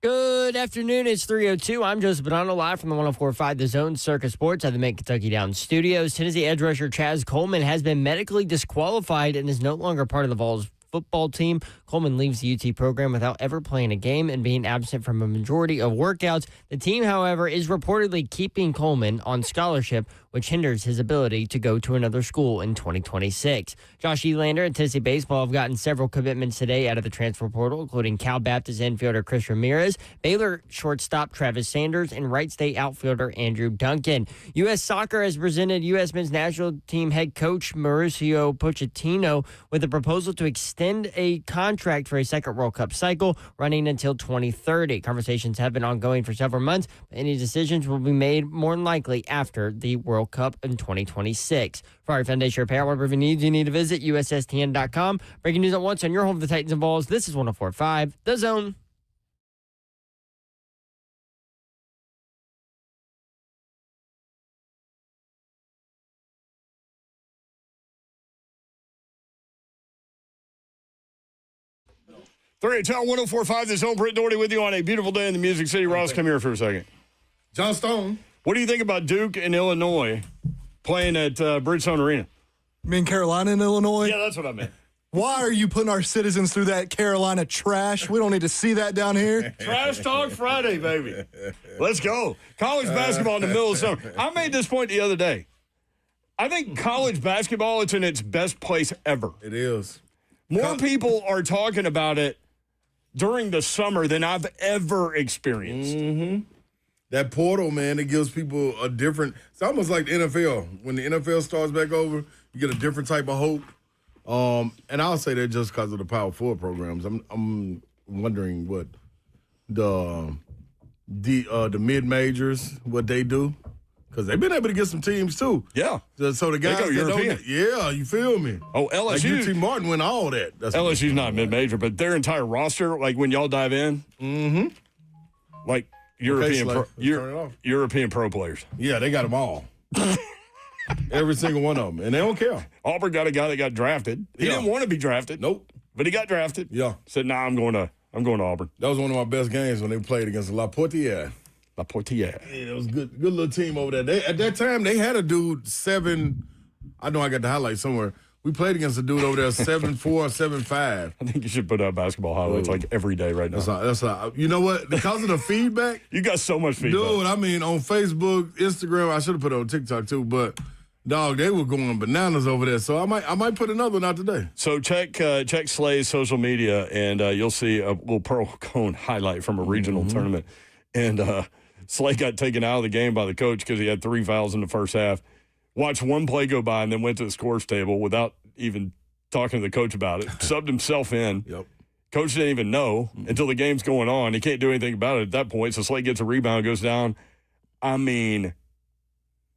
Good afternoon. It's 3:02. I'm Joseph Bonanno, live from the 104.5 The Zone Circus Sports at the Mid-Kentucky Downs Studios. Tennessee edge rusher Chaz Coleman has been medically disqualified and is no longer part of the Vols football team. Coleman leaves the UT program without ever playing a game and being absent from a majority of workouts. The team, however, is reportedly keeping Coleman on scholarship, which hinders his ability to go to another school in 2026. Josh Elander and Tennessee baseball have gotten several commitments today out of the transfer portal, including Cal Baptist infielder Chris Ramirez, Baylor shortstop Travis Sanders, and Wright State outfielder Andrew Duncan. U.S. Soccer has presented U.S. men's national team head coach Mauricio Pochettino with a proposal to extend a contract for a second World Cup cycle running until 2030. Conversations have been ongoing for several months, but any decisions will be made more than likely after the World Cup in 2026. For our Foundation Repair, whatever needs you need to visit USSTN.com. Breaking news at once on your home of the Titans and Vols. This is 104.5 The Zone. Three, tell 104.5 The Zone. Britt Doherty with you on a beautiful day in the Music City. Ross, come here for a second. John Stone. What do you think about Duke and Illinois playing at Bridgestone Arena? You mean Carolina and Illinois? Yeah, that's what I meant. Why are you putting our citizens through that Carolina trash? We don't need to see that down here. Trash Talk Friday, baby. Let's go. College basketball in the middle of summer. I made this point the other day. I think college basketball, it's in its best place ever. It is. More people are talking about it during the summer than I've ever experienced. Mm-hmm. That portal, man, it gives people a different – it's almost like the NFL. When the NFL starts back over, you get a different type of hope. And I'll say that just because of the Power 4 programs. I'm wondering what the mid-majors, what they do. Because they've been able to get some teams, too. Yeah. So the guys they go European. Yeah, you feel me? Oh, LSU. Like UT Martin win all that. LSU's not mid-major, but their entire roster, like when y'all dive in, like European pro players. Yeah, they got them all. Every single one of them. And they don't care. Auburn got a guy that got drafted. He didn't want to be drafted. Nope. But he got drafted. Yeah. Said, nah, I'm going to Auburn. That was one of my best games when they played against La Portière. La Portière. Yeah, it was good little team over there. At that time, they had a dude 7. I know I got the highlights somewhere. We played against a dude over there 7'4", 7'5". I think you should put out basketball highlights like every day right now. That's you know what? Because of the feedback. You got so much feedback. Dude, I mean, on Facebook, Instagram, I should have put it on TikTok too, but dog, they were going bananas over there. So I might put another one out today. So check Slay's social media, and you'll see a little Pearl Cone highlight from a regional tournament. And Slay got taken out of the game by the coach because he had 3 fouls in the first half. Watched one play go by and then went to the scores table without even talking to the coach about it. Subbed himself in. Yep. Coach didn't even know until the game's going on. He can't do anything about it at that point. So Slay gets a rebound, goes down. I mean,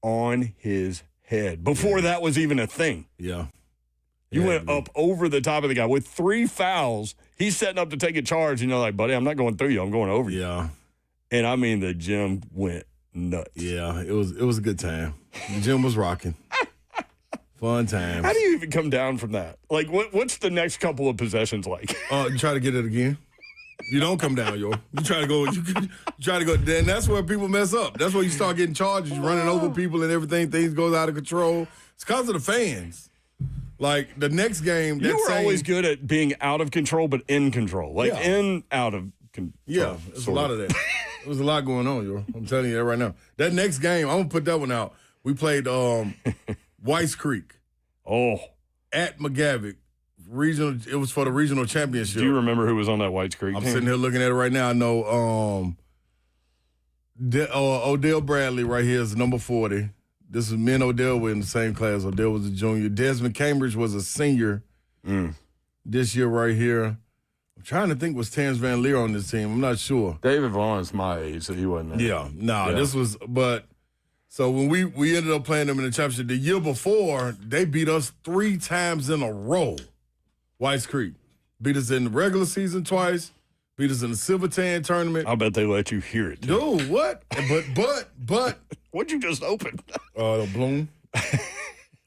on his head. Before that was even a thing. Yeah. You went up over the top of the guy. With 3 fouls, he's setting up to take a charge. And you're like, buddy, I'm not going through you. I'm going over you. Yeah. And I mean, the gym went nuts. Yeah, it was a good time. The gym was rocking. Fun times. How do you even come down from that? Like, what's the next couple of possessions like? You try to get it again. You don't come down, yo. You try to go. You try to go. Then that's where people mess up. That's where you start getting charges, running over people and everything. Things goes out of control. It's because of the fans. Like the next game, you were always good at being out of control, but in control. Like out of control. Yeah, there's a lot of that. There was a lot going on, yo. I'm telling you that right now. That next game, I'm gonna put that one out. We played Weiss Creek. Oh. At McGavick. Regional. It was for the regional championship. Do you remember who was on that Weiss Creek I'm team? sitting here looking at it right now. I know Odell Bradley right here is number 40. This is me and Odell were in the same class. Odell was a junior. Desmond Cambridge was a senior this year right here. I'm trying to think, was Terrence Van Leer on this team? I'm not sure. David Vaughn's my age, so he wasn't there. Yeah, this was, but so when we ended up playing them in the championship, the year before, they beat us 3 times in a row. Weiss Creek. Beat us in the regular season twice, beat us in the Silverton tournament. I bet they let you hear it, too. Dude, what? But. What'd you just open? The Bloom.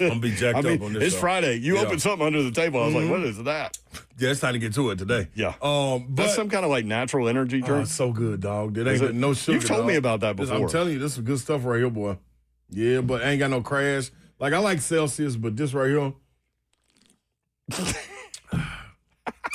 I'm going to be jacked up on this It's show. Friday. You opened something under the table. I was like, what is that? Yeah, it's time to get to it today. Yeah. But That's some kind of like natural energy oh, drink. it's so good, dog. It Is ain't it? no sugar. You've told dog. me about that This- before. I'm telling you, this is good stuff right here, boy. Yeah, but ain't got no crash. Like, I like Celsius, but this right here,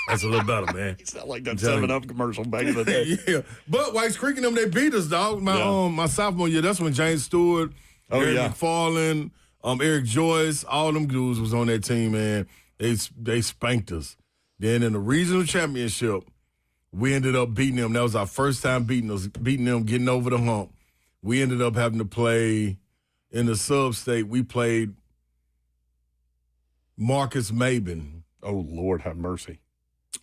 that's a little better, man. It's not like that telling 7-Up commercial back in the day. Yeah, but Whites Creek and them, they beat us, dog. My sophomore year, that's when James Stewart, Eric McFarland, Eric Joyce, all them dudes was on that team, man. They spanked us. Then in the regional championship, we ended up beating them. That was our first time beating them, getting over the hump. We ended up having to play in the sub-state. We played Marcus Maben, Oh, Lord, have mercy.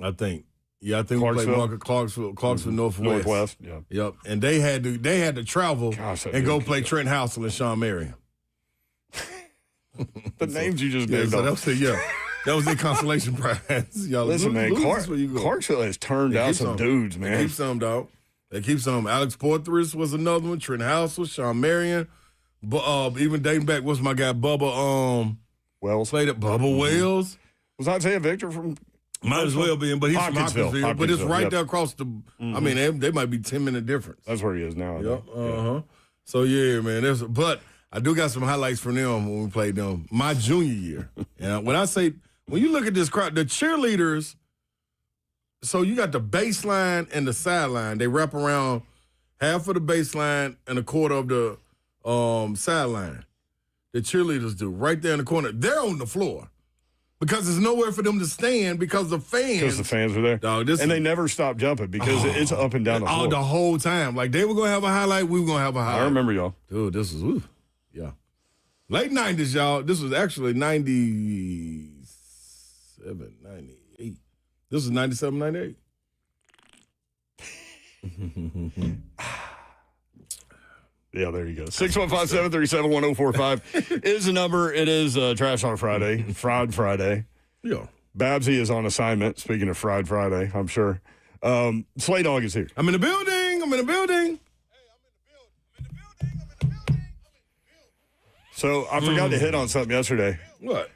I think. Yeah, I think we played Clarksville? Clarksville Northwest. Northwest, yeah. Yep, and they had to travel Gosh, and go play Trent Housel and Sean Marion. The names you just Yeah, named so off. that was their consolation prize. Y'all Listen, man, lose, where you go. Clarksville has turned out keep some some. dudes, They man. keep some, dog. They keep some. Alex Portheris was another one. Trent Housel, Sean Marion. But even dating back, what's my guy Bubba? Wells. Played at Bubba Wells. Was Isaiah Victor from? Might as well be, but he's from Hopkinsville. But it's right there across the. I mean, they might be 10-minute difference. That's where he is now. Yep. So yeah, man. But I do got some highlights from them when we played them my junior year. And when you look at this crowd, the cheerleaders. So you got the baseline and the sideline. They wrap around half of the baseline and a quarter of the sideline. The cheerleaders do right there in the corner. They're on the floor because there's nowhere for them to stand because the fans. Because the fans were there. Dog, they never stopped jumping because it's up and down the floor. The whole time. Like they were going to have a highlight, we were going to have a highlight. I remember y'all. Dude, this was, yeah. Late 90s, y'all. This was actually 97, 98. This was 97, 98. Yeah, there you go. 615-737-1045 is the number. It is Trash on Friday, Fried Friday. Yeah. Babsy is on assignment, speaking of Fried Friday, I'm sure. Slay Dog is here. I'm in the building. So I forgot to hit on something yesterday. What?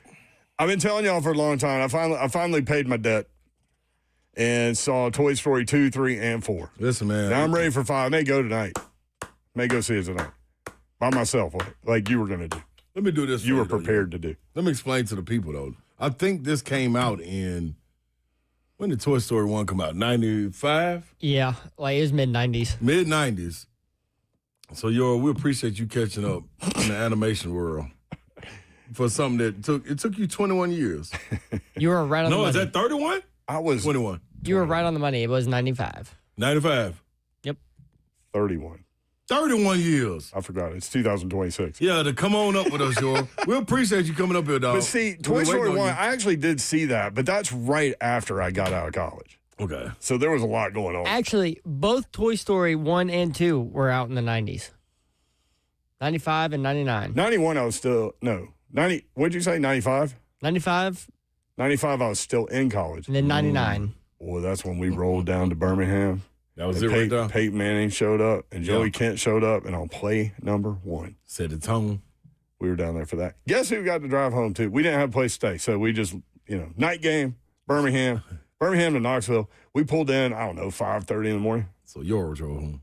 I've been telling y'all for a long time. I finally paid my debt and saw Toy Story 2, 3, and 4. Listen, man. Now I'm ready for 5. I may go tonight. May go see it tonight. By myself, like you were going to do. Let me do this. You were prepared to do. Let me explain to the people, though. I think this came out when did Toy Story 1 come out? 95? Yeah, like it was mid-90s. Mid-90s. So, we appreciate you catching up in the animation world for something that took you 21 years. You were right on the money. No, is that 31? I was 21. You were right on the money. It was 95. 95. Yep. 31. 31 years. I forgot. It's 2026. Yeah, to come on up with us, y'all. We appreciate you coming up here, dog. But see, Toy Story 1, I actually did see that, but that's right after I got out of college. Okay. So there was a lot going on. Actually, both Toy Story 1 and 2 were out in the 90s. 95 and 99. 91, I was still, 90, what'd you say, 95? 95 95, I was still in college. and then 99. Boy, that's when we rolled down to Birmingham. That was And it right there. Peyton Manning showed up, and Joey Kent showed up, and on play number 1. Set the tone. We were down there for that. Guess who got to drive home, too? We didn't have a place to stay, so we just, night game, Birmingham to Knoxville. We pulled in, 5:30 in the morning. So yours drove home.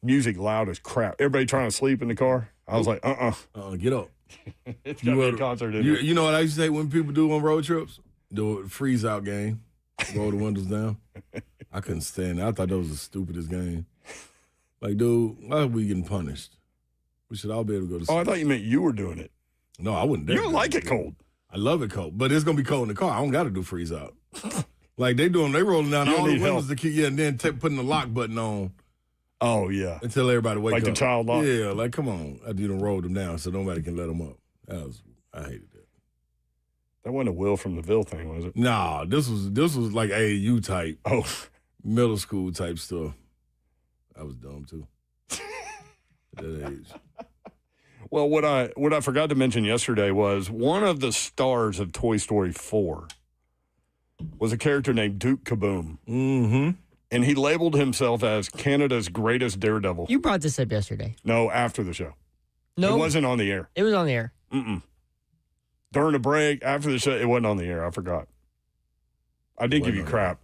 Music loud as crap. Everybody trying to sleep in the car. I was like, Get up. It's got to be a concert in here. You know what I used to say when people do on road trips? Do a freeze out game. Roll the windows down. I couldn't stand it. I thought that was the stupidest game. Like, dude, why are we getting punished? We should all be able to go to sleep. Oh, I thought you meant you were doing it. No, I wouldn't dare. You don't like it cold. I love it cold, but it's gonna be cold in the car. I don't got to do freeze out. Like they rolling down You don't all the need windows help. to keep, and then putting the lock button on Oh, yeah. until everybody wake Like up. the child lock? Yeah, like come on. I didn't roll them down so nobody can let them up. I hated that. That wasn't a Will from the Ville thing, was it? Nah, this was like AAU type, Oh, middle school type stuff. I was dumb too. At that age. well, what I forgot to mention yesterday was one of the stars of Toy Story 4 was a character named Duke Kaboom. Mm-hmm. And he labeled himself as Canada's greatest daredevil. You brought this up yesterday. No, after the show. No, It wasn't on the air. it was on the air. Mm-mm. during the break, after the show, it wasn't on the air. I forgot. I did give you crap.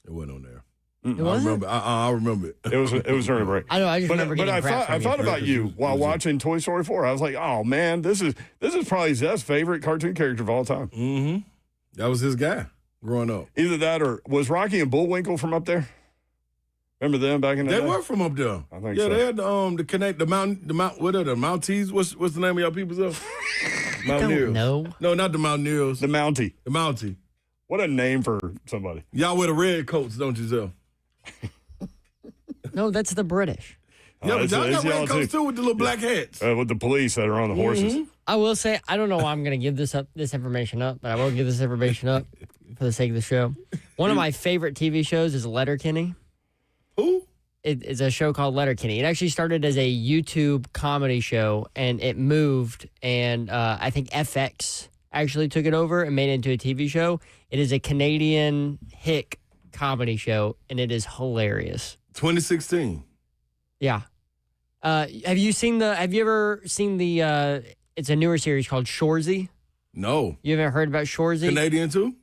It wasn't on there. It I wasn't? remember. I remember it. It was during the break. I know. I just remember But getting I crap from you. thought about you while watching Toy Story 4. I was like, oh man, this is probably Zeff's favorite cartoon character of all time. Mm-hmm. That was his guy growing up. Either that or was Rocky and Bullwinkle from up there? Remember them back in the day? They were from up there. I think yeah, so. they had the Mount. What are the Mounties? What's the name of y'all people's up? Mountaineers. No. No, not the Mountaineers. The Mountie. The Mountie. What a name for somebody. Y'all wear the red coats, don't you, Zell? No, that's the British. Yeah, but y'all it's got red y'all coats too with the little black hats. With the police that are on the horses. I will say, I don't know why I'm going to give this information up, but I will give this information up for the sake of the show. One of my favorite TV shows is Letterkenny. Who? It's a show called Letterkenny. It actually started as a YouTube comedy show, and it moved, and I think FX actually took it over and made it into a TV show. It is a Canadian hick comedy show, and it is hilarious. 2016. Yeah. Have you ever seen the, it's a newer series called Shoresy? No. You haven't heard about Shoresy? Canadian too?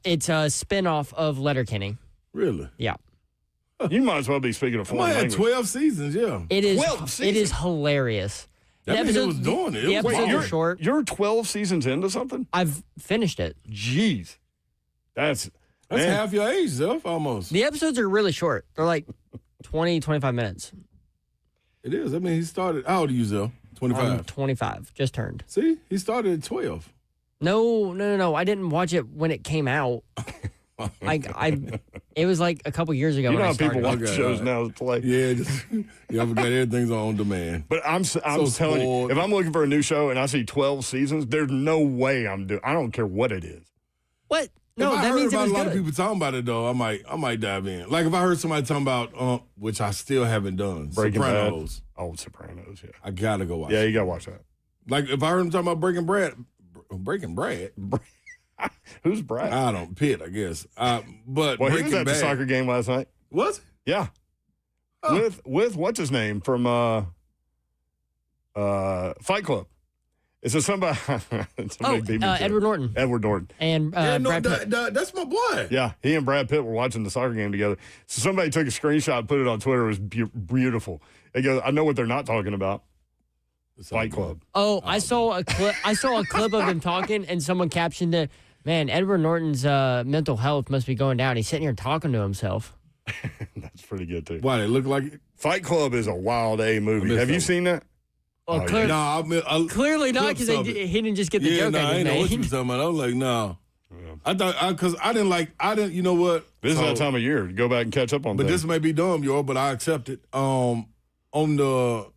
It's a spinoff of Letterkenny. Really? Yeah. You might as well be speaking a I foreign had language. 12 seasons, yeah. It is 12 it seasons? is hilarious. That means it was doing it. The It was episodes hard. are short. You're 12 seasons into something? I've finished it. Jeez. That's That's man. half your age, Zeph, almost. The episodes are really short. They're like 20, 25 minutes. It is. I mean, he started. How old are you, Zeph? 25. I'm 25, just turned. See, he started at 12. No. I didn't watch it when it came out. It was like a couple years ago You know when I how people started. watch Okay, shows all now to play. Yeah, I forgot everything's on demand. But I'm telling spoiled. you, if I'm looking for a new show and I see 12 seasons, there's no way I don't care what it is. What? No, if I that heard means it about was a lot good. of people talking about it though, I might dive in. Like if I heard somebody talking about, which I still haven't done, Breaking Sopranos. Bad. Oh, Sopranos, yeah. I gotta go watch. Yeah, it. you got to watch that. Like if I heard him talking about Breaking Brad, Who's Brad? I don't Pitt, I guess. But Well, he was Breaking at the Bad, soccer game last night. Was it? Yeah. Oh. With what's his name from Fight Club. It's a somebody. beat me to it. Edward Norton Edward Norton. and Yeah, no, Brad Pitt. that's my boy. Yeah, he and Brad Pitt were watching the soccer game together. So somebody took a screenshot, put it on Twitter. It was beautiful. They go, I know what they're not talking about. Fight Club. Oh, I saw a clip. I saw a clip of him talking, and someone captioned it. Man, Edward Norton's mental health must be going down. He's sitting here talking to himself. That's pretty good too. Why they look like it? Fight Club is a wild A movie. missed Have you that seen that? Well, Oh, clearly, yeah. clearly not, because clips of he it. didn't just get the Yeah, joke no, I I just ain't know what you made. was talking about. I was like, no. I thought because I didn't. You know what? This is So- that time of year to go back and catch up on But things. this may be dumb, y'all, but I accept it. On the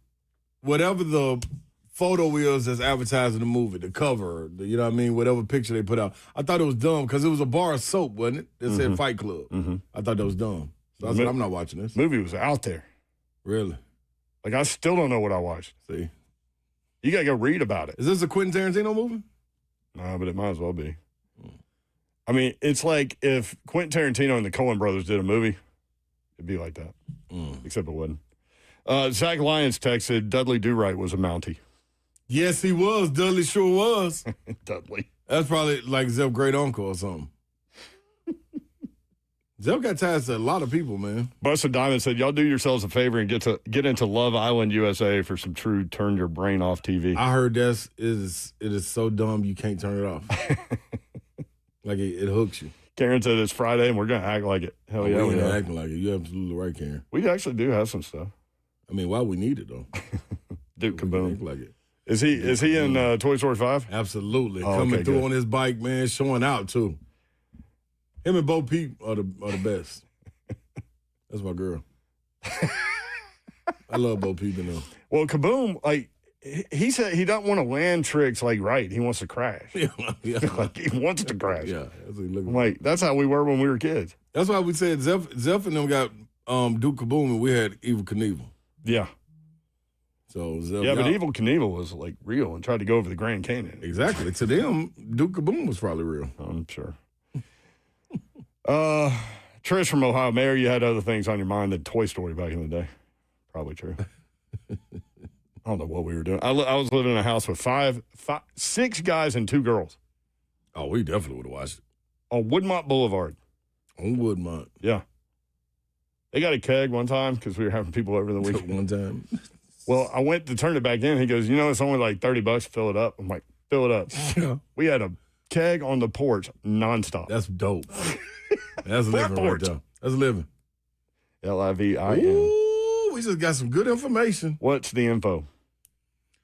whatever the photo is that's advertising the movie, the cover, you know what I mean, whatever picture they put out. I thought it was dumb because it was a bar of soap, wasn't it? That said Fight Club. I thought that was dumb. So I said, I'm not watching this. movie was out there. Really? Like I still don't know what I watched. See, You gotta go read about it. is this a Quentin Tarantino movie? No, but it might as well be. I mean, it's like if Quentin Tarantino and the Coen brothers did a movie, it'd be like that. Except it wouldn't. Zach Lyons texted Dudley Do-Right was a Mountie. Yes, he was. Dudley sure was. Dudley. That's probably like Zep's great uncle or something. Zep got ties to a lot of people, man. Buster Diamond said, y'all do yourselves a favor and get into Love Island USA for some true turn your brain off TV. I heard it is so dumb you can't turn it off. Like it hooks you. Karen said it's Friday and we're going to act like it. Hell yeah, we we ain't are. acting like it. You're absolutely right, Karen. We actually do have some stuff. I mean, why we need it though? Duke We can act Kaboom. like it. Is he in Toy Story 5? Absolutely. Oh, Coming okay, through good. on his bike, man, showing out too. Him and Bo Peep are the best. That's my girl. I love Bo Peep and them. Well, Kaboom, like, he said he doesn't want to land tricks like right. He wants to crash. Yeah, yeah. Like, he wants to crash. Yeah, that's what he looking I'm for. like, that's how we were when we were kids. That's why we said Zeph and them got Duke Kaboom and we had Evil Knievel. Yeah. So Zeph, Yeah, but y'all- Evil Knievel was, like, real and tried to go over the Grand Canyon. exactly. To them, Duke Kaboom was probably real. I'm sure. Trish from Ohio, Mayor, you had other things on your mind than Toy Story back in the day. Probably true. I don't know what we were doing. I was living in a house with six guys and 2 girls Oh, we definitely would have watched it. on Woodmont Boulevard. On Woodmont. Yeah. They got a keg one time because we were having people over the weekend. One time. Well, I went to turn it back in. He goes, it's only like $30 to fill it up. I'm like, fill it up. Yeah. We had a keg on the porch nonstop. That's dope. That's living right porch. there. That's living. LIVIN. Ooh, we just got some good information. What's the info?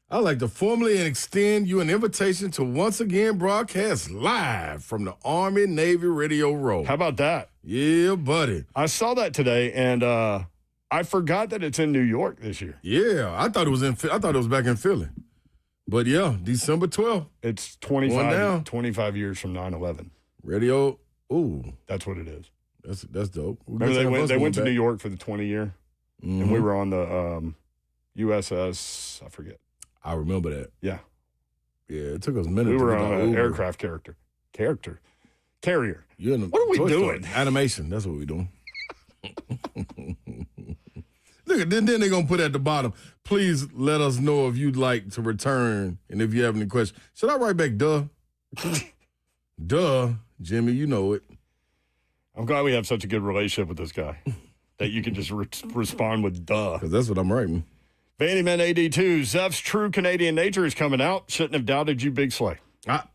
I'd like to formally extend you an invitation to once again broadcast live from the Army Navy Radio Row. How about that? Yeah, buddy. I saw that today, and I forgot that it's in New York this year. Yeah, I thought it was back in Philly. But yeah, December 12th. It's Going down. 25 years from 9/11. Radio. Ooh, That's what it is. that's dope. Remember they went to New York for the 20 year, and we were on the USS, I forget. I remember that. Yeah. Yeah, it took us a minute. We to were get on our an Uber. aircraft carrier. You're in the What are we Toy Story. doing? Animation. That's what we're doing. Look, then they're going to put at the bottom, please let us know if you'd like to return and if you have any questions. Should I write back, duh? Duh, Jimmy, you know it. I'm glad we have such a good relationship with this guy that you can just respond with duh. Because that's what I'm writing. Vandy Man AD2, Zeph's True Canadian Nature is coming out. Shouldn't have doubted you, Big Slay.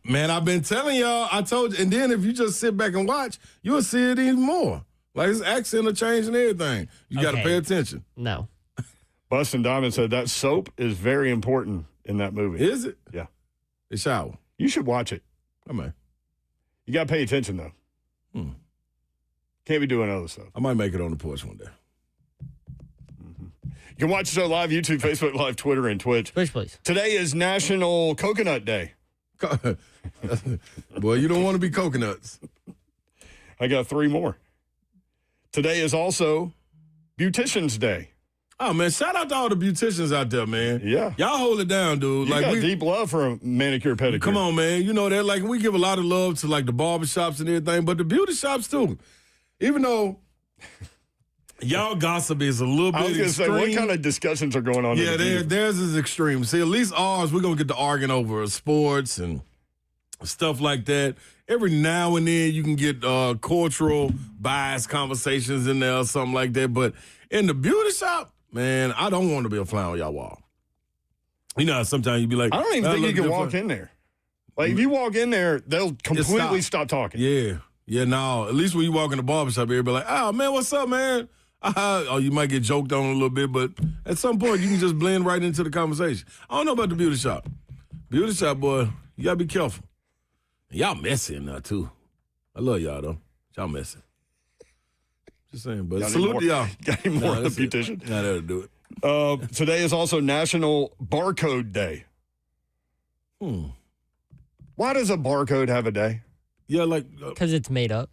Man, I've been telling y'all. I told you. And then if you just sit back and watch, you'll see it even more. Like his accent will change and everything. You got to Okay. pay attention. No. Bustin' Diamond said that soap is very important in that movie. Is it? Yeah. The shower. You should watch it. I might. You got to pay attention, though. Can't be doing other stuff. I might make it on the porch one day. You can watch the show live, YouTube, Facebook Live, Twitter, and Twitch. Push, please. Today is National Coconut Day. Boy, you don't want to be coconuts. I got 3 more. Today is also Beautician's Day. Oh, man, shout out to all the beauticians out there, man. Yeah. Y'all hold it down, dude. You got deep love for a manicure pedicure. Come on, man. You know that, like, we give a lot of love to, like, the barbershops and everything, but the beauty shops, too. Even though y'all gossip is a little bit I was going to say, extreme. what kind of discussions are going on? Yeah, in the beauty? theirs is extreme. See, at least ours, we're going to get to arguing over sports and stuff like that. Every now and then you can get cultural bias conversations in there or something like that. But in the beauty shop, man, I don't want to be a fly on y'all wall. You know, sometimes you be like, I don't even think you can walk in there. Like, if you walk in there, they'll completely stop talking. Yeah. Yeah, no. At least when you walk in the barbershop, everybody like, oh, man, what's up, man? Oh, you might get joked on a little bit, but at some point, you can just blend right into the conversation. I don't know about the beauty shop. Beauty shop, boy, you got to be careful. Y'all messy in there, too. I love y'all, though. Y'all messy. Just saying, but salute to y'all. Got any more on the beautician? Nah, that'll do it. Today is also National Barcode Day. Why does a barcode have a day? Yeah, like, Because it's made up.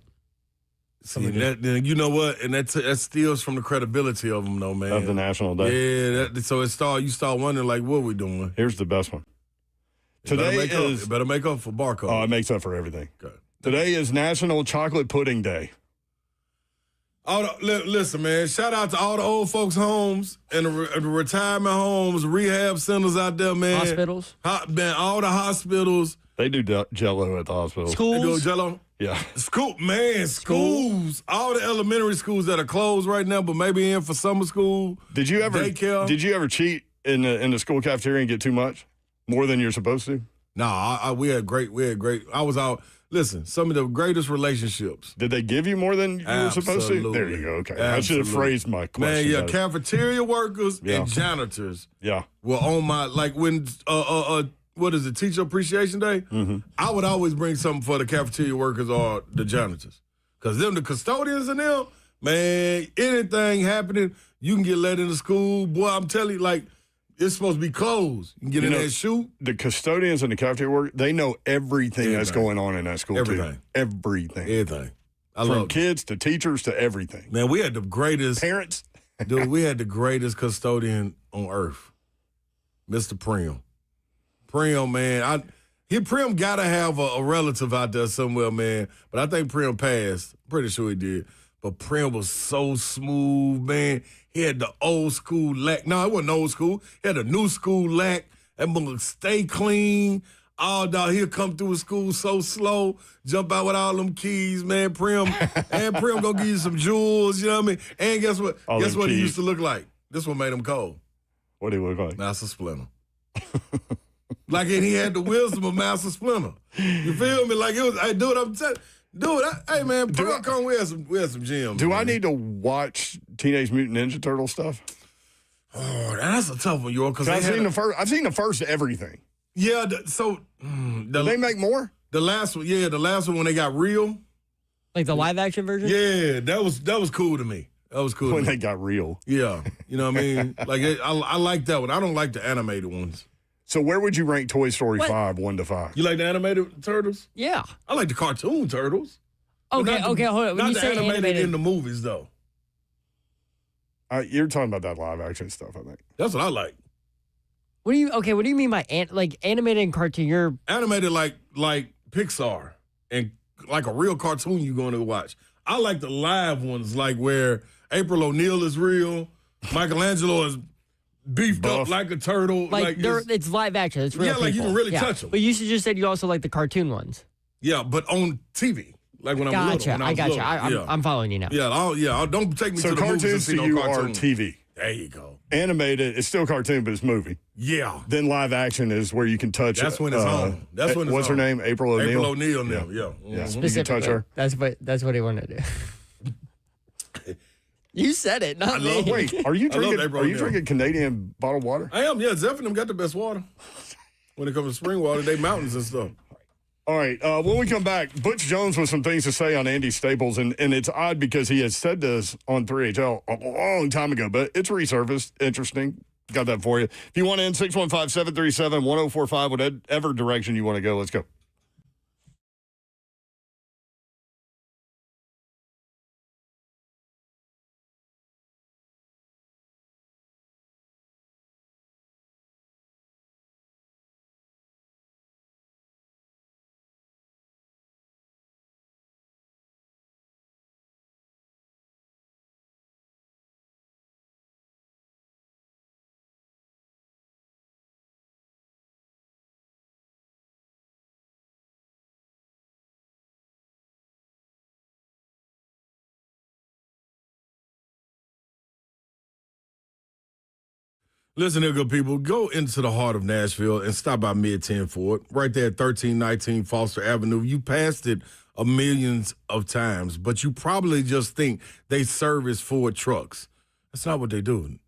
see, that, you know what? And that steals from the credibility of them, though, man. Of the National Day. Yeah, so you start wondering, like, what we doing? Here's the best one. It better make up for barcode. Oh, it makes up for everything. Okay. Today is National Chocolate Pudding Day. Listen, man, shout out to all the old folks' homes and the retirement homes, rehab centers out there, man. Hospitals. Man, all the hospitals. They do Jell-O at the hospital. They do Schools. Jell-O. Yeah. Schools. All the elementary schools that are closed right now, but maybe in for summer school. Did you ever cheat in the school cafeteria and get too much? More than you're supposed to? Nah, we had great. I was out. Listen, some of the greatest relationships. Did they give you more than you were supposed to? Absolutely. There you go. Okay. Absolutely. I should have phrased my question. Man, yeah, better. cafeteria workers Yeah. and janitors Yeah. were on my, like when, what is it, Teacher Appreciation Day? Mm-hmm. I would always bring something for the cafeteria workers or the janitors. Because them, the custodians and them, man, anything happening, you can get let into school. Boy, I'm telling you, like, it's supposed to be closed. You can get in there and shoot. The custodians and the cafeteria workers, they know everything that's going on in that school, Everything. too. Everything. Everything. I From love it. kids to teachers to everything. Man, we had the greatest. Parents. Dude, we had the greatest custodian on earth, Mr. Prim. Prim, man, Prim got to have a relative out there somewhere, man. But I think Prim passed. Pretty sure he did. but Prim was so smooth, man. He had the old school lack. No, it wasn't old school. He had a new school lack. That motherfucker stay clean. All dog, he'll come through school so slow, jump out with all them keys, man. Prim gonna give you some jewels, you know what I mean? And guess what? Guess what he used to look like? This one made him cold. What did he look like? Master Splinter. Like, and he had the wisdom of Master Splinter. You feel me? Like, it was, hey, dude, I'm telling dude, hey, man, come wear some gems. Do man. I need to watch Teenage Mutant Ninja Turtle stuff? Oh, that's a tough one, York. I've seen the first everything. Yeah, Did they make more? The last one when they got real. Like the live action version? Yeah, that was cool to me. That was cool When they got real. Yeah, you know what I mean? Like, I like that one. I don't like the animated ones. So where would you rank Toy Story 5, 1 to 5? You like the animated turtles? Yeah. I like the cartoon turtles. Okay, hold on. When Not you the say animated in the movies, though. You're talking about that live action stuff, I think. That's what I like. What do you mean by animated and cartoon? You're Animated like Pixar and like a real cartoon you're going to watch. I like the live ones, like where April O'Neil is real, Michelangelo is beefed up like a turtle. it's live action. It's real Yeah, like you people. can really touch them. But you just said you also like the cartoon ones. Yeah, but on TV. Like when I'm little. When I was little. I'm following you now. Yeah, don't take me to the movies and cartoons see to no you cartoon. are TV. There you go. Animated, it's still cartoon, but it's movie. Yeah. Then live action is where you can touch. That's when it's on. That's when it's what's on. her name? April O'Neil. April O'Neil now. Yeah. Yeah. Mhm. You can touch her. That's what he wanted to do. You said it, not me. Wait, are you I love drinking? April Are you O'Neil. drinking Canadian bottled water? I am. Yeah, Zephyrus got the best water. When it comes to spring water, they mountains and stuff. All right. When we come back, Butch Jones with some things to say on Andy Staples, and it's odd because he has said this on 3HL a long time ago, but it's resurfaced. Interesting. Got that for you. If you want in, 615-737-1045, whatever direction you want to go, let's go. Listen here, good people. Go into the heart of Nashville and stop by Mid-10 Ford. Right there at 1319 Foster Avenue. You passed it a millions of times, but you probably just think they service Ford trucks. That's not what they do.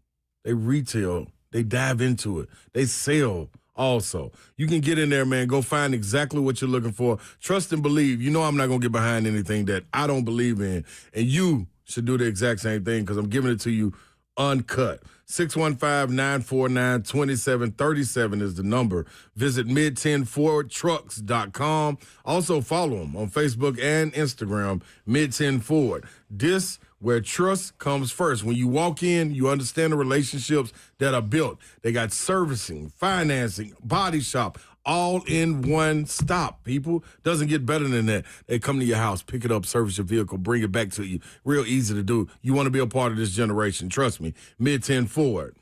They retail. They dive into it. They sell also. You can get in there, man. Go find exactly what you're looking for. Trust and believe. You know I'm not going to get behind anything that I don't believe in. And you should do the exact same thing because I'm giving it to you uncut. 615-949-2737 is the number. Visit mid10fordtrucks.com. Also follow them on Facebook and Instagram, Mid-10 Ford. This where trust comes first. When you walk in, you understand the relationships that are built. They got servicing, financing, body shop, all in one stop, people. Doesn't get better than that. They come to your house, pick it up, service your vehicle, bring it back to you. Real easy to do. You want to be a part of this generation. Trust me. Mid-10 Ford.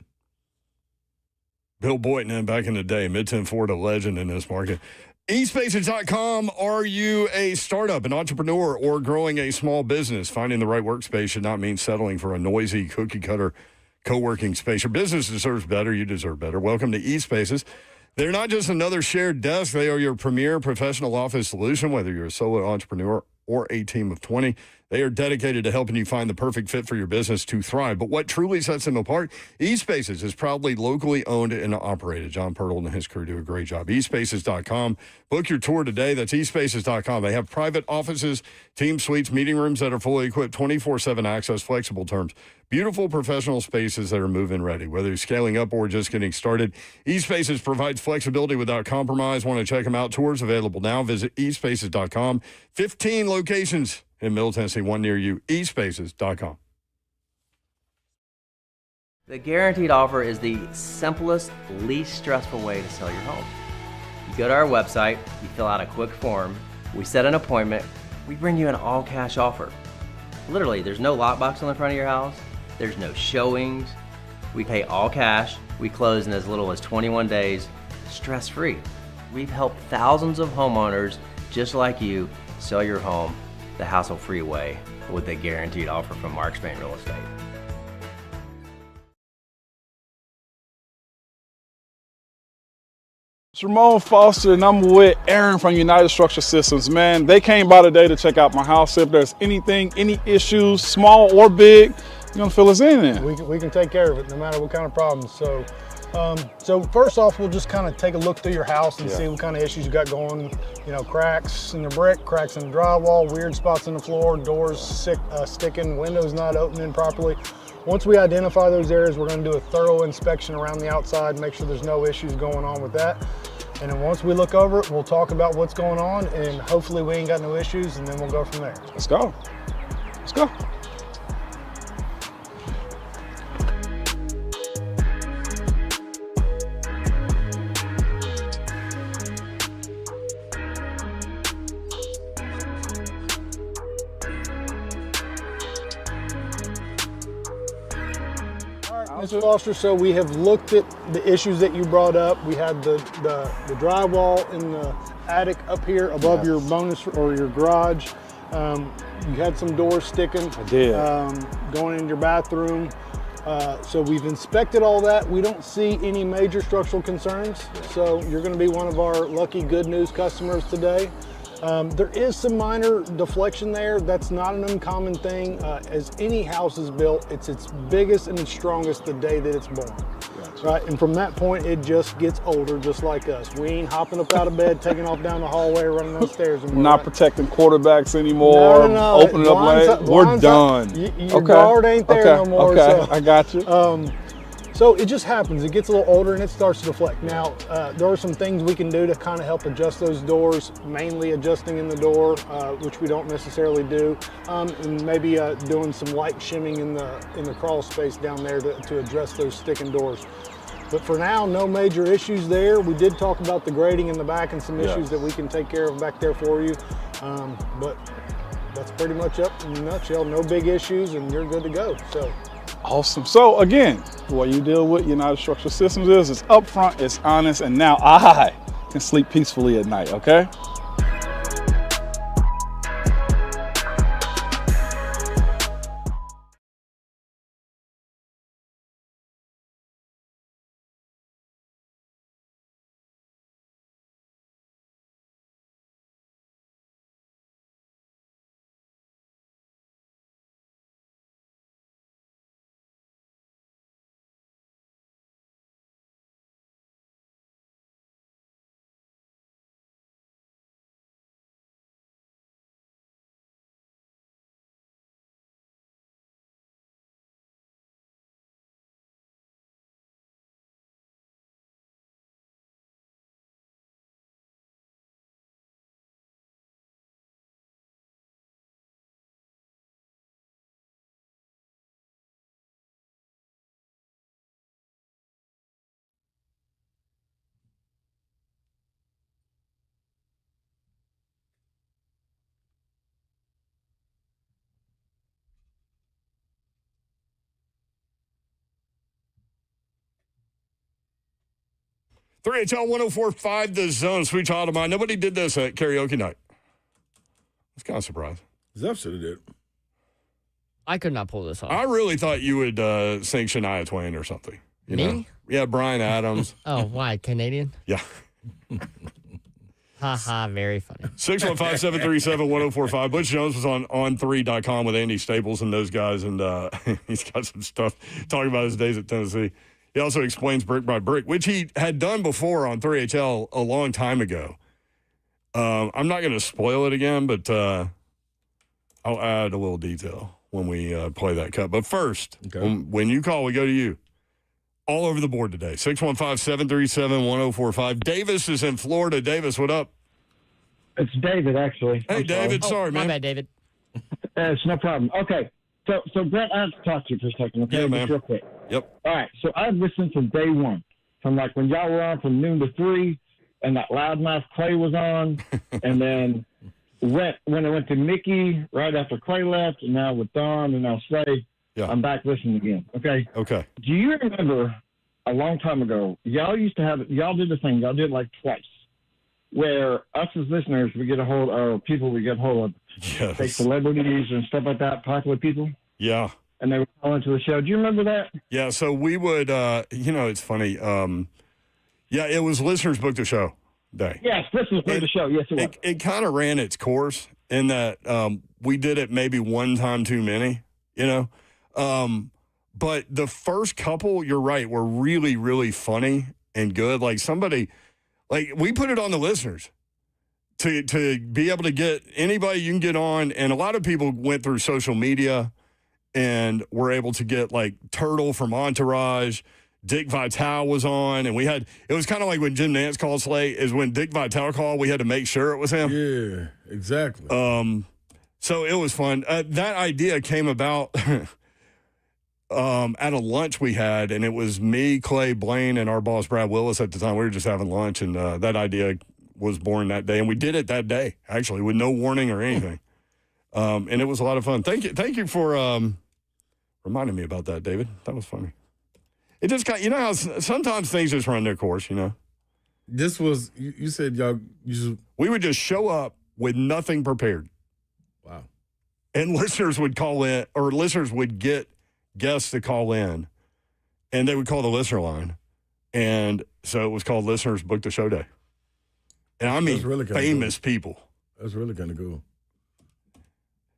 Bill Boynton back in the day, Mid-10 Ford, a legend in this market. eSpaces.com. Are you a startup, an entrepreneur, or growing a small business? Finding the right workspace should not mean settling for a noisy cookie-cutter co-working space. Your business deserves better. You deserve better. Welcome to eSpaces. They're not just another shared desk. They are your premier professional office solution, whether you're a solo entrepreneur or a team of 20. They are dedicated to helping you find the perfect fit for your business to thrive. But what truly sets them apart, eSpaces is proudly locally owned and operated. John Pirtle and his crew do a great job. eSpaces.com. Book your tour today. That's eSpaces.com. They have private offices, team suites, meeting rooms that are fully equipped, 24/7 access, flexible terms. Beautiful professional spaces that are move-in ready. Whether you're scaling up or just getting started, eSpaces provides flexibility without compromise. Want to check them out? Tours available now. Visit eSpaces.com. 15 locations in Middle Tennessee, one near you. eSpaces.com. The Guaranteed Offer is the simplest, least stressful way to sell your home. You go to our website, you fill out a quick form, we set an appointment, we bring you an all-cash offer. Literally, there's no lockbox on the front of your house. There's no showings. We pay all cash. We close in as little as 21 days, stress-free. We've helped thousands of homeowners just like you sell your home the hassle-free way with a guaranteed offer from Mark Spain Real Estate. It's Ramon Foster, and I'm with Aaron from United Structure Systems. Man, they came by today to check out my house. If there's anything, any issues, small or big, you're gonna fill us in there. We can take care of it no matter what kind of problems. So first off, we'll just kind of take a look through your house and see what kind of issues you got going. You know, cracks in the brick, cracks in the drywall, weird spots in the floor, doors sticking, windows not opening properly. Once we identify those areas, we're going to do a thorough inspection around the outside, make sure there's no issues going on with that. And then once we look over it, we'll talk about what's going on, and hopefully we ain't got no issues, and then we'll go from there. Let's go. Let's go. Ms. Foster, so we have looked at the issues that you brought up. We had the drywall in the attic up here above your bonus or your garage. You had some doors sticking. I did. Going in your bathroom. So we've inspected all that. We don't see any major structural concerns. So you're going to be one of our lucky good news customers today. There is some minor deflection there. That's not an uncommon thing. As any house is built, it's its biggest and its strongest the day that it's born. Right? And from that point, it just gets older, just like us. We ain't hopping up out of bed, taking off down the hallway, running upstairs anymore. Not protecting quarterbacks anymore. No. Opening up late. We're done. Your guard ain't there no more. Okay, so. I got you. So it just happens. It gets a little older and it starts to deflect. Now, there are some things we can do to kind of help adjust those doors, mainly adjusting in the door, which we don't necessarily do, and maybe doing some light shimming in the crawl space down there to address those sticking doors. But for now, no major issues there. We did talk about the grading in the back and some issues that we can take care of back there for you. But that's pretty much up in a nutshell. No big issues and you're good to go. So. Awesome. So again, what you deal with United Structure Systems is it's upfront, it's honest, and now I can sleep peacefully at night, okay? HL 104.5 The Zone, Sweet Child of Mine. Nobody did this at karaoke night. I was kind of surprised. Zeph should have did. I could not pull this off. I really thought you would sing Shania Twain or something. You Me? know? Yeah, Bryan Adams. Oh, why? Canadian? Yeah. Ha, very funny. 615-737-1045. Butch Jones was on on3.com with Andy Staples and those guys, and he's got some stuff talking about his days at Tennessee. He also explains brick by brick, which he had done before on 3HL a long time ago. I'm not going to spoil it again, but I'll add a little detail when we play that cut. But first, when you call, we go to you. All over the board today. 615-737-1045. Davis is in Florida. Davis, what up? It's David, actually. Hey, David. Sorry, man. My bad, David. It's no problem. Okay. So Brent, I have to talk to you for a second. Okay, yeah, man. Just real quick. Yep. All right. So I've listened from day one, from like when y'all were on from noon to 3, and that loudmouth Clay was on, and then when it went to Mickey right after Clay left, and now with Don and now Slay, Yeah. I'm back listening again. Okay. Okay. Do you remember a long time ago, y'all did the thing, y'all did like twice, where us as listeners would get a hold of people we get a hold of, Yes. say celebrities and stuff like that, popular people, Yeah. and they would call into the show. Do you remember that? Yeah. So we would, it's funny. It was Listeners Book the Show day. Yes, this was the show. Yes, it was. It kind of ran its course in that we did it maybe one time too many, but the first couple, you're right, were really, really funny and good. Like we put it on the listeners to be able to get anybody you can get on. And a lot of people went through social media and were able to get like Turtle from Entourage. Dick Vitale was on, and it was kind of like when Jim Nance called Slay, is when Dick Vitale called, we had to make sure it was him. Yeah, exactly. So it was fun. That idea came about at a lunch we had, and it was me, Clay, Blaine, and our boss, Brad Willis at the time. We were just having lunch, and that idea was born that day, and we did it that day, actually, with no warning or anything. And it was a lot of fun. Thank you for reminding me about that, David. That was funny. It just got, how sometimes things just run their course, This was, you said y'all, we would just show up with nothing prepared. Wow. And listeners would call in, or listeners would get guests to call in, and they would call the listener line. And so it was called Listeners Book the Show Day. And I mean, really famous people. That's really kind of cool.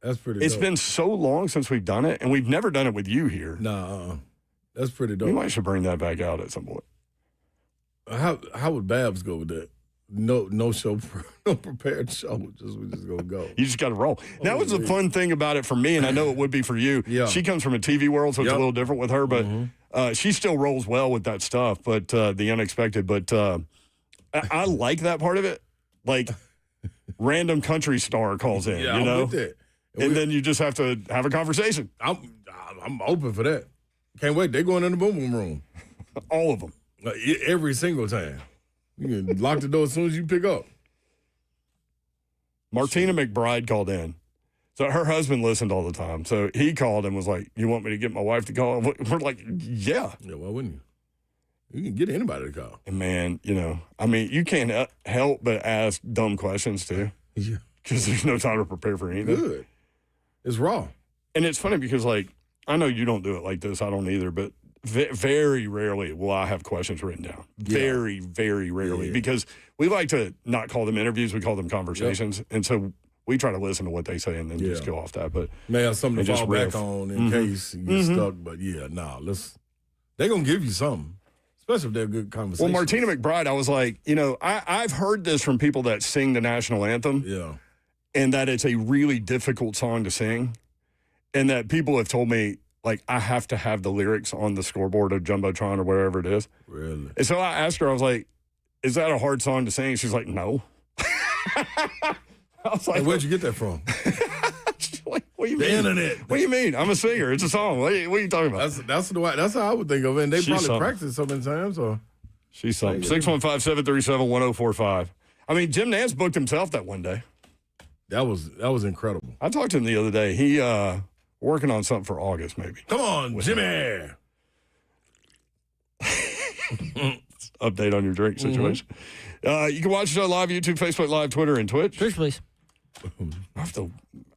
That's pretty It's dope. been so long since we've done it, and we've never done it with you here. Nah, that's pretty dope. We might should bring that back out at some point. How would Babs go with that? No show, no prepared show. We just gonna go. You just got to roll. That was the fun thing about it for me, and I know it would be for you. Yeah. She comes from a TV world, so it's a little different with her, but she still rolls well with that stuff, but the unexpected. But I like that part of it. Like, random country star calls in, I'm with that. And then you just have to have a conversation. I'm open for that. Can't wait. They're going in the boom boom room. All of them. Every single time. You can lock the door as soon as you pick up. Martina McBride called in. So her husband listened all the time. So he called and was like, "You want me to get my wife to call?" We're like, yeah. Yeah, why wouldn't you? You can get anybody to call. And man, you can't help but ask dumb questions too. Yeah. Because there's no time to prepare for anything. Good. It's raw. And it's funny because, I know you don't do it like this. I don't either. But very rarely will I have questions written down. Yeah. Very, very rarely. Yeah. Because we like to not call them interviews. We call them conversations. Yep. And so we try to listen to what they say and then just go off that. But may have something to just fall back on in case you get stuck. But they're going to give you something. Especially if they're good conversations. Well, Martina McBride, I was like, I've heard this from people that sing the national anthem. Yeah. And that it's a really difficult song to sing. And that people have told me, I have to have the lyrics on the scoreboard of Jumbotron or wherever it is. Really? And so I asked her, I was like, is that a hard song to sing? She's like, no. I was like, hey, where'd you get that from? What do you mean? The internet. What do you mean? I'm a singer. It's a song. What are you talking about? That's how I would think of it. And they She's probably something. practiced so many times. Or She's something. 615-737-1045. I mean, Jim Nance booked himself that one day. That was incredible. I talked to him the other day. He working on something for August, maybe. Come on, Jimmy. Update on your drink situation. You can watch the show live, YouTube, Facebook Live, Twitter, and Twitch. Twitch, please. I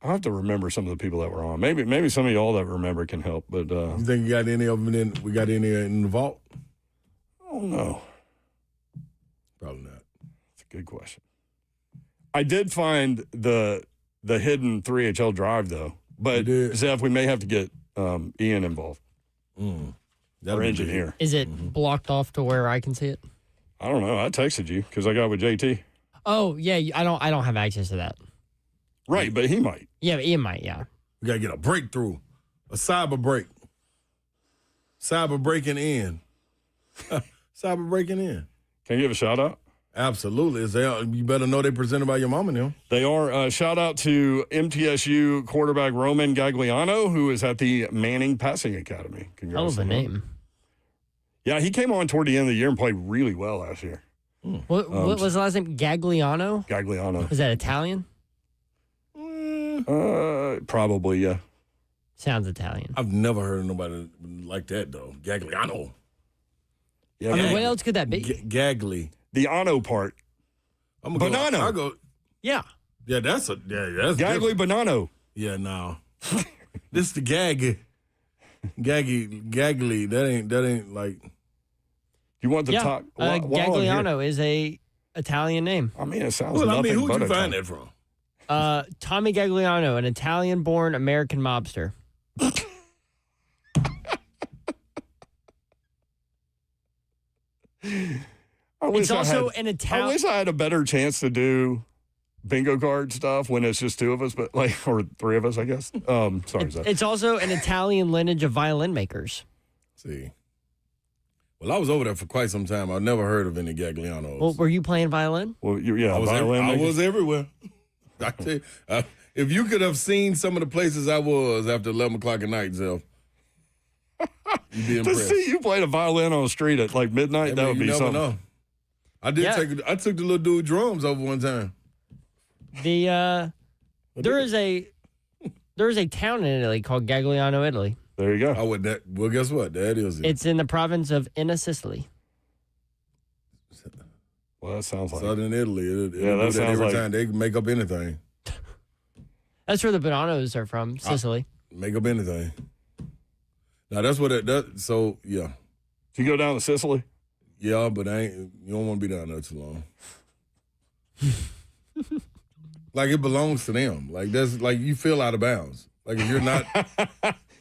have to remember some of the people that were on. Maybe some of y'all that remember can help. But you think you got any of them we got any in the vault? Oh no, probably not. That's a good question. I did find the hidden 3HL drive though, but Zeph, we may have to get Ian involved. Our engineer. Is it blocked off to where I can see it? I don't know. I texted you because I got with JT. Oh yeah, I don't have access to that. Right, but he might. Yeah, Ian might. Yeah. We gotta get a breakthrough, a cyber break, cyber breaking in, cyber breaking in. Can you give a shout out? Absolutely. You better know they presented by your mom and them. They are. Shout out to MTSU quarterback Roman Gagliano, who is at the Manning Passing Academy. Hell of a name. Yeah, he came on toward the end of the year and played really well last year. What was the last name? Gagliano? Gagliano. Is that Italian? Probably, yeah. Sounds Italian. I've never heard of nobody like that, though. Gagliano. Yeah, I mean, what else could that be? Gaggly. the ano part. I'm gonna Banana. I'll go. Yeah. Yeah, that's Gaggly different. banano. Yeah, no. This the gaggly. That ain't like. You want the Yeah. top? Gagliano is a Italian name. I mean, it sounds Well, nothing who'd but you Italian. find that from? Tommy Gagliano, an Italian-born American mobster. It's also an I Italian. wish I had a better chance to do bingo card stuff when it's just two of us, but or three of us, I guess. Sorry, Zach. It's also an Italian lineage of violin makers. See. Well, I was over there for quite some time. I've never heard of any Gaglianos. Well, were you playing violin? Well, I violin. was everywhere. I tell you, if you could have seen some of the places I was after 11 o'clock at night, Zell, you'd be to impressed. see you playing a violin on the street at like midnight, I that mean, would you be never something. know. I did Yeah. I took the little dude drums over one time. There is a town in Italy called Gagliano, Italy. There you go. Well, guess what? That is it. It's in the province of Enna, Sicily. Well, that sounds like Southern Italy. It'll Yeah, do that sounds every like- time. They can make up anything. That's where the Bonanos are from, Sicily. Make up anything. Now, that's what so, yeah. Did you go down to Sicily? Yeah, but you don't want to be down there too long. Like it belongs to them. Like that's like you feel out of bounds. Like if you're not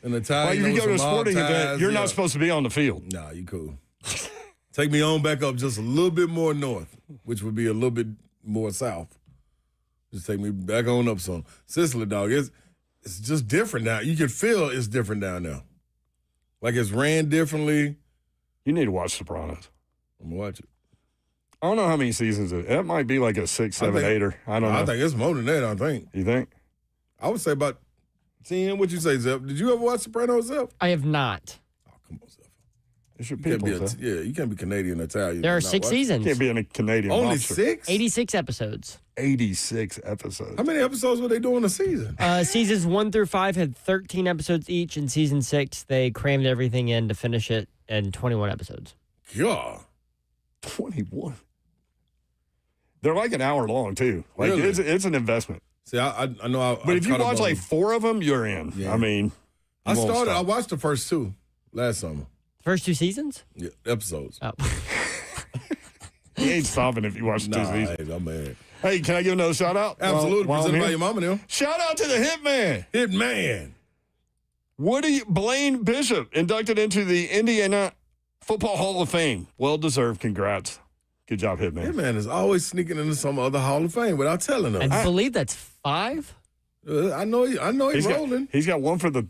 an Italian, Like if you go to a sporting event, you're not supposed to be on the field. Nah, you cool. Take me on back up just a little bit more north, which would be a little bit more south. Just take me back on up some. Sicily, dog, it's just different now. You can feel it's different down there. Like it's ran differently. You need to watch Sopranos. I'm gonna watch it. I don't know how many seasons it might be like a 6, 7, 8-er. I don't know. I think it's more than that, I think. You think? I would say about 10. What you say, Zep? Did you ever watch Sopranos, Zep? I have not. Oh, come on, Zep. It's your You can't people. be Seth. you can't be Canadian Italian. There are and not 6 watch it. seasons, Can't be in a Canadian Only mobster. 6? 86 episodes. 86 episodes. How many episodes were they doing a season? Seasons 1 through 5 had 13 episodes each. In season 6, they crammed everything in to finish it in 21 episodes. God. 21. They're like an hour long too. Like Really? it's an investment. See, I know. But if you watch like 4 of them, you're in. Yeah. I mean, I you won't stop. watched the first 2 last summer. First 2 seasons? Yeah, episodes. Oh. He ain't stopping if you watch 2 Nah, seasons. I'm mad. Hey, can I give another shout out? Absolutely. While I'm Presented by here? your mama now. Shout out to the Hitman. Hitman. Blaine Bishop inducted into the Indiana Football Hall of Fame. Well deserved. Congrats. Good job, Hitman. Hitman is always sneaking into some other Hall of Fame without telling us. I believe that's 5. I know he's He's rolling. He's got one for the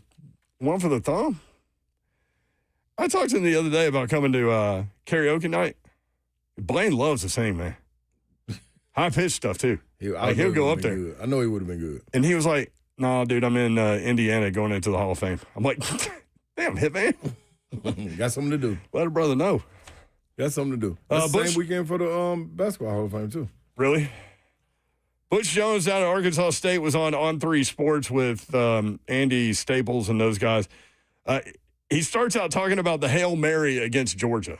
thumb. I talked to him the other day about coming to karaoke night. Blaine loves to sing, man. High pitched stuff too. He'll go up there. Good. I know he would have been good. And he was like, "No, dude, I'm in Indiana going into the Hall of Fame." I'm like, "Damn, Hitman, Got something to do. let a brother know." Got something to do. That's the Butch- same weekend for the Basketball Hall of Fame, too. Really? Butch Jones out of Arkansas State was on 3 Sports with Andy Staples and those guys. He starts out talking about the Hail Mary against Georgia.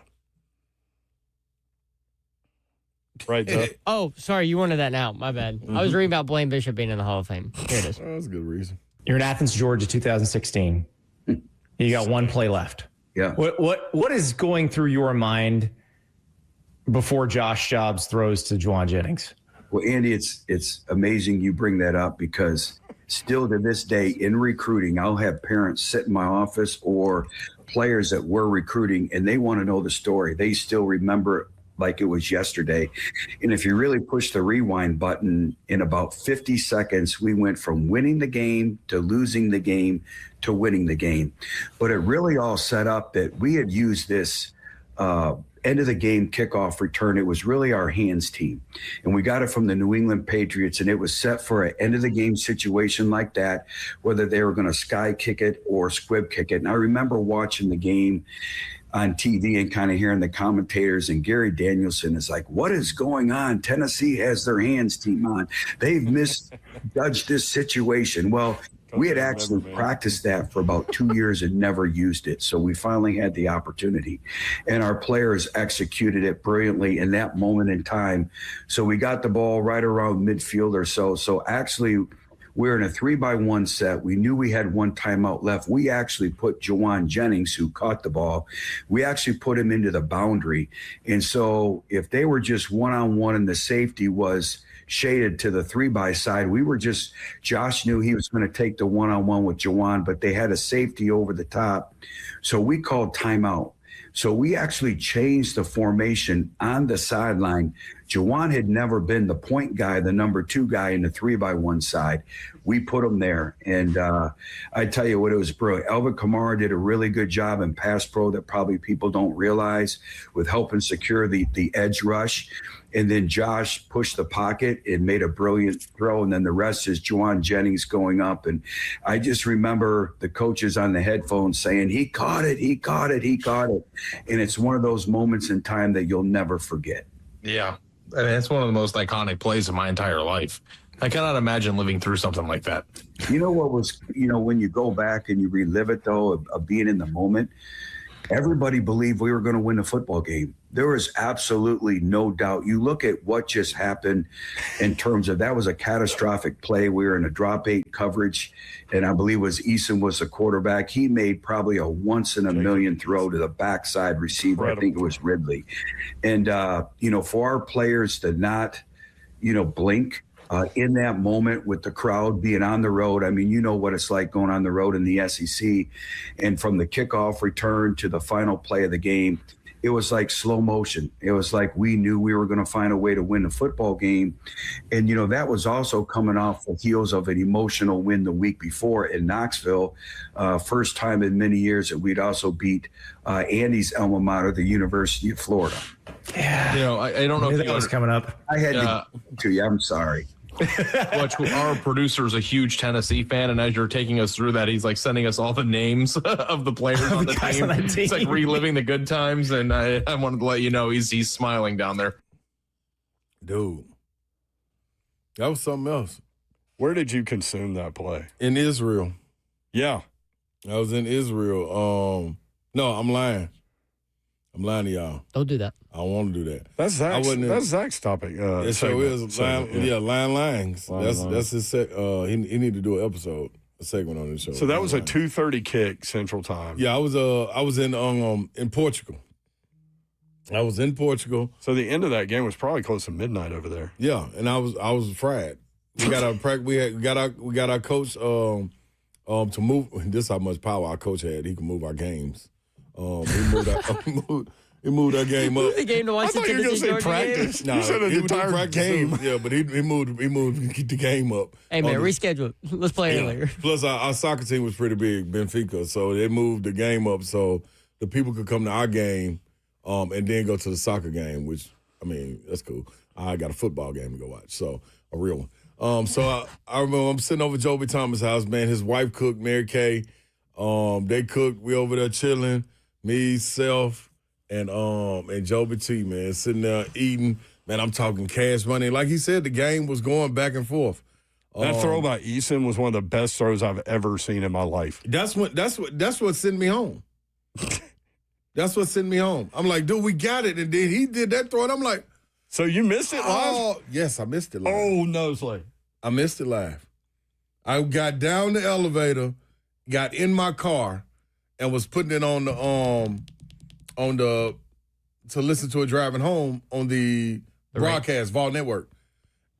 Right, Jeff? Oh, sorry. You wanted that now. My bad. I was reading about Blaine Bishop being in the Hall of Fame. Here it is. Oh, that's a good reason. You're in Athens, Georgia, 2016. You got 1 play left. Yeah. What is going through your mind before Josh Jobs throws to Juwan Jennings? Well, Andy, it's amazing you bring that up because still to this day in recruiting, I'll have parents sit in my office or players that we're recruiting and they want to know the story. They still remember like it was yesterday. And if you really push the rewind button, in about 50 seconds, we went from winning the game to losing the game to winning the game. But it really all set up that we had used this end of the game kickoff return. It was really our hands team. And we got it from the New England Patriots, and it was set for an end of the game situation like that, whether they were going to sky kick it or squib kick it. And I remember watching the game. on TV and kind of hearing the commentators, and Gary Danielson is like, what is going on? Tennessee has their hands team on. They've misjudged this situation. Well, we had actually practiced that for about 2 years and never used it. So we finally had the opportunity, and our players executed it brilliantly in that moment in time. So we got the ball right around midfield or so. So actually, we're in a 3-by-1 set. We knew we had one timeout left. We actually put Jauan Jennings, who caught the ball, we actually put him into the boundary. And so if they were just one-on-one and the safety was shaded to the 3-by side, we were just, Josh knew he was going to take the one-on-one with Jauan, but they had a safety over the top. So we called timeout. So we actually changed the formation on the sideline. Jauan had never been the point guy, the number 2 guy in the 3-by-1 side. We put him there. And I tell you what, it was brilliant. Alvin Kamara did a really good job in pass pro that probably people don't realize with helping secure the edge rush. And then Josh pushed the pocket and made a brilliant throw. And then the rest is Jauan Jennings going up. And I just remember the coaches on the headphones saying, he caught it, he caught it, he caught it. And it's one of those moments in time that you'll never forget. Yeah. I mean, it's one of the most iconic plays of my entire life. I cannot imagine living through something like that. You know what was, when you go back and you relive it, though, of being in the moment, everybody believed we were going to win the football game. There was absolutely no doubt. You look at what just happened in terms of that was a catastrophic play. We were in a drop 8 coverage, and I believe Eason was the quarterback. He made probably a once-in-a-million throw to the backside receiver. I think it was Ridley. And, for our players to not, blink, in that moment with the crowd being on the road. I mean, you know what it's like going on the road in the SEC. And from the kickoff return to the final play of the game, it was like slow motion. It was like we knew we were going to find a way to win the football game. And, that was also coming off the heels of an emotional win the week before in Knoxville. First time in many years that we'd also beat Andy's alma mater, the University of Florida. Yeah. I don't know if that was coming up. I had to you. I'm sorry. Which our producer is a huge Tennessee fan, and as you're taking us through that, he's like sending us all the names of the players on the team. It's like reliving the good times, and I wanted to let you know he's smiling down there. Dude, that was something else. Where did you consume that play? In Israel. Yeah. I was in Israel. No, I'm lying. I'm lying to y'all. Don't do that. I don't want to do that. That's Zach's topic. It sure is. Lion Langs. That's his set. He need to do an episode, a segment on this show. So that was a 2:30 kick Central Time. Yeah, I was in Portugal. I was in Portugal. So the end of that game was probably close to midnight over there. Yeah, and I was fried. We got our we got our coach to move. This is how much power our coach had. He could move our games. He moved that game up. The game to watch the Tennessee Georgia practice. game? You said an entire game. Yeah, but he moved the game up. Hey, man, reschedule. Let's play earlier. Plus, our soccer team was pretty big, Benfica, so they moved the game up so the people could come to our game and then go to the soccer game, which, I mean, that's cool. I got a football game to go watch, so a real one. So I remember I'm sitting over at Joby Thomas' house, man. His wife cooked, Mary Kay. They cooked. We over there chilling. Me, Self, and Joby T, man, sitting there eating. Man, I'm talking cash money. Like he said, the game was going back and forth. That throw by Eason was one of the best throws I've ever seen in my life. That's what sent me home. That's what sent me home. I'm like, dude, we got it. And then he did that throw, and I'm like, so you missed it live? Oh, yes, I missed it live. Oh, no, Slay. I missed it live. I got down the elevator, got in my car, and was putting it on the to listen to it driving home on the broadcast, Vol Network.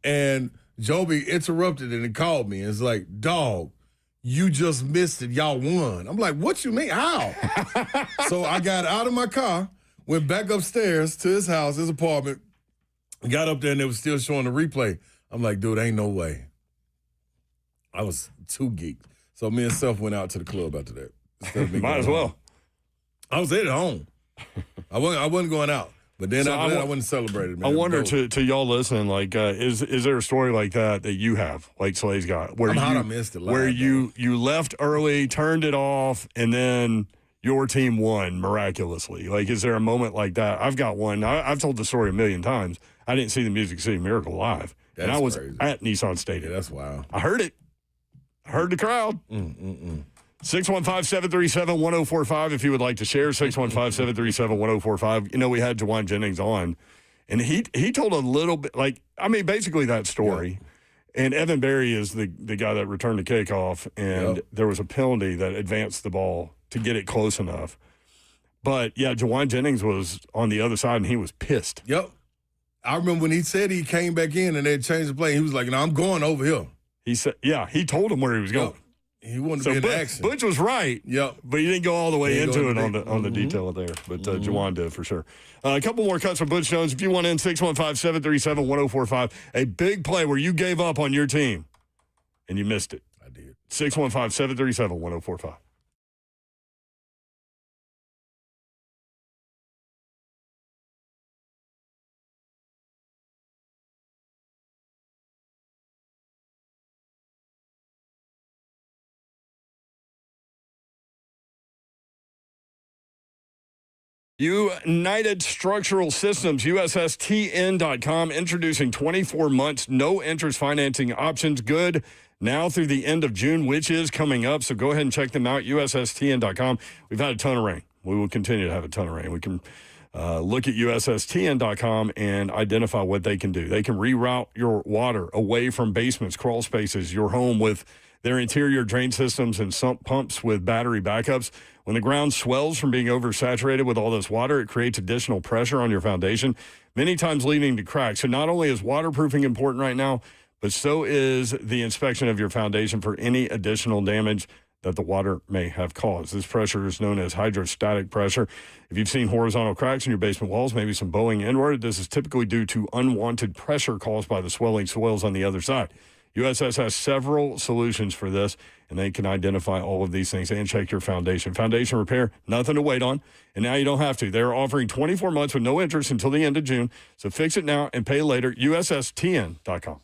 And Joby interrupted it and called me. And it's like, dog, you just missed it. Y'all won. I'm like, what you mean? How? So I got out of my car, went back upstairs to his house, his apartment, got up there, and they was still showing the replay. I'm like, dude, ain't no way. I was too geeked. So me and Self went out to the club after that. Might as well. I was at home. I wasn't going out. But then after that, I went and celebrated, man. I wonder to y'all listening, like, is there a story like that you have, like Slay's got, where I missed it live, where you left early, turned it off, and then your team won miraculously? Like, is there a moment like that? I've got one. I've told the story a million times. I didn't see the Music City Miracle live. And I was at Nissan Stadium. Yeah, that's wild. I heard it. I heard the crowd. 615-737-1045 if you would like to share. 615-737-1045. You know, we had Jauan Jennings on, and he told a little bit, basically that story. Yeah. And Evan Berry is the guy that returned the kickoff, and there was a penalty that advanced the ball to get it close enough. But, yeah, Jauan Jennings was on the other side, and he was pissed. Yep. I remember when he said he came back in and they changed the play. He was like, "No, I'm going over here." He said, "Yeah." He told him where he was going. He wanted to be in action. Butch was right. Yep. But he didn't go all the way into it on the detail there. But Jauan did for sure. A couple more cuts from Butch Jones. If you want in, 615-737-1045. A big play where you gave up on your team and you missed it. I did. 615-737-1045. United Structural Systems, USSTN.com, introducing 24 months, no interest financing options. Good now through the end of June, which is coming up. So go ahead and check them out, USSTN.com. We've had a ton of rain. We will continue to have a ton of rain. We can look at USSTN.com and identify what they can do. They can reroute your water away from basements, crawl spaces, your home with their interior drain systems and sump pumps with battery backups. When the ground swells from being oversaturated with all this water, it creates additional pressure on your foundation, many times leading to cracks. So not only is waterproofing important right now, but so is the inspection of your foundation for any additional damage that the water may have caused. This pressure is known as hydrostatic pressure. If you've seen horizontal cracks in your basement walls, maybe some bowing inward, this is typically due to unwanted pressure caused by the swelling soils on the other side. USS has several solutions for this, and they can identify all of these things and check your foundation. Foundation repair, nothing to wait on, and now you don't have to. They're offering 24 months with no interest until the end of June, so fix it now and pay later. USSTN.com.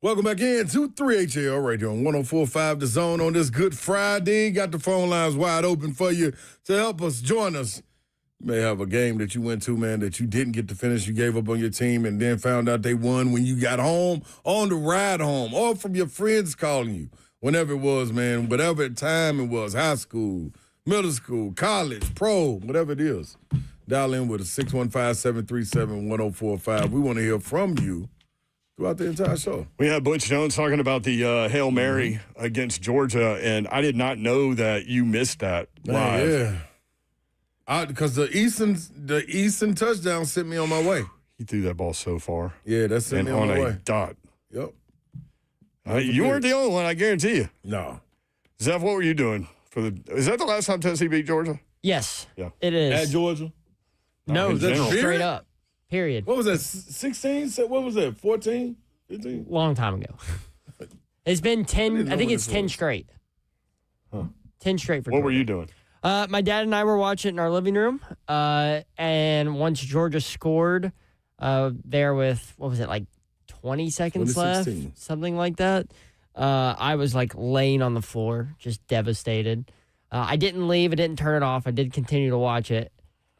Welcome back in to 3HL right here on 104.5 The Zone on this Good Friday. Got the phone lines wide open for you to help us join us You may have a game that you went to, man, that you didn't get to finish. You gave up on your team and then found out they won when you got home, on the ride home, or from your friends calling you. Whenever it was, man, whatever time it was, high school, middle school, college, pro, whatever it is. Dial in with a 615-737-1045. We want to hear from you throughout the entire show. We had Butch Jones talking about the Hail Mary against Georgia, and I did not know that you missed that live. Yeah. Because the Easton touchdown sent me on my way. He threw that ball so far. Yeah, that sent me on my way. On a dot. Yep. You weren't the only one, I guarantee you. No. Zeph, what were you doing? Is that the last time Tennessee beat Georgia? Yes. Yeah. It is. At Georgia? No, general. straight up. Period. What was that, 16? What was that, 14? 15? Long time ago. It's been 10, I think it's 10 straight. Huh. 10 straight for What Georgia. were you doing? My dad and I were watching it in our living room. And once Georgia scored, there with, what was it, like 20 seconds left? Something like that. I was like laying on the floor, just devastated. I didn't leave. I didn't turn it off. I did continue to watch it.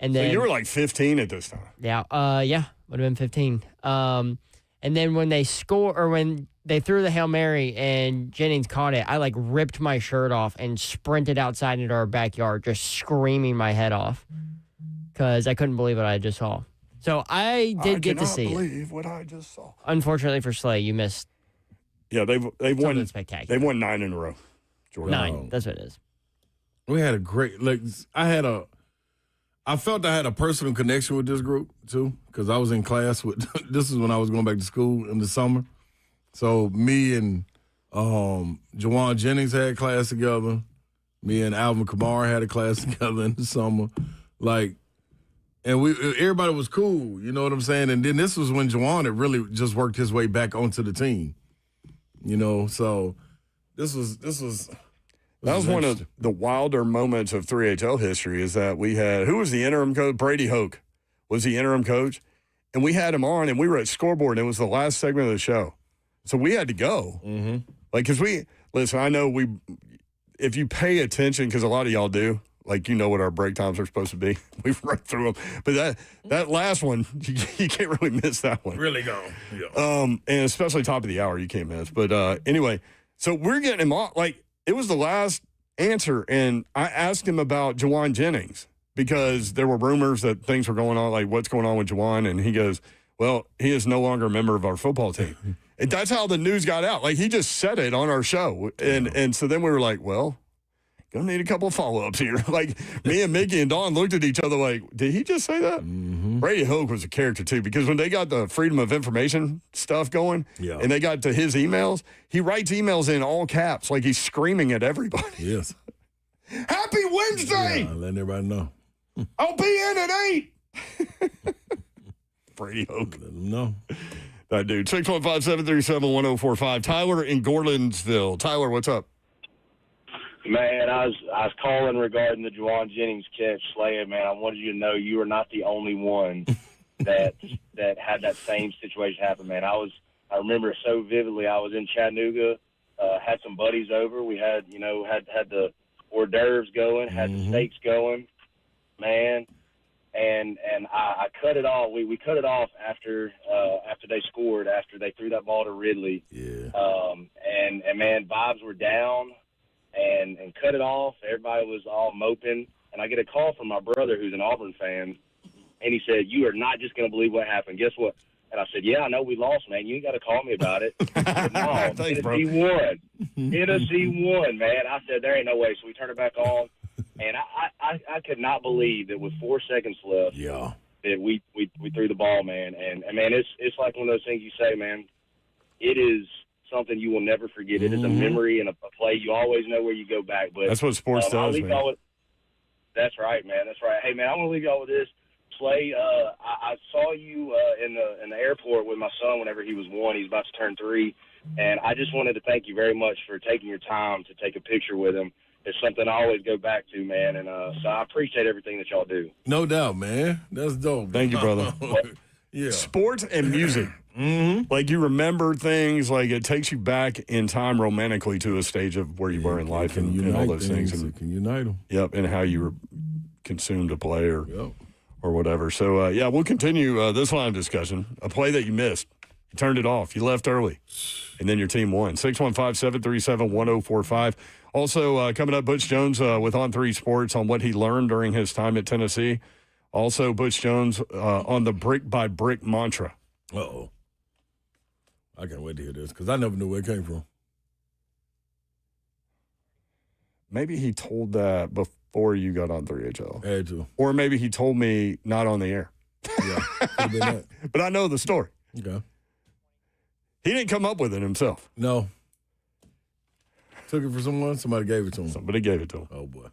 And then So you were like 15 at this time. yeah, would have been 15. And then when they when they threw the Hail Mary and Jennings caught it, I like ripped my shirt off and sprinted outside into our backyard, just screaming my head off because I couldn't believe what I just saw. So I did get to see I it. cannot believe what I just saw. Unfortunately for Slay, you missed Yeah, they've won something spectacular. They won 9 in a row. Georgia. 9. That's what it is. We had a great, I felt I had a personal connection with this group, too, because I was in class with, this is when I was going back to school in the summer. So me and Juwan Jennings had class together. Me and Alvin Kamara had a class together in the summer. And everybody was cool, you know what I'm saying? And then this was when Juwan had really just worked his way back onto the team. You know, so this was That was one of the wilder moments of 3HL history is that we had, who was the interim coach? Brady Hoke was the interim coach. And we had him on, and we were at Scoreboard, and it was the last segment of the show. So we had to go. Mm-hmm. Because listen, I know if you pay attention, because a lot of y'all do, like you know what our break times are supposed to be. We've run through them. But that last one, you can't really miss that one. Really go. Yeah. And especially top of the hour, you can't miss. But anyway, so we're getting him on. It was the last answer, and I asked him about Juwan Jennings because there were rumors that things were going on, like what's going on with Juwan, and he goes, well, he is no longer a member of our football team. And that's how the news got out. Like, he just said it on our show. And so then we were like, well, gonna need a couple of follow-ups here. Like, me and Mickey and Dawn looked at each other like, did he just say that? Mm-hmm. Brady Hoke was a character, too, because when they got the Freedom of Information stuff going and they got to his emails, he writes emails in all caps like he's screaming at everybody. Yes. Happy Wednesday! Yeah, letting everybody know. I'll be in at 8. Brady Hoke. Let them know. That dude. 615-737-1045. Tyler in Gordonsville. Tyler, what's up? Man, I was calling regarding the Juwan Jennings catch, Slay. Man, I wanted you to know you are not the only one that had that same situation happen. Man, I remember so vividly. I was in Chattanooga, had some buddies over. We had the hors d'oeuvres going, had the steaks going, man. And I cut it off. We cut it off after they scored, after they threw that ball to Ridley. Yeah. And man, vibes were down. And cut it off. Everybody was all moping. And I get a call from my brother who's an Auburn fan, and he said, you are not just going to believe what happened. Guess what? And I said, yeah, I know we lost, man. You ain't got to call me about it. I said, no, Tennessee won. Tennessee won, man. I said, there ain't no way. So we turned it back on. And I could not believe that with 4 seconds left that we threw the ball, man. And man, it's like one of those things you say, man. It is something you will never forget. It is a memory and a play. You always know where you go back. But that's what sports does, man. That's right, man. That's right. Hey, man, I want to leave y'all with this. Slay, I saw you in the airport with my son whenever he was 1. He's about to turn 3. And I just wanted to thank you very much for taking your time to take a picture with him. It's something I always go back to, man. And so I appreciate everything that y'all do. No doubt, man. That's dope. Thank you, brother. Yeah. Sports and music. Like, you remember things, like it takes you back in time romantically to a stage of where you were in life and all those things. It can unite them. Yep, and how you were consumed a player. Yep. or whatever. So, yeah, we'll continue this line of discussion. A play that you missed. You turned it off. You left early. And then your team won. 615-737-1045. Also, coming up, Butch Jones with On3 Sports on what he learned during his time at Tennessee. Also, Butch Jones on the brick-by-brick mantra. Uh-oh. I can't wait to hear this because I never knew where it came from. Maybe he told that before you got on 3HL. Had to. Or maybe he told me not on the air. Yeah. Could've been that. But I know the story. Okay. He didn't come up with it himself. No. Took it for someone? Somebody gave it to him. Somebody gave it to him. Oh, boy.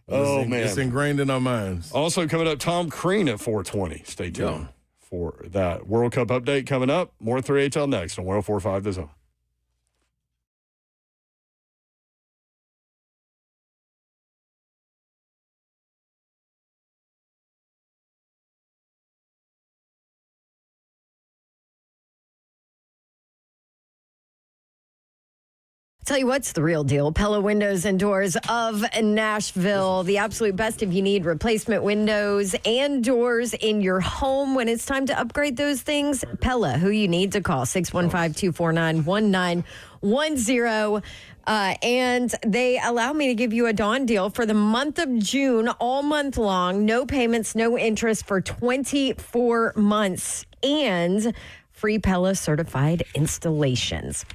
Man. It's ingrained in our minds. Also coming up, Tom Crean at 420. Stay tuned for that World Cup update coming up. More 3HL next on 104.5 The Zone. Tell you what's the real deal. Pella Windows and Doors of Nashville. The absolute best if you need replacement windows and doors in your home. When it's time to upgrade those things, Pella, who you need to call, 615-249-1910. And they allow me to give you a Dawn deal for the month of June, all month long. No payments, no interest for 24 months. And free Pella certified installations.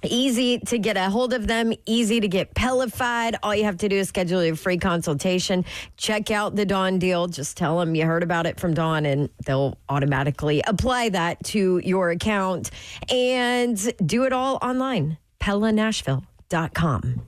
Easy to get a hold of them, easy to get Pellified. All you have to do is schedule a free consultation. Check out the Dawn deal. Just tell them you heard about it from Dawn, and they'll automatically apply that to your account. And do it all online, PellaNashville.com.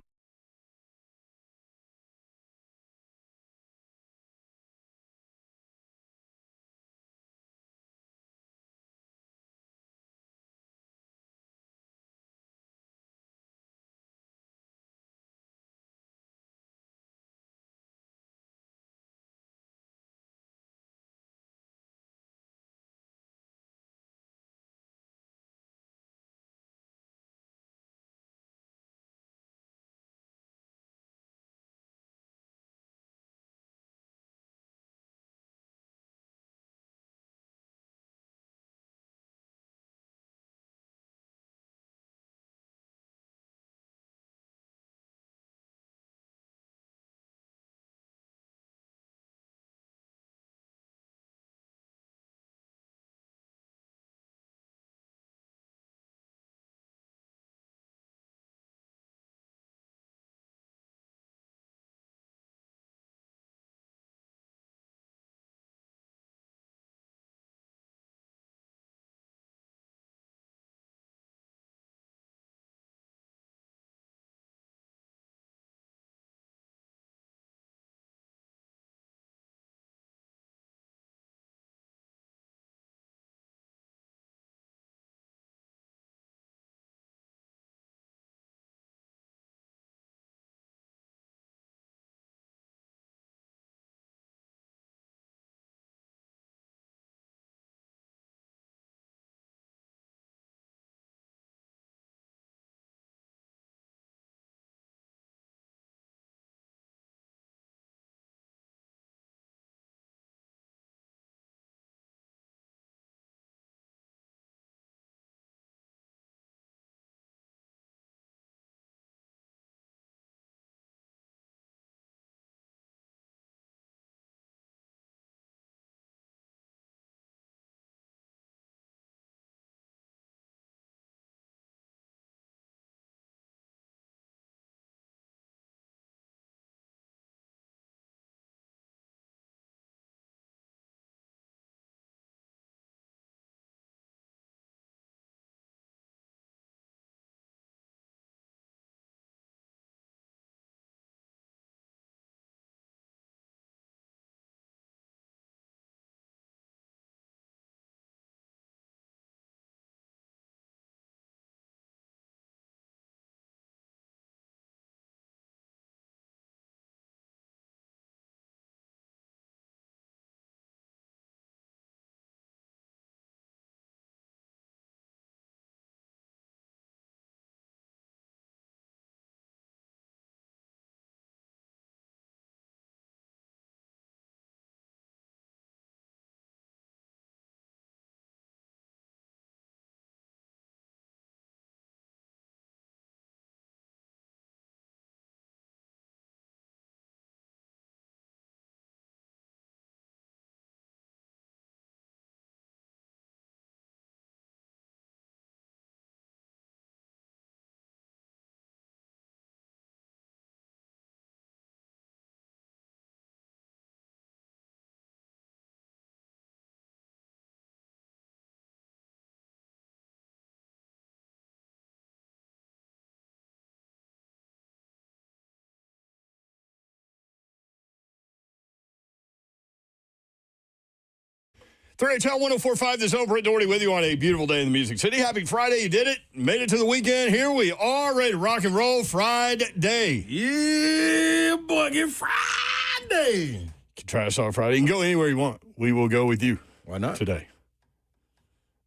3HL 104.5, The Zone. Brent Doherty with you on a beautiful day in the Music City. Happy Friday. You did it. Made it to the weekend. Here we are, ready to rock and roll Friday. Yeah, boy, get Friday. You can try us on Friday. You can go anywhere you want. We will go with you. Why not? Today.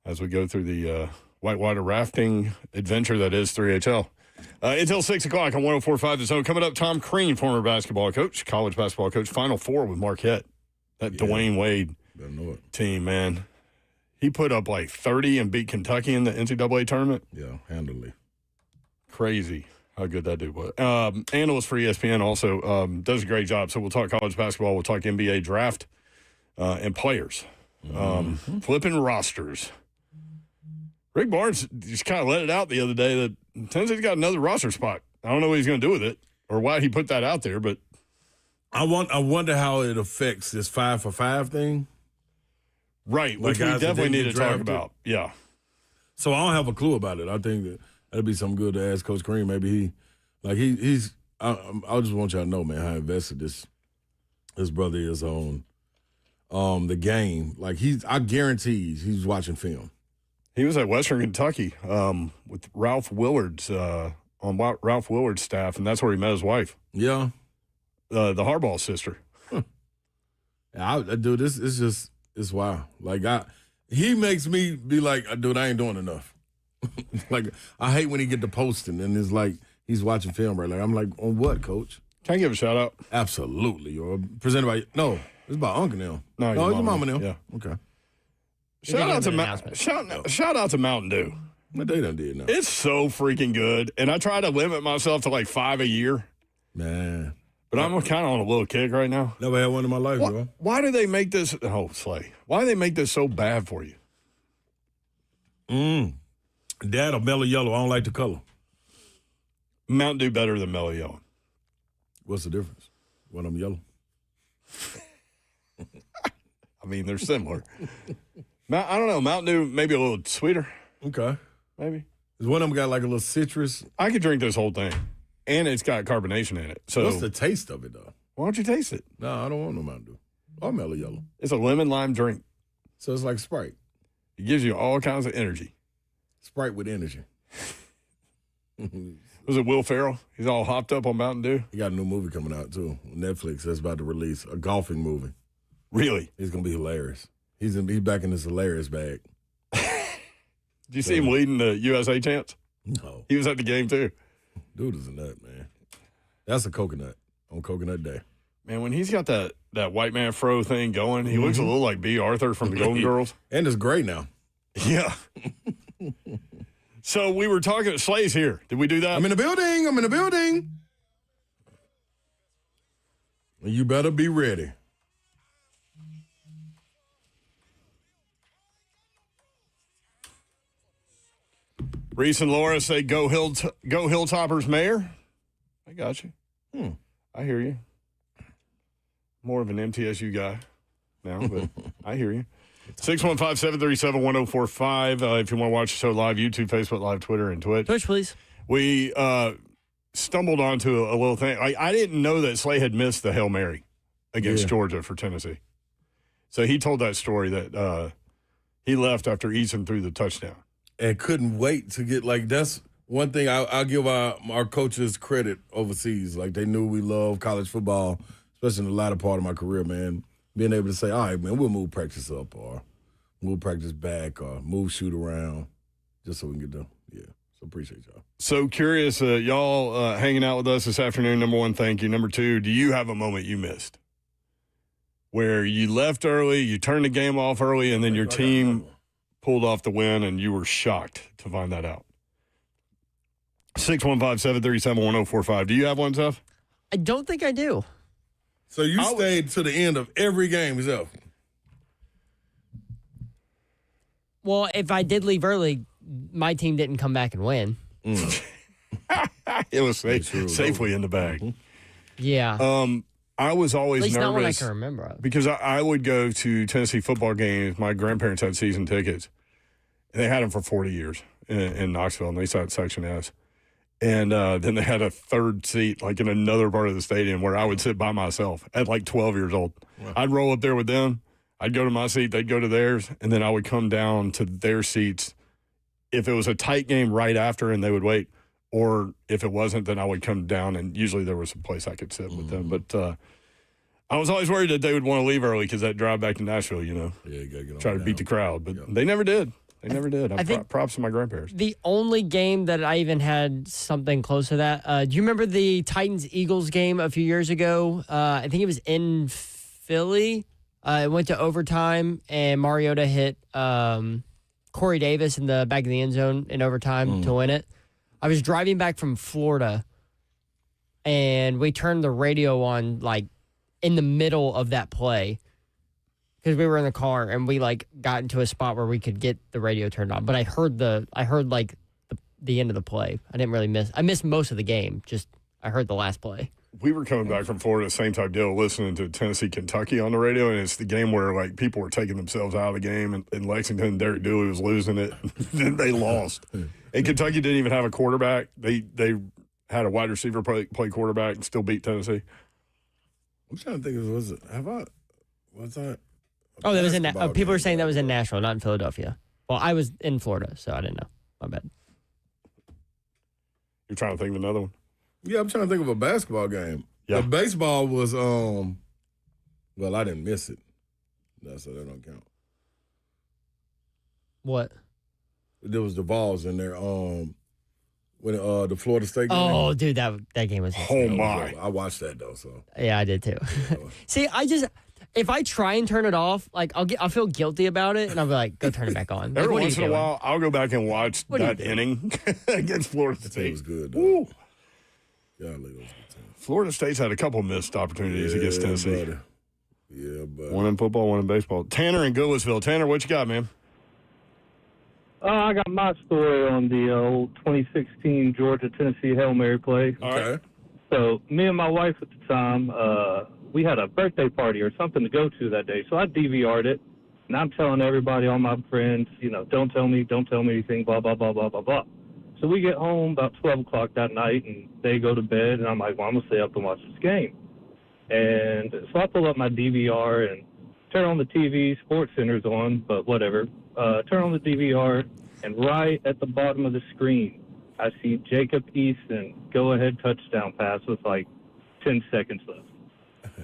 As we go through the whitewater rafting adventure that is 3HL. Until 6 o'clock on 104.5 The Zone. Coming up, Tom Crean, former basketball coach, college basketball coach, Final Four with Marquette. That Dwayne Wade team, man. He put up like 30 and beat Kentucky in the NCAA tournament. Yeah, handily. Crazy how good that dude was. Analyst for ESPN also does a great job. So we'll talk college basketball. We'll talk NBA draft and players. Flipping rosters. Rick Barnes just kind of let it out the other day that Tennessee's got another roster spot. I don't know what he's going to do with it or why he put that out there, but I wonder how it affects this 5-for-5 thing. Right, Like which we guys that definitely didn't need to get talk drafted. about. Yeah. So I don't have a clue about it. I think that'd be something good to ask Coach Crean. Maybe he's. I just want y'all to know, man, how invested this brother is on the game. Like I guarantee he's watching film. He was at Western Kentucky with Ralph Willard's on Ralph Willard's staff, and that's where he met his wife. Yeah, the Harbaugh sister. Yeah, dude, this is just it's wild. Like he makes me be like, dude, I ain't doing enough. Like I hate when he get to posting and it's like he's watching film right. Like I'm like, on what, Coach? Can I give a shout out? Absolutely. Or presented by it's about Uncle now. No, it's your mama now. Yeah. Okay. Shout out to Mountain Dew. What they done did now? It's so freaking good, and I try to limit myself to like 5 a year. Man, but I'm kind of on a little kick right now. Never had one in my life, bro. Why do they make this? Oh, Slay. Why do they make this so bad for you? Dad or Mellow Yellow. I don't like the color. Mountain Dew better than Mellow Yellow. What's the difference? One of them yellow. I mean, they're similar. I don't know. Mountain Dew maybe a little sweeter. Okay. Maybe. Is one of them got like a little citrus? I could drink this whole thing. And it's got carbonation in it. So what's the taste of it, though? Why don't you taste it? No, I don't want no Mountain Dew. Or Mellow Yellow. It's a lemon lime drink. So it's like Sprite. It gives you all kinds of energy. Sprite with energy. Was it Will Ferrell? He's all hopped up on Mountain Dew. He got a new movie coming out, too. Netflix that's about to release a golfing movie. Really? He's going to be hilarious. He's back in his hilarious bag. Did you see him leading the USA chants? No. He was at the game, too. Dude is a nut, man. That's a coconut on Coconut Day. Man, when he's got that white man fro thing going, he looks a little like B. Arthur from the Golden Girls. And it's gray now. Yeah. So we were talking, Slay's here. Did we do that? I'm in the building. You better be ready. Reese and Laura say, go Hilltoppers Mayor. I got you. I hear you. More of an MTSU guy now, but I hear you. 615-737-1045. If you want to watch the show live, YouTube, Facebook Live, Twitter, and Twitch. Twitch, please. We stumbled onto a little thing. I didn't know that Slay had missed the Hail Mary against Georgia for Tennessee. So he told that story that he left after Eason threw the touchdown. And couldn't wait to get, like, that's one thing I'll give our coaches credit overseas. Like, they knew we love college football, especially in the latter part of my career, man. Being able to say, all right, man, we'll move practice up or move practice back or move shoot around just so we can get done. Yeah, so appreciate y'all. So curious, y'all hanging out with us this afternoon. Number one, thank you. Number two, do you have a moment you missed where you left early, you turned the game off early, and then your team pulled off the win and you were shocked to find that out? 615-737-1045. Do you have one, Seth? I don't think I do. So you stayed to the end of every game yourself? Well, if I did leave early, my team didn't come back and win. It was safely in the bag. Yeah. I was always At least nervous. not one I can remember of. Because I would go to Tennessee football games. My grandparents had season tickets. They had them for 40 years in Knoxville, and they sat Section S. And then they had a third seat, like in another part of the stadium, where I would sit by myself at like 12 years old. Wow. I'd roll up there with them. I'd go to my seat, they'd go to theirs, and then I would come down to their seats if it was a tight game right after and they would wait, or if it wasn't, then I would come down, and usually there was a place I could sit with them. But I was always worried that they would want to leave early because that drive back to Nashville, you know, Yeah, you got to get on try to beat the crowd. But they never did. They never did. I think props to my grandparents. The only game that I even had something close to that, do you remember the Titans-Eagles game a few years ago? I think it was in Philly. It went to overtime, and Mariota hit Corey Davis in the back of the end zone in overtime to win it. I was driving back from Florida, and we turned the radio on, like, in the middle of that play because we were in the car, and we, like, got into a spot where we could get the radio turned on. But I heard the end of the play. I didn't really I missed most of the game. Just I heard the last play. We were coming back from Florida, same type deal, listening to Tennessee, Kentucky on the radio, and it's the game where, like, people were taking themselves out of the game. And in Lexington, Derek Dooley was losing it. Then they lost. And Kentucky didn't even have a quarterback. They had a wide receiver play quarterback and still beat Tennessee. I'm trying to think of was that? Oh, that was in. People were saying that was in Nashville, not in Philadelphia. Well, I was in Florida, so I didn't know. My bad. You're trying to think of another one? Yeah, I'm trying to think of a basketball game. Yeah. The baseball was, well, I didn't miss it. No, so that don't count. What? There was the balls in there. When the Florida State game. Oh, dude, that game was insane. Oh, my. I watched that, though, so. Yeah, I did too. See, if I try and turn it off, like I'll feel guilty about it, and I'll be like, go turn it back on. Like, Every what are once you in a doing? while, I'll go back and watch that inning against Florida State. It was good, though. Woo. Yeah, that was good team. Florida State's had a couple missed opportunities against Tennessee. Buddy. Yeah, buddy. One in football, one in baseball. Tanner in Goodlettsville. Tanner, what you got, man? I got my story on the old 2016 Georgia-Tennessee Hail Mary play. Okay. So me and my wife at the time, we had a birthday party or something to go to that day. So I DVR'd it, and I'm telling everybody, all my friends, don't tell me anything, blah, blah, blah, blah, blah, blah. So we get home about 12 o'clock that night, and they go to bed, and I'm like, well, I'm going to stay up and watch this game. And so I pull up my DVR and turn on the TV. Sports Center's on, but whatever. Turn on the DVR, and right at the bottom of the screen, I see Jacob Eason go-ahead touchdown pass with like 10 seconds left.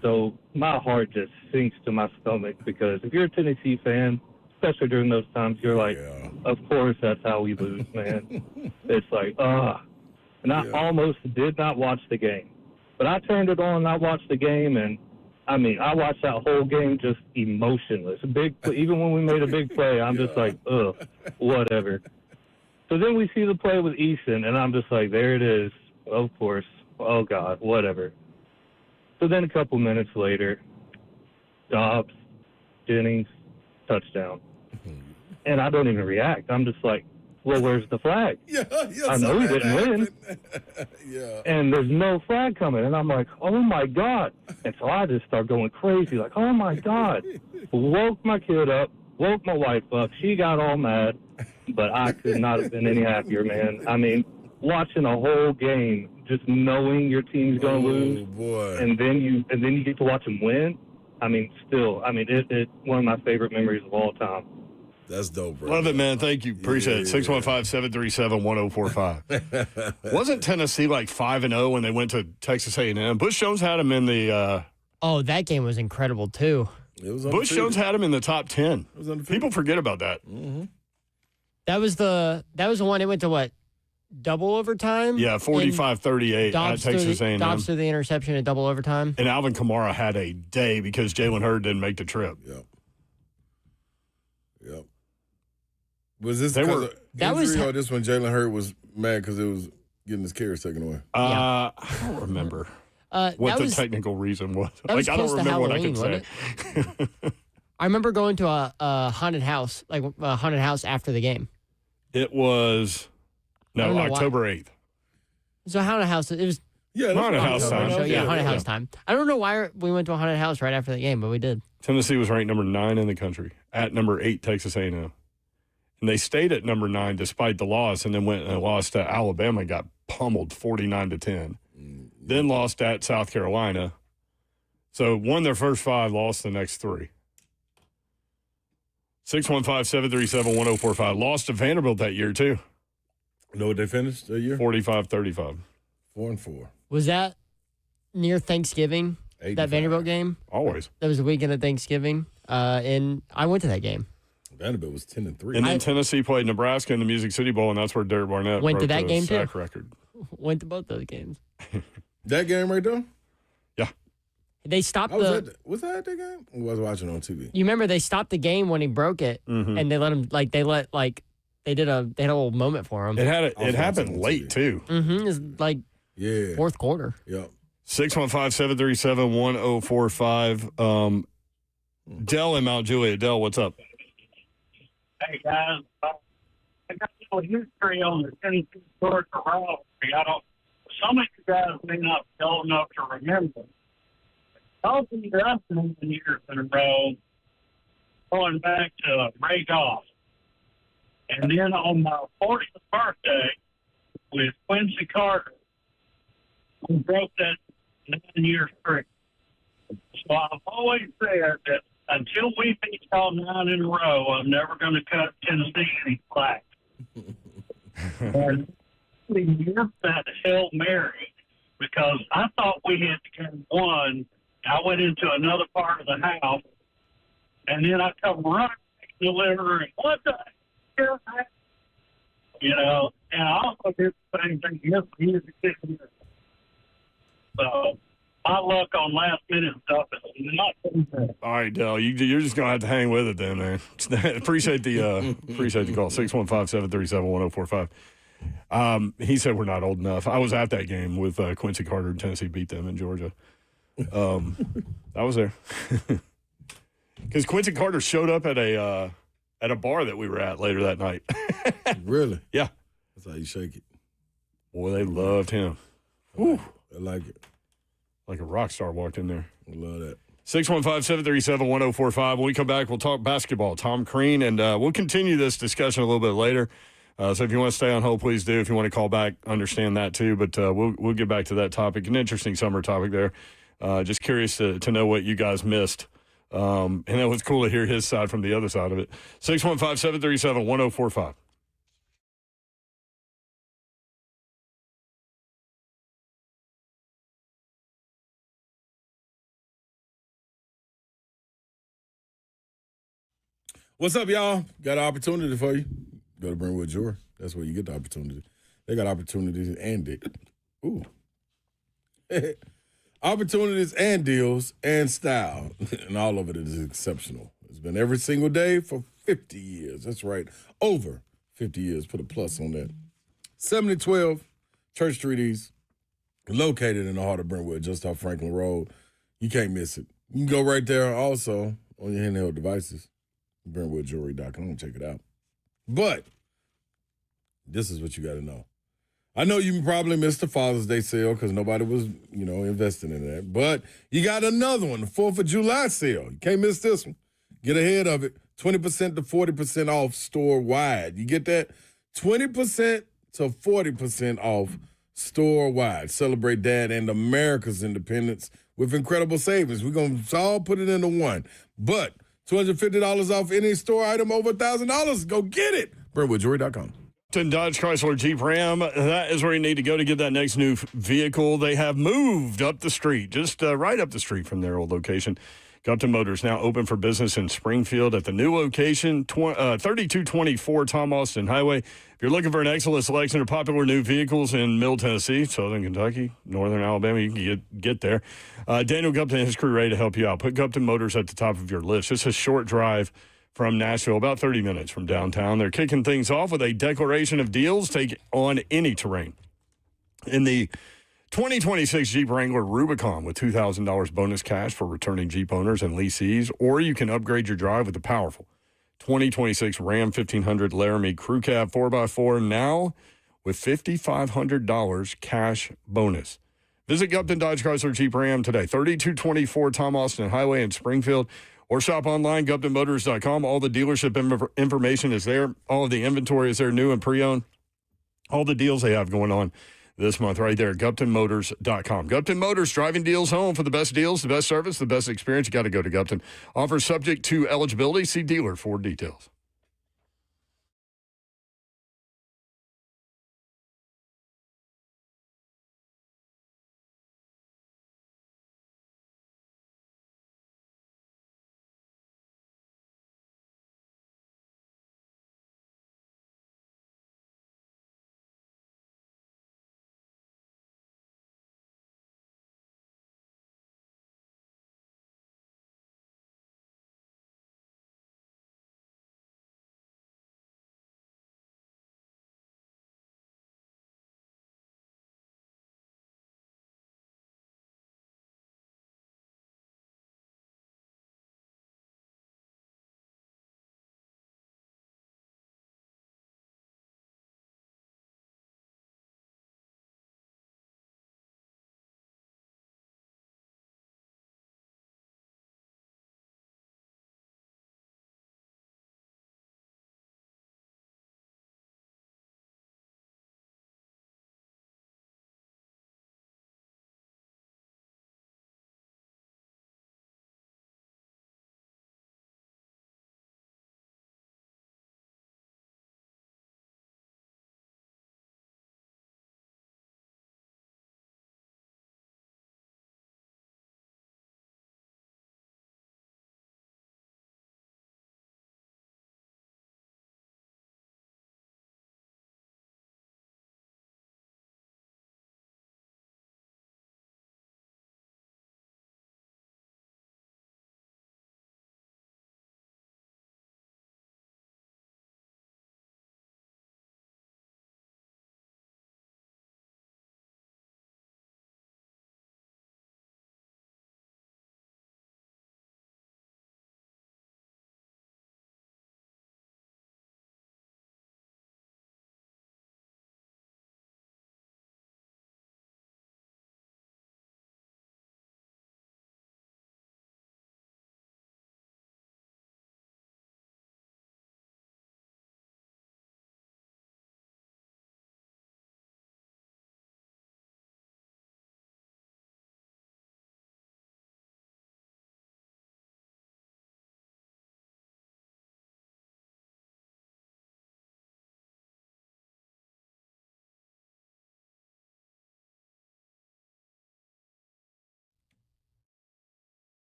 So my heart just sinks to my stomach because if you're a Tennessee fan, especially during those times, you're like, of course that's how we lose, man. It's like, And I almost did not watch the game. But I turned it on and I watched the game, and I mean, I watched that whole game just emotionless. Even when we made a big play, I'm just like, whatever. So then we see the play with Eason, and I'm just like, there it is. Of course. Oh, God, whatever. So then a couple minutes later, Dobbs, Jennings, touchdown. And I don't even react. I'm just like, well, where's the flag? I know we didn't win. And there's no flag coming. And I'm like, oh, my God. And so I just start going crazy, like, oh, my God. Woke my kid up, woke my wife up. She got all mad, but I could not have been any happier, man. I mean, watching a whole game, just knowing your team's going to lose, boy. and then you get to watch them win. I mean, it's one of my favorite memories of all time. That's dope, bro. Love it, man. Thank you. Appreciate it. 615-737-1045. Wasn't Tennessee like 5-0 when they went to Texas A&M? Bush Jones had them in the Oh, that game was incredible too. It was Bush Jones had them in the top 10. People forget about that. Mm-hmm. That was the one. It went to what? Double overtime? Yeah, 45-38 at Texas A&M. Dobbs threw the interception at double overtime. And Alvin Kamara had a day because Jalen Hurd didn't make the trip. Yep. Was this or this when Jalen Hurd was mad because it was getting his carries taken away? I don't remember what the technical reason was. Like, I don't remember what I could Halloween, say. I remember going to a haunted house, like a haunted house after the game. It was October 8th. So haunted house. It was haunted house time. So, haunted house time. I don't know why we went to a haunted house right after the game, but we did. Tennessee was ranked number 9 in the country at number 8 Texas A&M. And they stayed at number 9 despite the loss, and then went and lost to Alabama and got pummeled 49-10. Then lost at South Carolina. So won their first 5, lost the next 3. 615-737-1045. Lost to Vanderbilt that year, too. You know what they finished that year? 45-35. 4-4. Was that near Thanksgiving, that Vanderbilt game? Always. That was the weekend of Thanksgiving. And I went to that game. Vanderbilt was 10-3. And then Tennessee played Nebraska in the Music City Bowl, and that's where Derek Barnett went to broke that the game sack too. record. Went to both those games. That game right there? Yeah. They stopped Was that the game? I was watching on TV. You remember they stopped the game when he broke it, and they let him they had a little moment for him. It happened late too. Mm-hmm. It's like fourth quarter. Yep. 615-737-1045. Dell in Mount Juliet. Dell, what's up? Hey guys, I got a little history on the Tennessee Georgia rivalry. Some of you guys may not be old enough to remember. I'll be wrestling years in a row, going back to Ray Goff. And then on my 40th birthday with Quincy Carter, we broke that 9-year streak. So I've always said that until we beat y'all 9 in a row, I'm never going to cut Tennessee any slack. And we missed that Hail Mary because I thought we had to get one. I went into another part of the house, and then I come right back to the living room. What the hell? And I also did the same thing yesterday. So my luck on last minute stuff is not good. All right, Dell, you're just gonna have to hang with it then, man. appreciate the call. 615-737-1045. He said we're not old enough. I was at that game with Quincy Carter and Tennessee beat them in Georgia. I was there because Quincy Carter showed up at a bar that we were at later that night. Really? Yeah. That's how you shake it. Boy, they loved him. I like it. Like a rock star walked in there. I love that. 615-737-1045. When we come back, we'll talk basketball. Tom Crean, and we'll continue this discussion a little bit later. So if you want to stay on hold, please do. If you want to call back, understand that too. But we'll get back to that topic. An interesting summer topic there. Just curious to know what you guys missed. And it was cool to hear his side from the other side of it. 615-737-1045. What's up, y'all? Got an opportunity for you. Go to Brentwood Jewelry. That's where you get the opportunity. They got opportunities and opportunities and deals and style, and all of it is exceptional. It's been every single day for 50 years. That's right, over 50 years. Put a plus on that. 7012 Church Street East, located in the heart of Brentwood, just off Franklin Road. You can't miss it. You can go right there also on your handheld devices. BrentwoodJewelry.com. Check it out. But this is what you got to know. I know you probably missed the Father's Day sale because nobody was, investing in that. But you got another one, the 4th of July sale. You can't miss this one. Get ahead of it. 20% to 40% off store-wide. You get that? 20% to 40% off store-wide. Celebrate Dad and America's independence with incredible savings. We're going to all put it into one. But $250 off any store item over $1,000. Go get it. BrentwoodJewelry.com. Dodge Chrysler Jeep Ram, that is where you need to go to get that next new vehicle. They have moved up the street, just right up the street from their old location. Gupton Motors now open for business in Springfield at the new location, 3224 Tom Austin Highway. If you're looking for an excellent selection of popular new vehicles in Middle Tennessee, Southern Kentucky, Northern Alabama, you can get there. Daniel Gupton and his crew ready to help you out. Put Gupton Motors at the top of your list. Just a short drive from Nashville, about 30 minutes from downtown. They're kicking things off with a declaration of deals. Take on any terrain. In the 2026 Jeep Wrangler Rubicon with $2,000 bonus cash for returning Jeep owners and leasees, or you can upgrade your drive with the powerful 2026 Ram 1500 Laramie Crew Cab 4x4 now with $5,500 cash bonus. Visit Gupton Dodge Chrysler Jeep Ram today, 3224 Tom Austin Highway in Springfield, or shop online, GuptonMotors.com. All the dealership information is there. All of the inventory is there, new and pre-owned. All the deals they have going on this month right there at GuptonMotors.com. Gupton Motors, driving deals home. For the best deals, the best service, the best experience, you got to go to Gupton. Offers subject to eligibility. See dealer for details.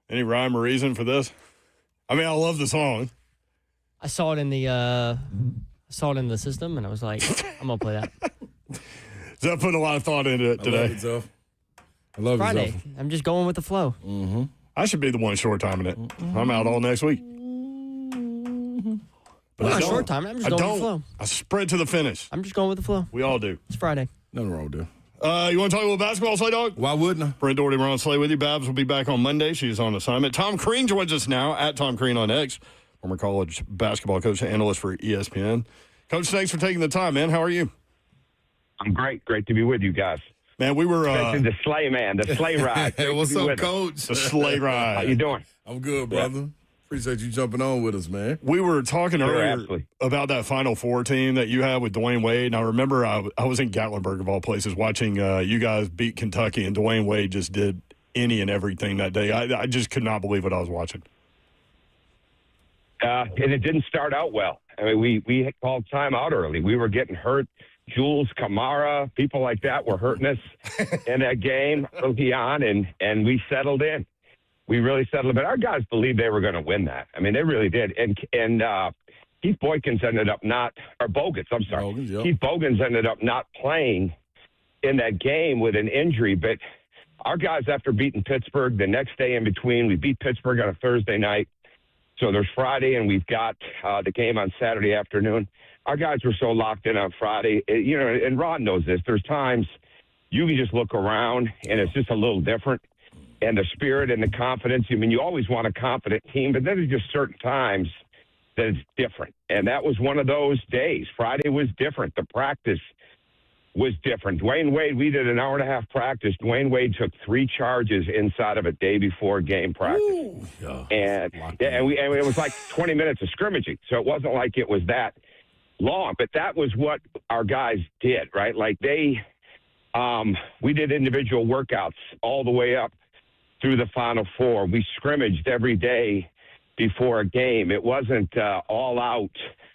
Any rhyme or reason for this? I mean, I love the song. I saw it in the system, and I was like, I'm gonna play that. So I put a lot of thought into it today. I love it, Friday. I'm just going with the flow. Mm-hmm. I should be the one short timing it. I'm out all next week. But I'm I not don't. short time. I'm just going with the flow. I spread to the finish. I'm just going with the flow. We all do. It's Friday. Nothing wrong with that. You want to talk a little basketball, Slay Dog? Why wouldn't I? Brent Doherty, Ron Slay with you. Babs will be back on Monday. She's on assignment. Tom Crean joins us now at Tom Crean on X, former college basketball coach and analyst for ESPN. Coach, thanks for taking the time, man. How are you? I'm great. Great to be with you guys. Man, we were the sleigh man, the sleigh ride. Hey, what's up, Coach? The sleigh ride. How you doing? I'm good, brother. Appreciate you jumping on with us, man. We were talking earlier absolutely. about that Final Four team that you had with Dwayne Wade. And I remember I was in Gatlinburg, of all places, watching you guys beat Kentucky, and Dwayne Wade just did any and everything that day. I just could not believe what I was watching. And it didn't start out well. I mean, we called time out early. We were getting hurt. Jules, Kamara, people like that were hurting us in that game early on, and we settled in. We really settled in. Our guys believed they were going to win that. I mean, they really did. And Keith Boykins ended up Bogans, I'm sorry. Bogans, yep. Keith Bogans ended up not playing in that game with an injury. But our guys, after beating Pittsburgh, the next day in between, we beat Pittsburgh on a Thursday night. So there's Friday, and we've got the game on Saturday afternoon. Our guys were so locked in on Friday. And Ron knows this. There's times you can just look around, and it's just a little different. And the spirit and the confidence. I mean, you always want a confident team, but then there's just certain times that it's different. And that was one of those days. Friday was different. The practice was different. Dwayne Wade, we did an hour and a half practice. Dwayne Wade took 3 charges inside of a day before game practice. Ooh, and it was like 20 minutes of scrimmaging. So it wasn't like it was that long, but that was what our guys did, right? Like we did individual workouts all the way up through the Final Four. We scrimmaged every day before a game. It wasn't all out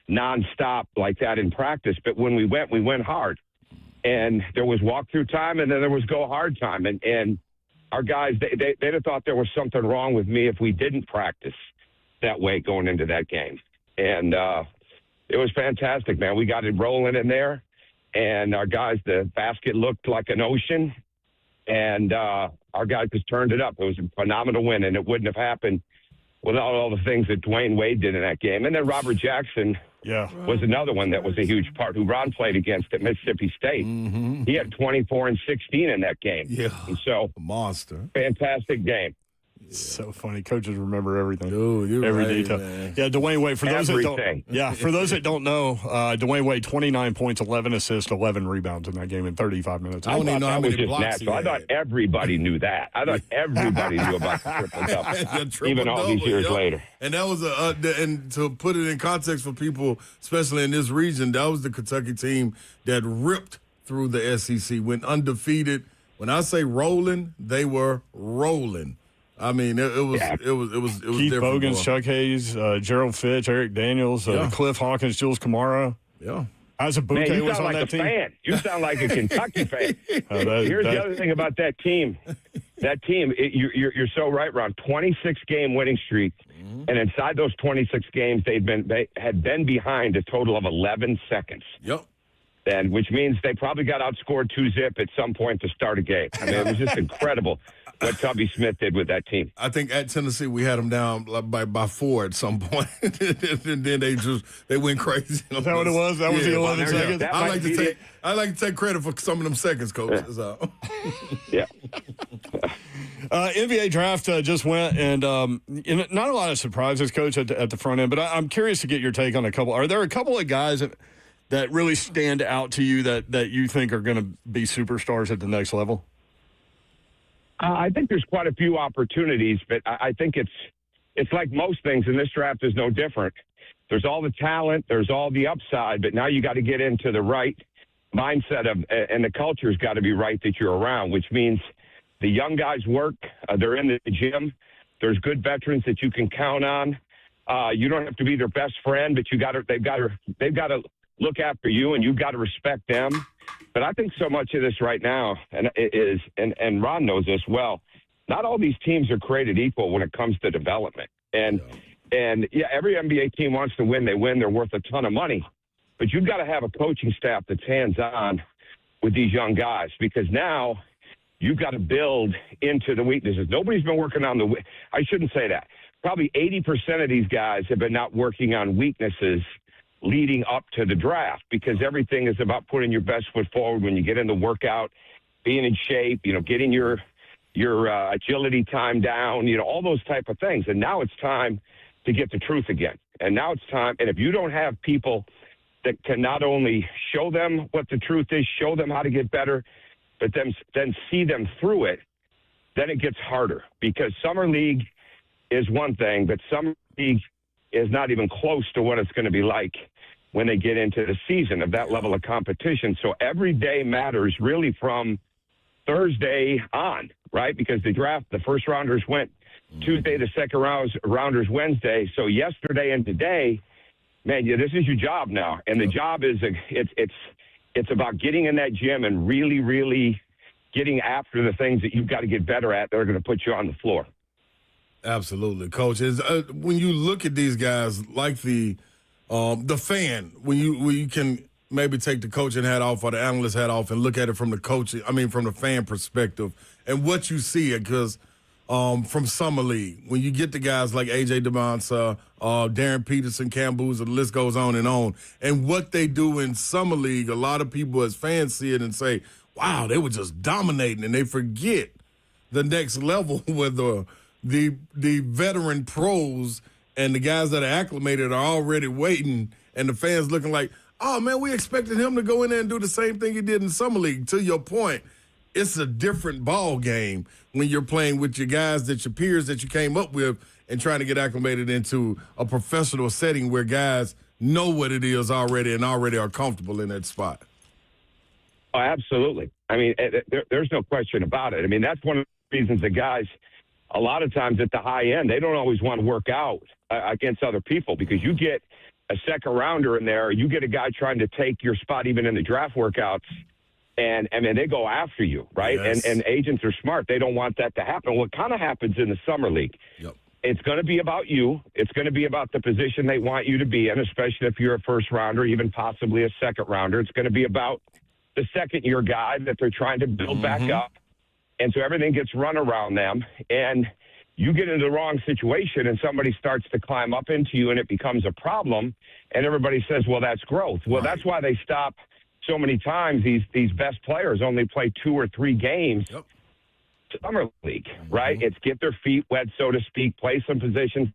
nonstop like that in practice, but when we went hard. And there was walkthrough time, and then there was go hard time. And our guys, they'd have thought there was something wrong with me if we didn't practice that way going into that game. And it was fantastic, man. We got it rolling in there, and our guys, the basket looked like an ocean, and our guys just turned it up. It was a phenomenal win, and it wouldn't have happened without all the things that Dwayne Wade did in that game. And then Robert Jackson was another one that was a huge part, who Ron played against at Mississippi State. He had 24 and 16 in that game. Yeah, and so a monster. Fantastic game. So funny. Coaches remember everything. Dude, you're every right, detail. man. Yeah, Dwayne Wade. For those Everything. for those that don't know, Dwayne Wade, 29 points, 11 assists, 11 rebounds in that game in 35 minutes. I don't even know how many blocks he I had. thought everybody knew that. I thought everybody knew about the triple-double, even all these years later. And that was and to put it in context for people, especially in this region, that was the Kentucky team that ripped through the SEC, went undefeated. When I say rolling, they were rolling. I mean, it was Keith different, Bogans, boy. Chuck Hayes, Gerald Fitch, Eric Daniels, Cliff Hawkins, Jules Kamara. Yeah. As a Man, bouquet you was sound on like that a team. fan. You sound like a Kentucky fan. Here's the other thing about that team. That team, you're so right, Ron. 26-game winning streak, and inside those 26 games, they had been behind a total of 11 seconds. Yep. And which means they probably got outscored 2-0 at some point to start a game. I mean, it was just incredible what Tubby Smith did with that team. I think at Tennessee we had them down by 4 at some point, and then they went crazy. Is that what it was? That was the 11 seconds. I like to take credit for some of them seconds, Coach. Yeah. NBA draft just went, and not a lot of surprises, Coach, at the front end. But I'm curious to get your take on a couple. Are there a couple of guys that really stand out to you that you think are going to be superstars at the next level? I think there's quite a few opportunities, but I think it's like most things, and this draft is no different. There's all the talent, there's all the upside, but now you got to get into the right mindset and the culture's got to be right that you're around, which means the young guys work, they're in the gym, there's good veterans that you can count on. You don't have to be their best friend, but they've got to look after you, and you've got to respect them. But I think so much of this right now, and Ron knows this well, not all these teams are created equal when it comes to development. And every NBA team wants to win. They win. They're worth a ton of money. But you've got to have a coaching staff that's hands-on with these young guys, because now you've got to build into the weaknesses. Nobody's been working on I shouldn't say that. Probably 80% of these guys have been not working on weaknesses leading up to the draft, because everything is about putting your best foot forward when you get in the workout, being in shape, getting your agility time down, all those type of things. And now it's time to get the truth again. And now it's time. And if you don't have people that can not only show them what the truth is, show them how to get better, but then see them through it, then it gets harder, because summer league is one thing, but summer league is not even close to what it's going to be like when they get into the season of that level of competition. So every day matters, really, from Thursday on, right? Because the first rounders went Tuesday, the second rounders Wednesday. So yesterday and today, man, this is your job now. And the job is, it's about getting in that gym and really, really getting after the things that you've got to get better at that are going to put you on the floor. Absolutely, Coach. When you look at these guys, like the fan, when you can maybe take the coaching hat off or the analyst hat off and look at it from the fan perspective, and what you see, because from Summer League, when you get the guys like A.J. DeMonsa, Darren Peterson, Cam Boozer, the list goes on, and what they do in Summer League, a lot of people as fans see it and say, wow, they were just dominating, and they forget the next level where the veteran pros and the guys that are acclimated are already waiting, and the fans looking like, oh, man, we expected him to go in there and do the same thing he did in Summer League. To your point, it's a different ball game when you're playing with your guys, your peers that you came up with, and trying to get acclimated into a professional setting where guys know what it is already and already are comfortable in that spot. Oh, absolutely. I mean, there's no question about it. I mean, that's one of the reasons the guys, a lot of times at the high end, they don't always want to work out against other people, because you get a second rounder in there, you get a guy trying to take your spot even in the draft workouts, and I mean, they go after you, right? Yes. And agents are smart. They don't want that to happen. What kind of happens in the summer league? Yep. It's going to be about you. It's going to be about the position they want you to be in, especially if you're a first rounder, even possibly a second rounder. It's going to be about the second-year guy that they're trying to build back up. And so everything gets run around them. And you get into the wrong situation and somebody starts to climb up into you and it becomes a problem. And everybody says, well, that's growth. Well, that's why they stop so many times. These best players only play 2 or 3 games. Yep. Summer league, right? It's get their feet wet, so to speak, play some positions.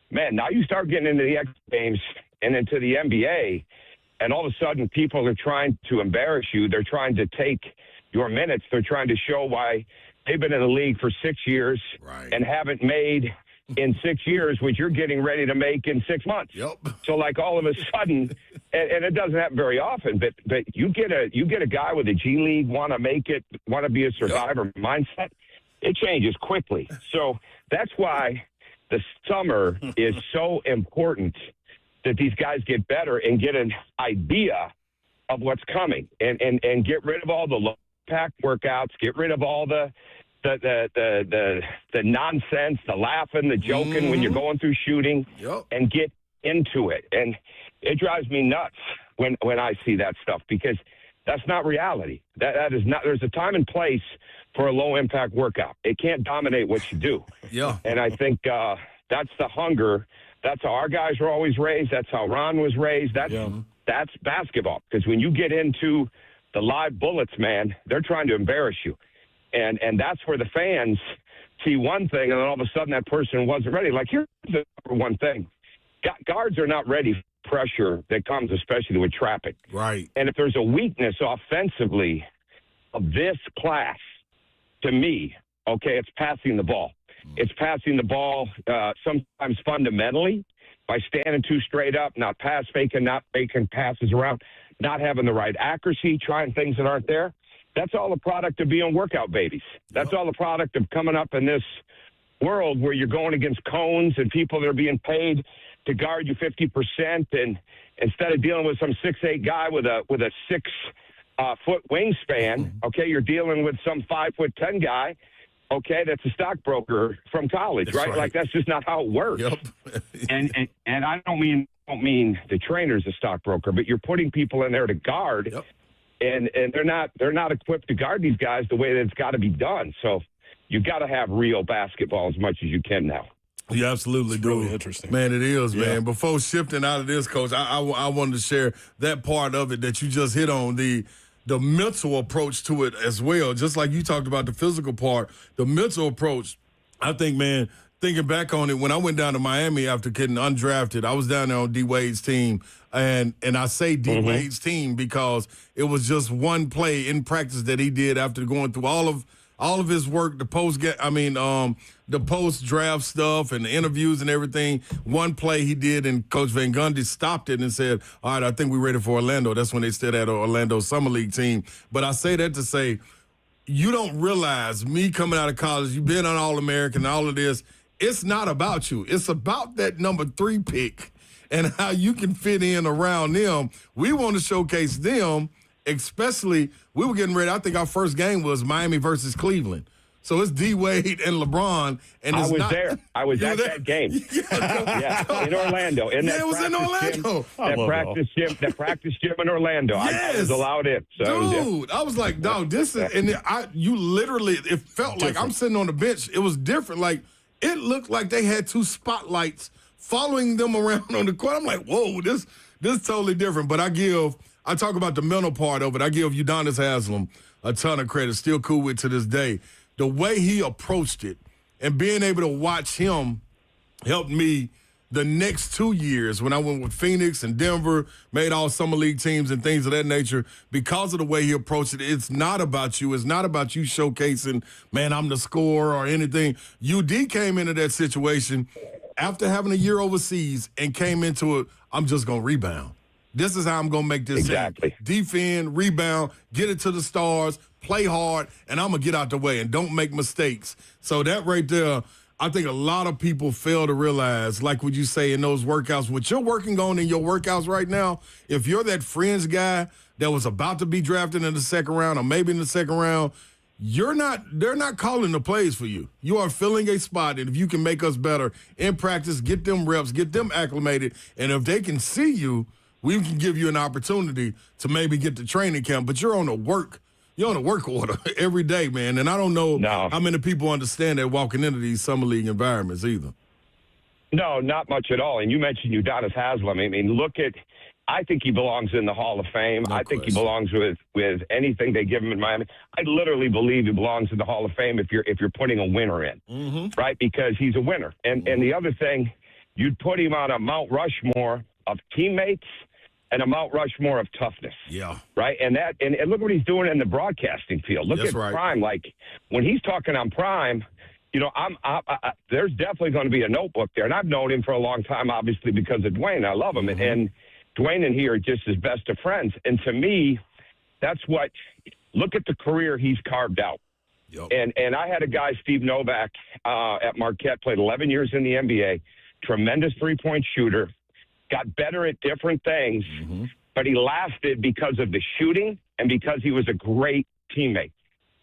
Man, now you start getting into the X Games and into the NBA, and all of a sudden people are trying to embarrass you. They're trying to take your minutes. They're trying to show why they've been in the league for 6 years and haven't made in 6 years what you're getting ready to make in 6 months. Yep. So like all of a sudden, and it doesn't happen very often, but you get a guy with a G League want to be a survivor mindset. It changes quickly. So that's why the summer is so important, that these guys get better and get an idea of what's coming, and get rid of all the low impact workouts, get rid of all the nonsense, the laughing, the joking when you're going through shooting, and get into it. And it drives me nuts when I see that stuff, because that's not reality. That is not. There's a time and place for a low impact workout. It can't dominate what you do. Yeah. And I think that's the hunger. That's how our guys were always raised. That's how Ron was raised. That's basketball. Because when you get into the live bullets, man, they're trying to embarrass you. And that's where the fans see one thing, and then all of a sudden that person wasn't ready. Like, here's the number one thing. Guards are not ready for pressure that comes, especially with trapping. Right. And if there's a weakness offensively of this class, to me, okay, it's passing the ball. It's passing the ball sometimes fundamentally by standing too straight up, not pass faking, not making passes around, not having the right accuracy, trying things that aren't there. That's all a product of being workout babies. That's all a product of coming up in this world where you're going against cones and people that are being paid to guard you 50%, and instead of dealing with some 6'8" guy with a 6-foot wingspan, okay, you're dealing with some 5'10" guy, okay, that's a stockbroker from college, right? Like, that's just not how it works. and I don't mean the trainer's a stockbroker, but you're putting people in there to guard, and they're not equipped to guard these guys the way that it's got to be done. So you got to have real basketball as much as you can now. You absolutely do. Really interesting. Man, it is, man. Before shifting out of this, Coach, I wanted to share that part of it that you just hit on, the mental approach to it as well. Just like you talked about the physical part, the mental approach, I think, man, thinking back on it, when I went down to Miami after getting undrafted, I was down there on D. Wade's team. And I say D. Wade's team because it was just one play in practice that he did after going through all of his work, the post-draft stuff and the interviews and everything. One play he did, and Coach Van Gundy stopped it and said, all right, I think we're ready for Orlando. That's when they still had an Orlando Summer League team. But I say that to say, you don't realize, me coming out of college, you've been on All-American and all of this, it's not about you. It's about that number 3 pick and how you can fit in around them. We want to showcase them. Especially, we were getting ready. I think our first game was Miami versus Cleveland. So it's D. Wade and LeBron. And I was there. I was at that game. In Orlando. It was in Orlando. That practice gym in Orlando. I was allowed in. So dude, I was like, dog, this is, and you literally, it felt like I'm sitting on the bench. It was different. Like, it looked like they had 2 spotlights following them around on the court. I'm like, whoa, this is totally different. But I talk about the mental part of it. I give Udonis Haslem a ton of credit, still cool with to this day. The way he approached it and being able to watch him helped me the next 2 years when I went with Phoenix and Denver, made all summer league teams and things of that nature, because of the way he approached it, it's not about you. It's not about you showcasing, man, I'm the scorer or anything. UD came into that situation after having a year overseas and came into it, I'm just going to rebound. This is how I'm going to make this exactly. Team. Defend, rebound, get it to the stars, play hard, and I'm going to get out the way and don't make mistakes. So that right there, I think a lot of people fail to realize, like what you say in those workouts, what you're working on in your workouts right now, if you're that fringe guy that was about to be drafted in the second round or maybe in the second round, they're not calling the plays for you. You are filling a spot, and if you can make us better in practice, get them reps, get them acclimated, and if they can see you, we can give you an opportunity to maybe get to training camp, but you're on a work order every day, man. And I don't know how many people understand that walking into these summer league environments either. No, not much at all. And you mentioned Udonis Haslem. I mean, I think he belongs in the Hall of Fame. I think he belongs with anything they give him in Miami. I literally believe he belongs in the Hall of Fame if you're putting a winner in, right? Because he's a winner. And the other thing, you'd put him on a Mount Rushmore of teammates and a Mount Rushmore of toughness. Yeah. Right? And look what he's doing in the broadcasting field. Look That's at right. Prime. Like, when he's talking on Prime, you know, there's definitely going to be a notebook there. And I've known him for a long time, obviously, because of Dwayne. I love him. And Dwayne and he are just his best of friends. And to me, that's what – look at the career he's carved out. Yep. And I had a guy, Steve Novak, at Marquette, played 11 years in the NBA, tremendous three-point shooter, got better at different things, but he lasted because of the shooting and because he was a great teammate.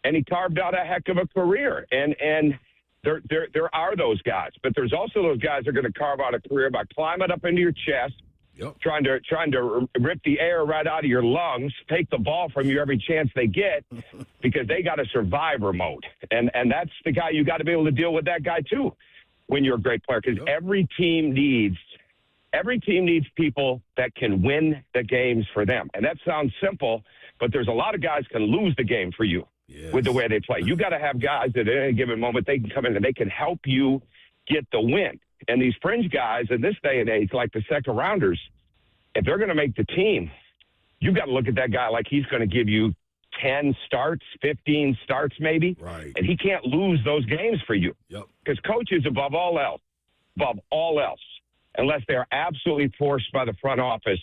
And he carved out a heck of a career. And there are those guys, but there's also those guys that are going to carve out a career by climbing up into your chest, trying to rip the air right out of your lungs, take the ball from you every chance they get because they got a survivor mode. And that's the guy you got to be able to deal with that guy too when you're a great player, because every team needs people that can win the games for them. And that sounds simple, but there's a lot of guys can lose the game for you with the way they play. You got to have guys that at any given moment, they can come in and they can help you get the win. And these fringe guys in this day and age, like the second rounders, if they're going to make the team, you've got to look at that guy like he's going to give you 10 starts, 15 starts maybe. Right. And he can't lose those games for you. Yep. Because coaches, above all else, unless they're absolutely forced by the front office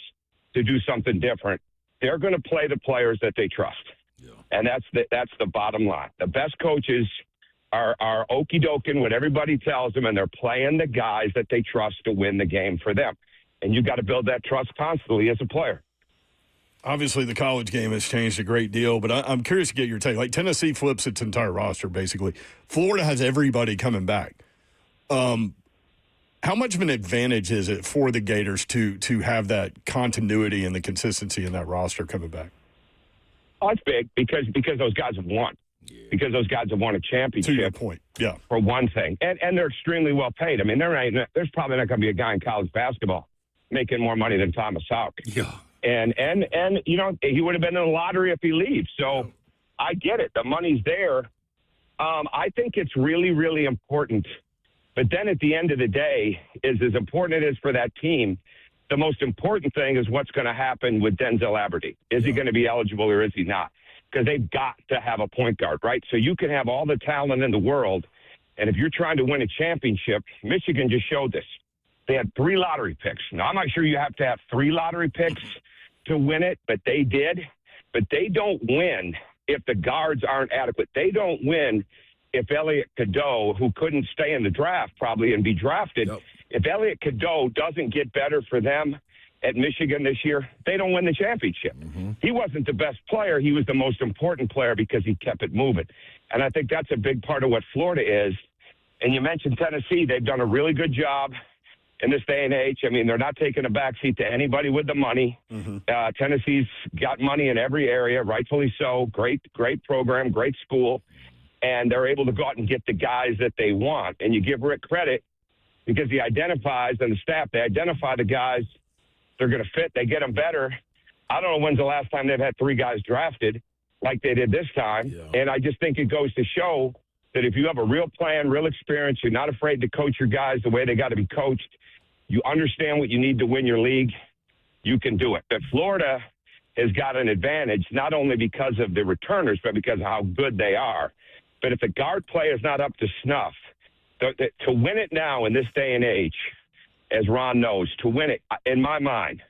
to do something different, they're going to play the players that they trust. Yeah. And that's the bottom line. The best coaches are okey-doking what everybody tells them, and they're playing the guys that they trust to win the game for them. And you've got to build that trust constantly as a player. Obviously, the college game has changed a great deal, but I'm curious to get your take. Like, Tennessee flips its entire roster, basically. Florida has everybody coming back. How much of an advantage is it for the Gators to have that continuity and the consistency in that roster coming back? Oh, it's big because those guys have won. Yeah. Because those guys have won a championship. To your point, yeah. For one thing. And they're extremely well paid. I mean, there's probably not going to be a guy in college basketball making more money than Thomas Houck. Yeah. And you know, he would have been in the lottery if he leaves. So I get it. The money's there. I think it's really, really important. But then at the end of the day, is as important it is for that team, the most important thing is what's going to happen with Denzel Aberdeen. Is he going to be eligible or is he not? Because they've got to have a point guard, right? So you can have all the talent in the world, and if you're trying to win a championship, Michigan just showed this. They had 3 lottery picks. Now, I'm not sure you have to have 3 lottery picks to win it, but they did. But they don't win if the guards aren't adequate. They don't win if Elliot Cadeau, who couldn't stay in the draft probably and be drafted, if Elliot Cadeau doesn't get better for them at Michigan this year, they don't win the championship. He wasn't the best player. He was the most important player because he kept it moving. And I think that's a big part of what Florida is. And you mentioned Tennessee. They've done a really good job in this day and age. I mean, they're not taking a backseat to anybody with the money. Tennessee's got money in every area, rightfully so. Great program, great school. And they're able to go out and get the guys that they want. And you give Rick credit because he identifies, and the staff, they identify the guys they're going to fit. They get them better. I don't know when's the last time they've had 3 guys drafted like they did this time. And I just think it goes to show that if you have a real plan, real experience, you're not afraid to coach your guys the way they got to be coached, you understand what you need to win your league, you can do it. But Florida has got an advantage, not only because of the returners, but because of how good they are. But if the guard play is not up to snuff, to win it now in this day and age, as Ron knows, to win it, in my mind,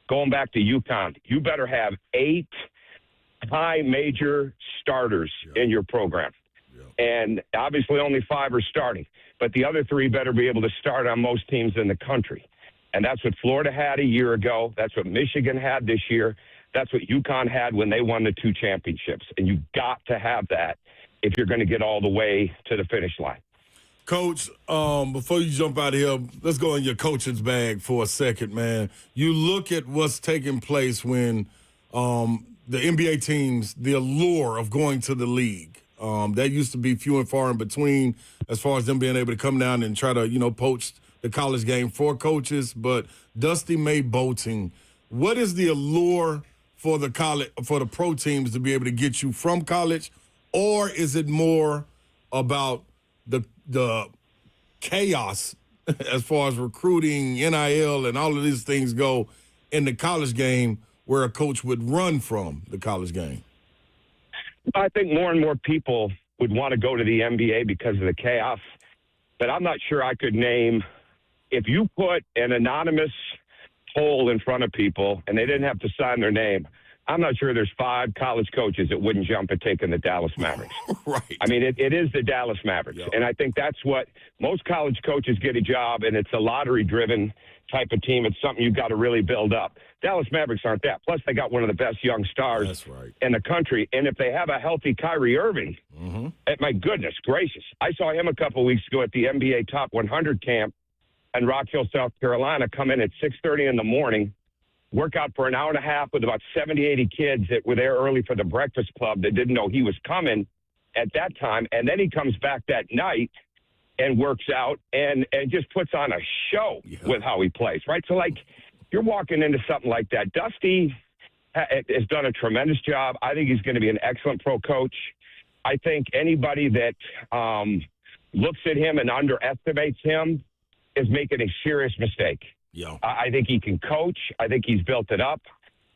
going back to UConn, you better have 8 high major starters in your program. And obviously only 5 are starting. But the other 3 better be able to start on most teams in the country. And that's what Florida had a year ago. That's what Michigan had this year. That's what UConn had when they won the 2 championships. And you got to have that if you're going to get all the way to the finish line. Coach, before you jump out of here, let's go in your coach's bag for a second, man. You look at what's taking place when the NBA teams, the allure of going to the league, that used to be few and far in between as far as them being able to come down and try to, poach the college game for coaches. But Dusty May Boating, what is the allure for the college, for the pro teams to be able to get you from college? Or is it more about the chaos as far as recruiting, NIL, and all of these things go in the college game where a coach would run from the college game? I think more and more people would want to go to the NBA because of the chaos. But I'm not sure I could name, if you put an anonymous poll in front of people and they didn't have to sign their name, I'm not sure there's 5 college coaches that wouldn't jump at taking the Dallas Mavericks. Right. I mean, it is the Dallas Mavericks. Yep. And I think that's what most college coaches get a job, and it's a lottery-driven type of team. It's something you've got to really build up. Dallas Mavericks aren't that. Plus, they got one of the best young stars in the country. And if they have a healthy Kyrie Irving, my goodness gracious. I saw him a couple of weeks ago at the NBA Top 100 camp in Rock Hill, South Carolina, come in at 6:30 in the morning, work out for an hour and a half with about 70, 80 kids that were there early for the breakfast club that didn't know he was coming at that time. And then he comes back that night and works out and just puts on a show with how he plays, right? So, like, you're walking into something like that. Dusty has done a tremendous job. I think he's going to be an excellent pro coach. I think anybody that looks at him and underestimates him is making a serious mistake. Yeah. I think he can coach. I think he's built it up.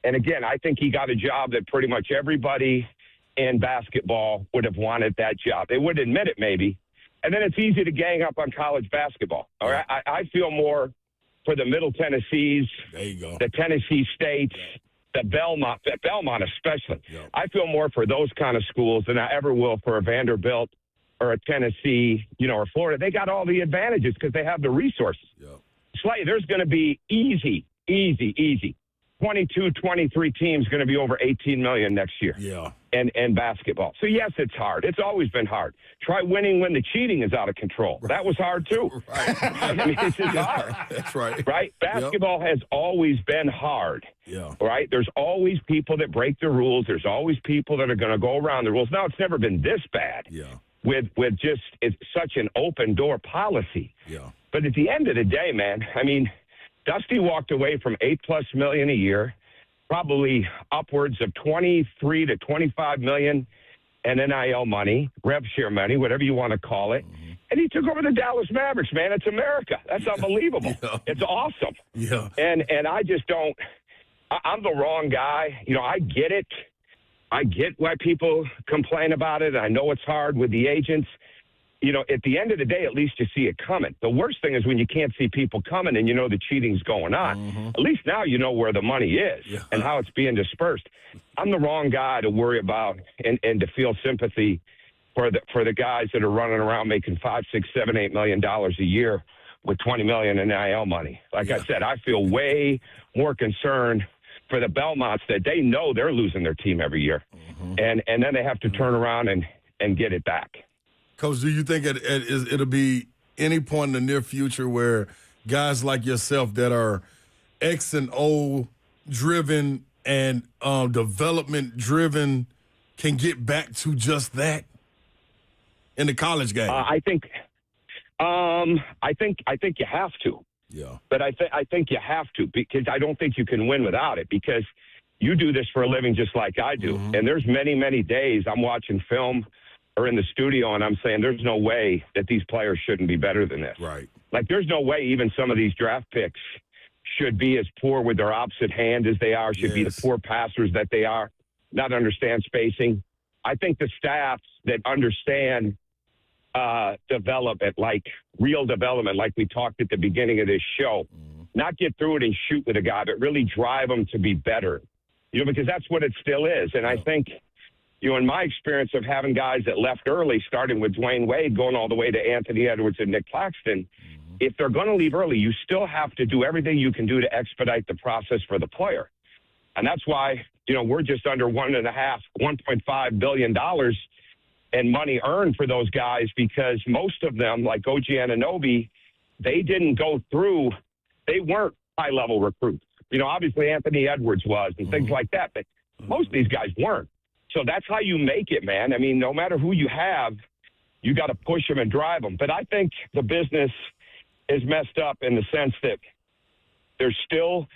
And again, I think he got a job that pretty much everybody in basketball would have wanted that job. They wouldn't admit it maybe. And then it's easy to gang up on college basketball. All right. I feel more for the Middle Tennessees, there you go, the Tennessee States, the Belmont especially. Yep. I feel more for those kind of schools than I ever will for a Vanderbilt or a Tennessee, or Florida. They got all the advantages because they have the resources. Yep. Slay, there's going to be easy. 22, 23 teams going to be over 18 million next year. Yeah. And basketball. So, yes, it's hard. It's always been hard. Try winning when the cheating is out of control. Right. That was hard, too. Right. I mean, it's just hard. That's right. Right? Basketball has always been hard. Yeah. Right? There's always people that break the rules. There's always people that are going to go around the rules. Now, it's never been this bad. Yeah. With just it's such an open door policy. Yeah. But at the end of the day, man, I mean, Dusty walked away from $8+ million a year, probably upwards of 23 to 25 million in NIL money, rev share money, whatever you want to call it. And he took over the Dallas Mavericks, man. It's America. That's unbelievable. Yeah. It's awesome. Yeah. And I just don't I'm the wrong guy. I get it. I get why people complain about it. I know it's hard with the agents. At the end of the day, at least you see it coming. The worst thing is when you can't see people coming and the cheating's going on. At least now you know where the money is and how it's being dispersed. I'm the wrong guy to worry about and to feel sympathy for the guys that are running around making $5, $6, $7, $8 million a year with $20 million in NIL money. Like I said, I feel way more concerned for the Belmonts that they know they're losing their team every year. And then they have to turn around and get it back. Coach, do you think it'll be any point in the near future where guys like yourself that are X and O driven and development driven can get back to just that in the college game? I think you have to. Yeah. But I think you have to because I don't think you can win without it because you do this for a living just like I do. And there's many, many days I'm watching film or in the studio and I'm saying there's no way that these players shouldn't be better than this. Right. Like, there's no way even some of these draft picks should be as poor with their opposite hand as they are, should be the poor passers that they are, not understand spacing. I think the staffs that understand development, like real development, like we talked at the beginning of this show, not get through it and shoot with a guy, but really drive them to be better, because that's what it still is. And I think, in my experience of having guys that left early, starting with Dwayne Wade, going all the way to Anthony Edwards and Nick Claxton, if they're going to leave early, you still have to do everything you can do to expedite the process for the player. And that's why, we're just under $1.5 billion in money earned for those guys, because most of them, like OG Anunoby, they didn't go through, they weren't high-level recruits. Obviously Anthony Edwards was and things like that, but most of these guys weren't. So that's how you make it, man. I mean, no matter who you have, you got to push them and drive them. But I think the business is messed up in the sense that there's still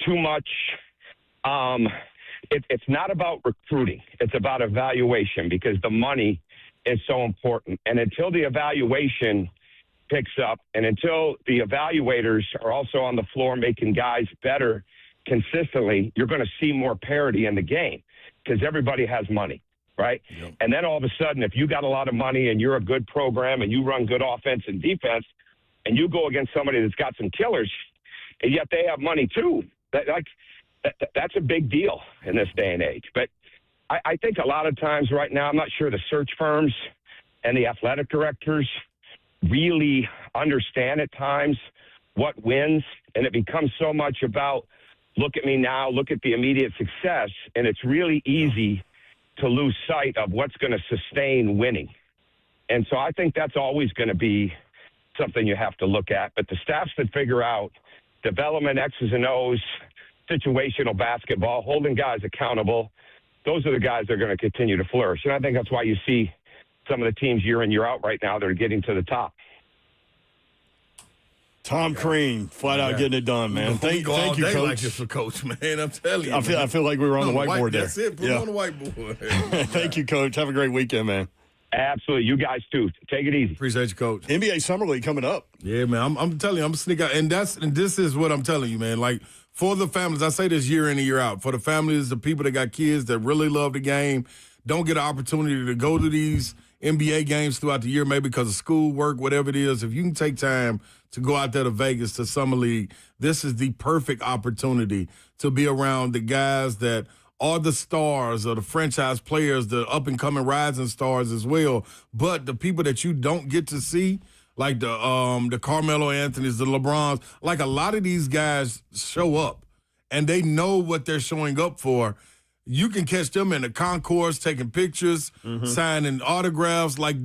too much it's not about recruiting. It's about evaluation, because the money is so important. And until the evaluation picks up and until the evaluators are also on the floor making guys better consistently, you're going to see more parity in the game, because everybody has money, right? Yep. And then all of a sudden, if you got a lot of money and you're a good program and you run good offense and defense, and you go against somebody that's got some killers, and yet they have money too, that's a big deal in this day and age. But I think a lot of times right now, I'm not sure the search firms and the athletic directors really understand at times what wins, and it becomes so much about, look at me now, look at the immediate success, and it's really easy to lose sight of what's going to sustain winning. And so I think that's always going to be something you have to look at. But the staffs that figure out development, X's and O's, situational basketball, holding guys accountable, those are the guys that are going to continue to flourish. And I think that's why you see some of the teams year in, year out right now that are getting to the top. Tom Crean, flat out getting it done, man. Thank you, Coach. Like this for Coach, man. I'm telling you. I feel like we were on the whiteboard there. That's it. Put it on the whiteboard. Thank you, Coach. Have a great weekend, man. Absolutely. You guys, too. Take it easy. Appreciate you, Coach. NBA Summer League coming up. Yeah, man. I'm telling you, I'm sneak out. And this is what I'm telling you, man. Like, for the families, I say this year in and year out, for the families, the people that got kids that really love the game, don't get an opportunity to go to these NBA games throughout the year, maybe because of school, work, whatever it is. If you can take time to go out there to Vegas to Summer League, this is the perfect opportunity to be around the guys that are the stars or the franchise players, the up-and-coming rising stars as well. But the people that you don't get to see, like the Carmelo Anthonys, the LeBrons, like a lot of these guys show up and they know what they're showing up for. You can catch them in the concourse taking pictures, signing autographs. Like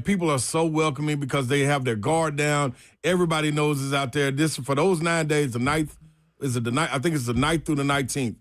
people are so welcoming because they have their guard down. Everybody knows is out there. This for those 9 days, the 9th, I think it's the 9th through the 19th.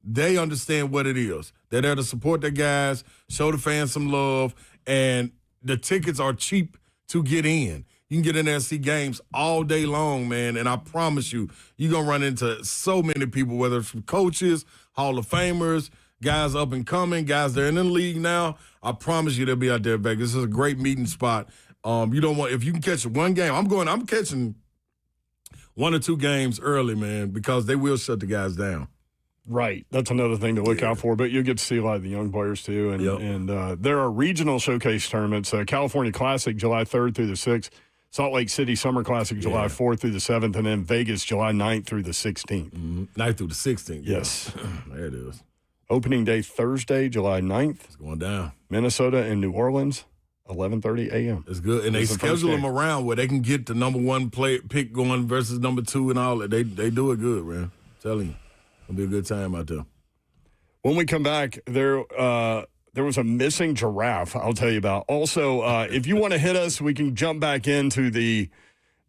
They understand what it is. They're there to support their guys, show the fans some love, and the tickets are cheap to get in. You can get in there and see games all day long, man, and I promise you, you're going to run into so many people, whether it's from coaches, Hall of Famers, guys up and coming, guys that are in the league now. I promise you they'll be out there, Vegas. This is a great meeting spot. You don't want, if you can catch one game, I'm catching 1 or 2 games early, man, because they will shut the guys down. Right. That's another thing to look out for, but you'll get to see a lot of the young players too. And there are regional showcase tournaments, California Classic, July 3rd through the 6th, Salt Lake City Summer Classic, July 4th through the 7th, and then Vegas, July 9th through the 16th. 9th through the 16th. Yes. There it is. Opening day Thursday, July 9th. It's going down. Minnesota and New Orleans, 11:30 a.m. It's good. And they schedule them around where they can get the number 1 pick going versus number 2 and all that. They do it good, man. I'm telling you. It'll be a good time out there. When we come back, there was a missing giraffe I'll tell you about. Also, if you want to hit us, we can jump back into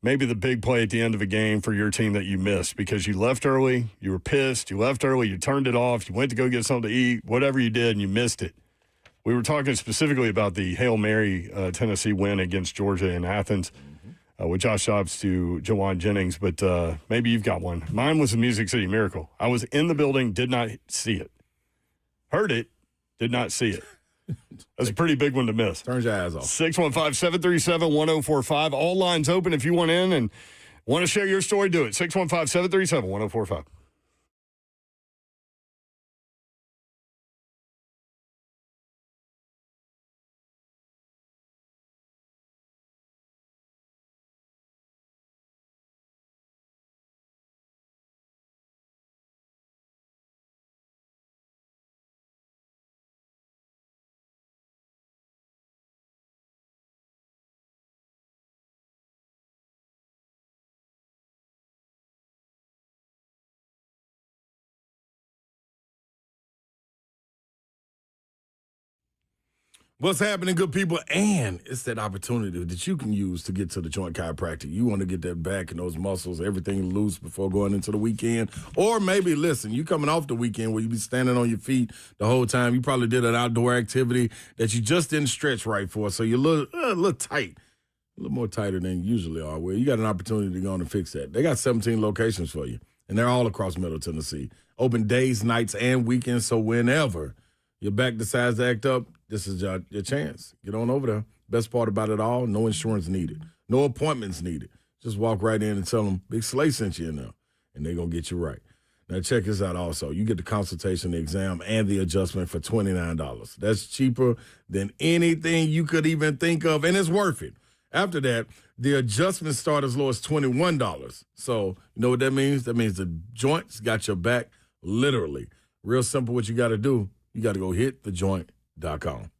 maybe the big play at the end of a game for your team that you missed because you left early, you were pissed, you left early, you turned it off, you went to go get something to eat, whatever you did, and you missed it. We were talking specifically about the Hail Mary Tennessee win against Georgia in Athens. With Josh Dobbs to Jawan Jennings, but maybe you've got one. Mine was the Music City Miracle. I was in the building, did not see it. Heard it, did not see it. That's a pretty big one to miss. Turns your eyes off. 615-737-1045. All lines open if you want in and want to share your story, do it. 615-737-1045. What's happening, good people? And it's that opportunity that you can use to get to the Joint Chiropractic. You want to get that back and those muscles, everything loose before going into the weekend. Or maybe, listen, you coming off the weekend where you be standing on your feet the whole time. You probably did an outdoor activity that you just didn't stretch right for. So you're a little tight, a little more tighter than you usually are. Well, you got an opportunity to go on and fix that. They got 17 locations for you, and they're all across Middle Tennessee. Open days, nights, and weekends, so whenever your back decides to act up, this is your chance. Get on over there. Best part about it all, no insurance needed. No appointments needed. Just walk right in and tell them Big Slay sent you in there, and they're going to get you right. Now, check this out also. You get the consultation, the exam, and the adjustment for $29. That's cheaper than anything you could even think of, and it's worth it. After that, the adjustments start as low as $21. So, you know what that means? That means the Joint's got your back, literally. Real simple what you got to do. You got to go hit thejoint.com.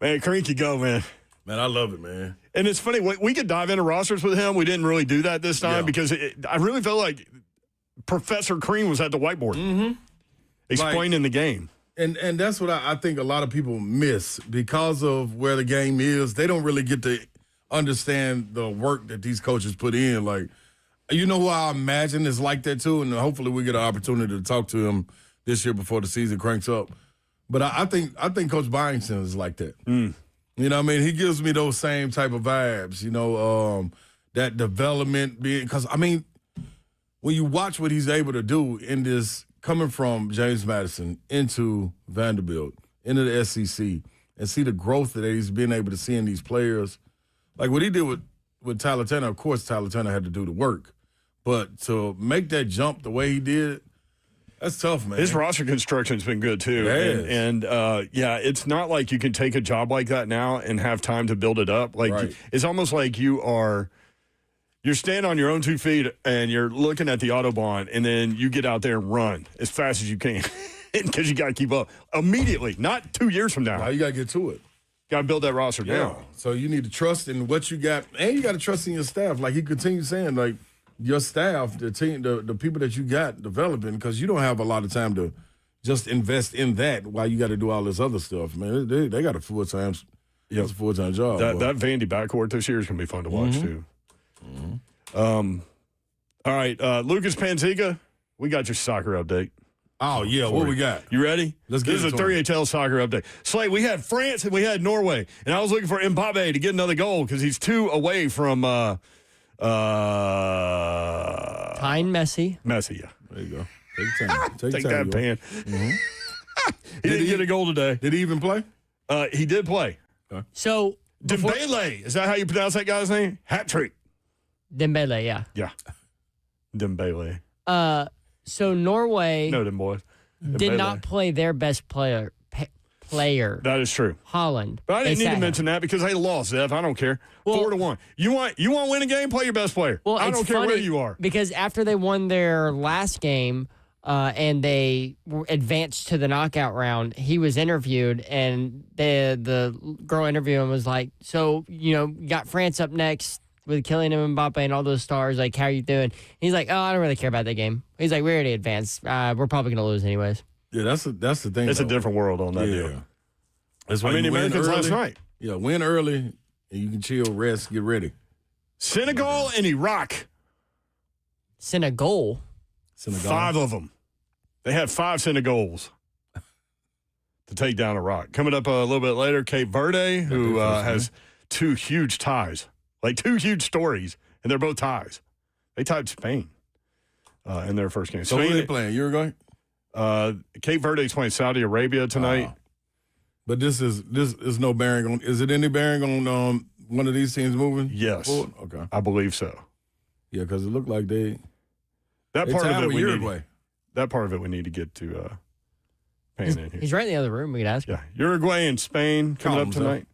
Man, Cranky go, man. Man, I love it, man. And it's funny, we could dive into rosters with him. We didn't really do that this time because I really felt like Professor Crean was at the whiteboard explaining the game. And that's what I think a lot of people miss because of where the game is. They don't really get to understand the work that these coaches put in. Like, you know who I imagine is like that too, and hopefully we get an opportunity to talk to him this year before the season cranks up. But I think Coach Byington is like that. You know what I mean? He gives me those same type of vibes, that development being, because, I mean, when you watch what he's able to do in this, coming from James Madison into Vanderbilt, into the SEC, and see the growth that he's been able to see in these players, like what he did with Tyler Turner, of course, Tyler Turner had to do the work, but to make that jump the way he did, that's tough, man. His roster construction's been good, too. It's not like you can take a job like that now and have time to build it up. Like, It's almost like you're standing on your own 2 feet and you're looking at the Autobahn, and then you get out there and run as fast as you can because you got to keep up immediately, not 2 years from now. Now you got to get to it. Got to build that roster now. So you need to trust in what you got, and you got to trust in your staff. Like he continues saying, like, your staff, the team, the people that you got developing, because you don't have a lot of time to just invest in that while you got to do all this other stuff, man. They got a full-time job. That Vandy backcourt this year is going to be fun to watch, too. Mm-hmm. All right, Lucas Panzica, we got your soccer update. Oh, yeah, what we got? You ready? Let's get This is a 3HL soccer update. Slade, we had France and we had Norway, and I was looking for Mbappe to get another goal because he's 2 away from Tyne Messi. Messi, yeah. There you go. Take time. Take that, Pan. Mm-hmm. He didn't get a goal today. Did he even play? He did play. Okay. So Dembele, is that how you pronounce that guy's name? Hat trick. Dembele, yeah. Yeah. Dembele. So Norway No, them boys. did Dembele. not play their best player. That is true. Holland. But I didn't They need to sat mention that because they lost, Zev. I don't care. 4-1. You want to win a game? Play your best player. Well, I it's don't care funny where you are. because after they won their last game and they advanced to the knockout round, he was interviewed, and the girl interviewing him was like, "So you got France up next with Kylian Mbappe and all those stars. Like, how are you doing?" He's like, "Oh, I don't really care about that game." He's like, "We already advanced. We're probably gonna lose anyways." Yeah, that's the thing. It's a different world on that deal. That's I why mean, you the win Americans early. last night. Yeah, win early, and you can chill, rest, get ready. Senegal and Iraq. Senegal. 5 of them. They had 5 Senegals to take down Iraq. Coming up a little bit later, Cape Verde, who has 2 huge ties, like 2 huge stories, and they're both ties. They tied Spain in their first game. So who are they playing? Uruguay? Cape Verde's playing Saudi Arabia tonight. But this is no bearing on. Is it any bearing on one of these teams moving? Yes. forward? Okay. I believe so. Yeah, because it looked like they That part tied of it with we Uruguay. need. That part of it we need to get to Pan in here. He's right in the other room. We could ask him. Yeah, Uruguay and Spain coming up himself. tonight.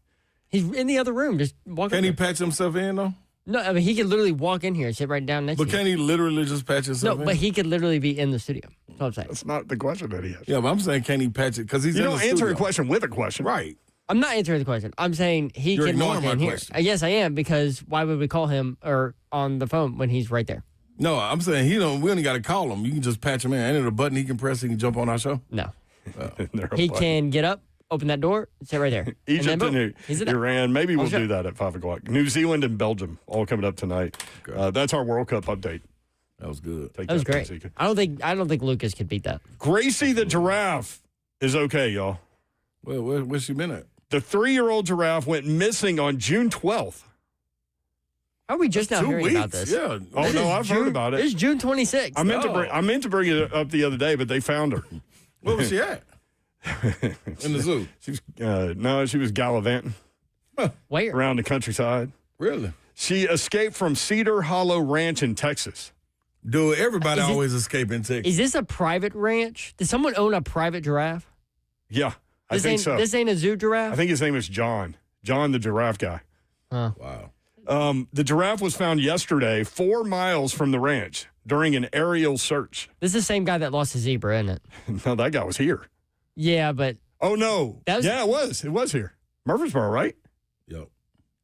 He's in the other room. Just walk. Can up he there. patch himself in though? No, I mean he could literally walk in here and sit right down next But to you. can he literally just patch himself No, in? but he could literally be in the studio. That's what I'm saying. That's not the question that he has. Yeah, but I'm saying can he patch it because he's You in don't the answer studio. a question with a question. Right. I'm not answering the question. I'm saying he You're can walk ignoring my in here. question. Yes, I am, because why would we call him or on the phone when he's right there? No, I'm saying we only got to call him. You can just patch him in. Ain't it a button he can press? He can jump on our show. No, They're a he button. can get up, open that door, sit right there. Egypt and, then, and boom, he's in there. Iran. Maybe we'll I'll show- do that at 5 o'clock. New Zealand and Belgium all coming up tonight. That's our World Cup update. That was good. Take That was great. Panzica. I don't think Lucas could beat that. Gracie the giraffe is okay, y'all. Well, where's she been at? The 3-year-old giraffe went missing on June 12th. How are we just now 2 hearing weeks. about this? Yeah. Oh, This no, is I've June- heard about This it. is June 26th. I meant to bring it up the other day, but they found her. Where was she at? In the zoo. She was, she was gallivanting Where? around the countryside. Really? She escaped from Cedar Hollow Ranch in Texas. Dude, everybody Is it- always escape in Texas. Is this a private ranch? Does someone own a private giraffe? Yeah, I This think ain't so. This ain't a zoo giraffe. I think his name is John. John the giraffe guy. Huh. Wow. The giraffe was found yesterday 4 miles from the ranch during an aerial search. This is the same guy that lost his zebra, isn't it? No, that guy was here. Yeah, but Oh, no. That was- Yeah, it was. It was here. Murfreesboro, right? Yep.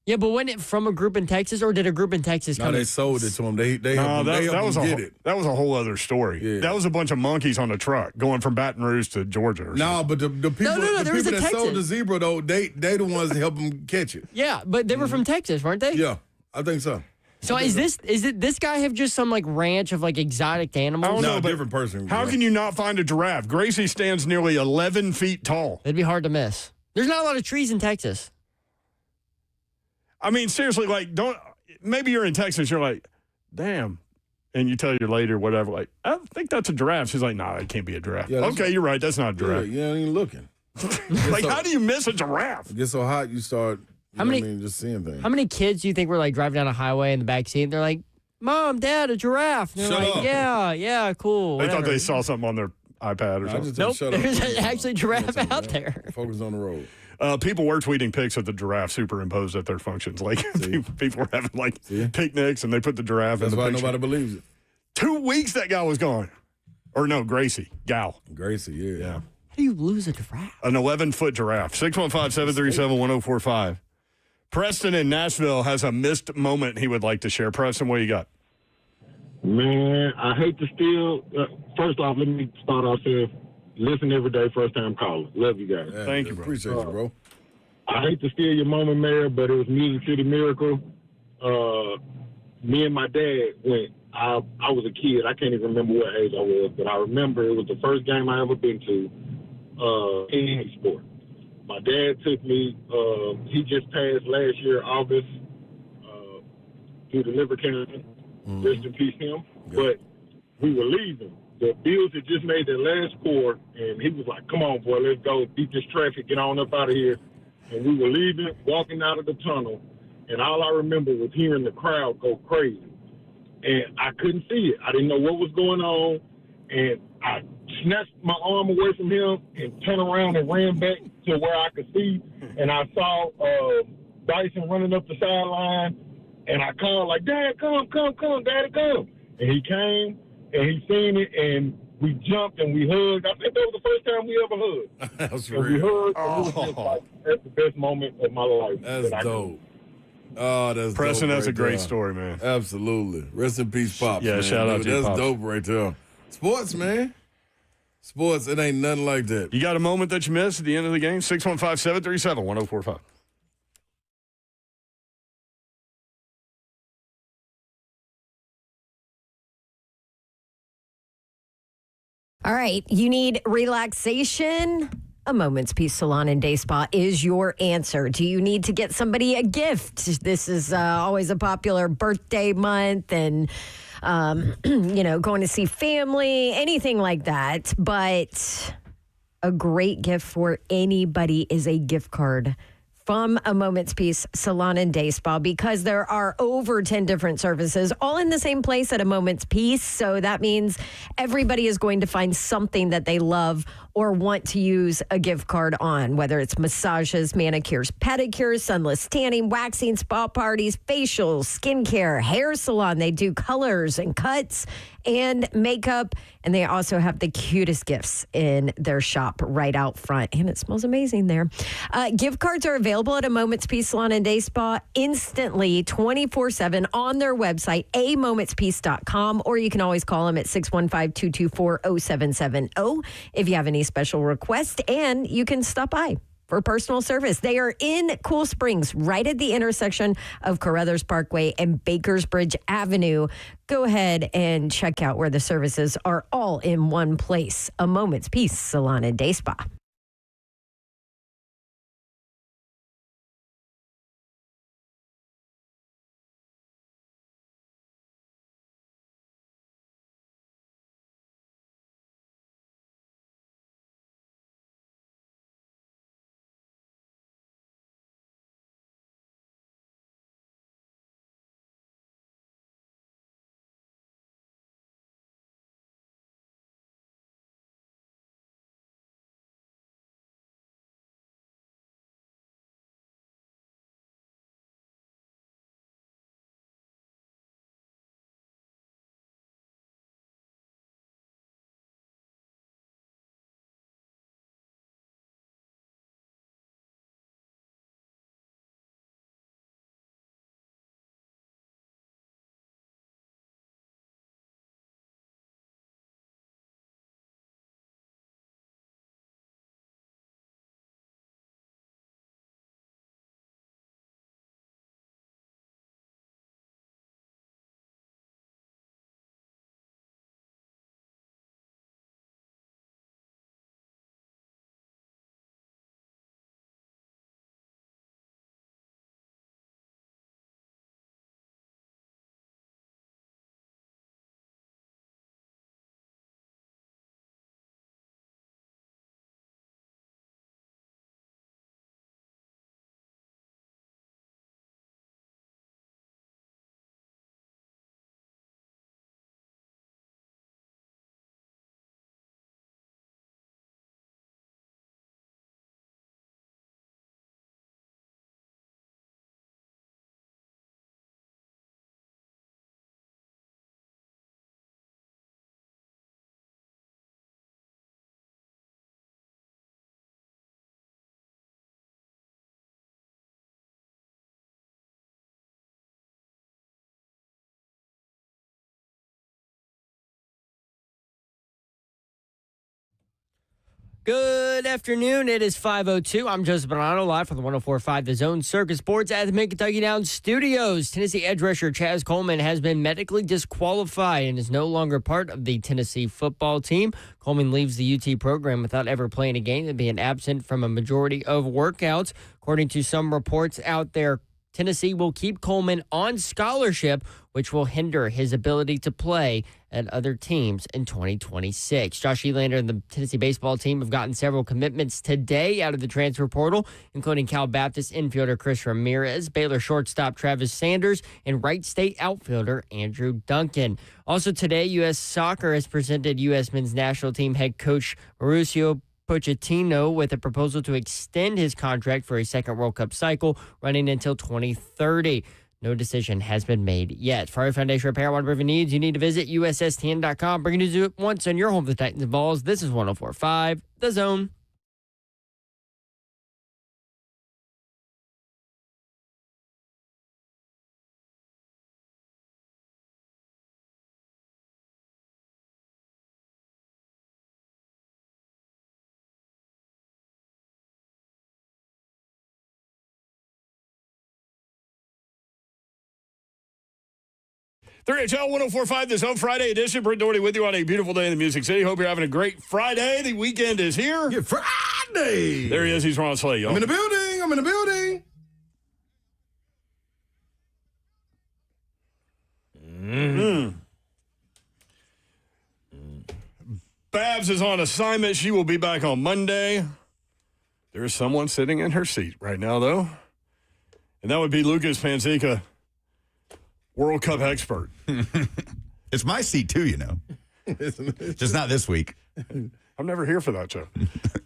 yeah, but wasn't it from a group in Texas, or did a group in Texas No, come? they sold it to him. They No, helped him, that was get it. that was a whole other story. Yeah. That was a bunch of monkeys on a truck going from Baton Rouge to Georgia. Or No, but the people, no, the there was people a that sold the Texas. zebra though, they the ones that helped him catch it. Yeah, but they were from Texas, weren't they? Yeah, I think so. So is this guy have just some like ranch of like exotic animals? I don't know, No, but different person. How can you not find a giraffe? Gracie stands nearly 11 feet tall. It'd be hard to miss. There's not a lot of trees in Texas. I mean, seriously, like, maybe you're in Texas, you're like, damn. And you tell your lady or whatever, like, I think that's a giraffe. She's like, nah, that can't be a giraffe. Yeah, okay, you're right. That's not a giraffe. You ain't even looking. Like, how do you miss a giraffe? It gets so hot, you start, just seeing things. How many kids do you think were like driving down a highway in the back seat? And they're like, Mom, Dad, a giraffe. And they're Shut like, up. yeah, cool. They thought whatever. they saw something on their iPad or something. Nope, there's actually a giraffe out there. Focus on the road. People were tweeting pics of the giraffe superimposed at their functions. Like, people were having, like, picnics, and they put the giraffe That's in the why picture. nobody believes it. 2 weeks that guy was gone. Or no, Gracie. Gracie, yeah. How do you lose a giraffe? An 11-foot giraffe. 615-737-1045. Preston in Nashville has a missed moment he would like to share. Preston, what you got? Man, I hate to steal. First off, let me start off saying, listen every day, first time caller. Love you guys. Thank you, bro. Appreciate you, bro. I hate to steal your moment, Mayor, but it was Music City Miracle. Me and my dad went. I was a kid. I can't even remember what age I was, but I remember it was the first game I ever been to in any sport. My dad took me. He just passed last year, August, through the liver cancer. Rest in peace, him. But we were leaving. The Bills had just made their last score, and he was like, come on, boy, let's go. Beat this traffic. Get on up out of here. And we were leaving, walking out of the tunnel, and all I remember was hearing the crowd go crazy. And I couldn't see it. I didn't know what was going on. And I snatched my arm away from him and turned around and ran back to where I could see. And I saw Dyson running up the sideline. And I called like, Dad, come, Daddy, come. And he came, and he seen it, and we jumped, and we hugged. I think that was the first time we ever hugged. That's and real. we hugged, and it was just like, that's the best moment of my life. That's dope. Oh, that's Preston, dope that's right a great there. story, man. Absolutely. Rest in peace, Pops. Yeah, man. shout out to you, That's Pops. dope right there. Sports, man. Sports, it ain't nothing like that. You got a moment that you missed at the end of the game? 615-737-1045. All right, you need relaxation? A Moment's Peace Salon and Day Spa is your answer. Do you need to get somebody a gift? This is always a popular birthday month and, going to see family, anything like that. But a great gift for anybody is a gift card from A Moment's Peace Salon and Day Spa, because there are over 10 different services all in the same place at A Moment's Peace. So that means everybody is going to find something that they love or want to use a gift card on, whether it's massages, manicures, pedicures, sunless tanning, waxing, spa parties, facials, skincare, hair salon. They do colors and cuts and makeup. And they also have the cutest gifts in their shop right out front. And it smells amazing there. Gift cards are available at A Moment's Peace Salon and Day Spa instantly 24/7 on their website, amomentspeace.com, or you can always call them at 615-224-0770 if you have any special requests, and you can stop by for personal service. They are in Cool Springs, right at the intersection of Carruthers Parkway and Bakersbridge Avenue. Go ahead and check out where the services are all in one place. A Moment's Peace Salon and Day Spa. Good afternoon. It is 5:02. I'm Joseph Bonanno, live from the 104.5 The Zone Circus Sports at the Mid-Kentucky Downs Studios. Tennessee edge rusher Chaz Coleman has been medically disqualified and is no longer part of the Tennessee football team. Coleman leaves the UT program without ever playing a game and being absent from a majority of workouts. According to some reports out there, Tennessee will keep Coleman on scholarship, which will hinder his ability to play at other teams in 2026. Josh Elander and the Tennessee baseball team have gotten several commitments today out of the transfer portal, including Cal Baptist infielder Chris Ramirez, Baylor shortstop Travis Sanders, and Wright State outfielder Andrew Duncan. Also today, U.S. Soccer has presented U.S. men's national team head coach Mauricio Pochettino with a proposal to extend his contract for a second World Cup cycle running until 2030. No decision has been made yet. For our foundation repair, whatever needs, you need to visit USSTN.com. Bringing you to it once on your home for the Titans and Vols. This is 104.5 The Zone. HL 104.5, The Zone Friday edition. Brent Doherty with you on a beautiful day in the Music City. Hope you're having a great Friday. The weekend is here. Yeah, Friday. There he is. He's Ron Slay, y'all. I'm in the building. Babs is on assignment. She will be back on Monday. There is someone sitting in her seat right now, though. And that would be Lucas Panzica, World Cup expert. It's my seat, too, you know. Just not this week. I'm never here for that, Joe.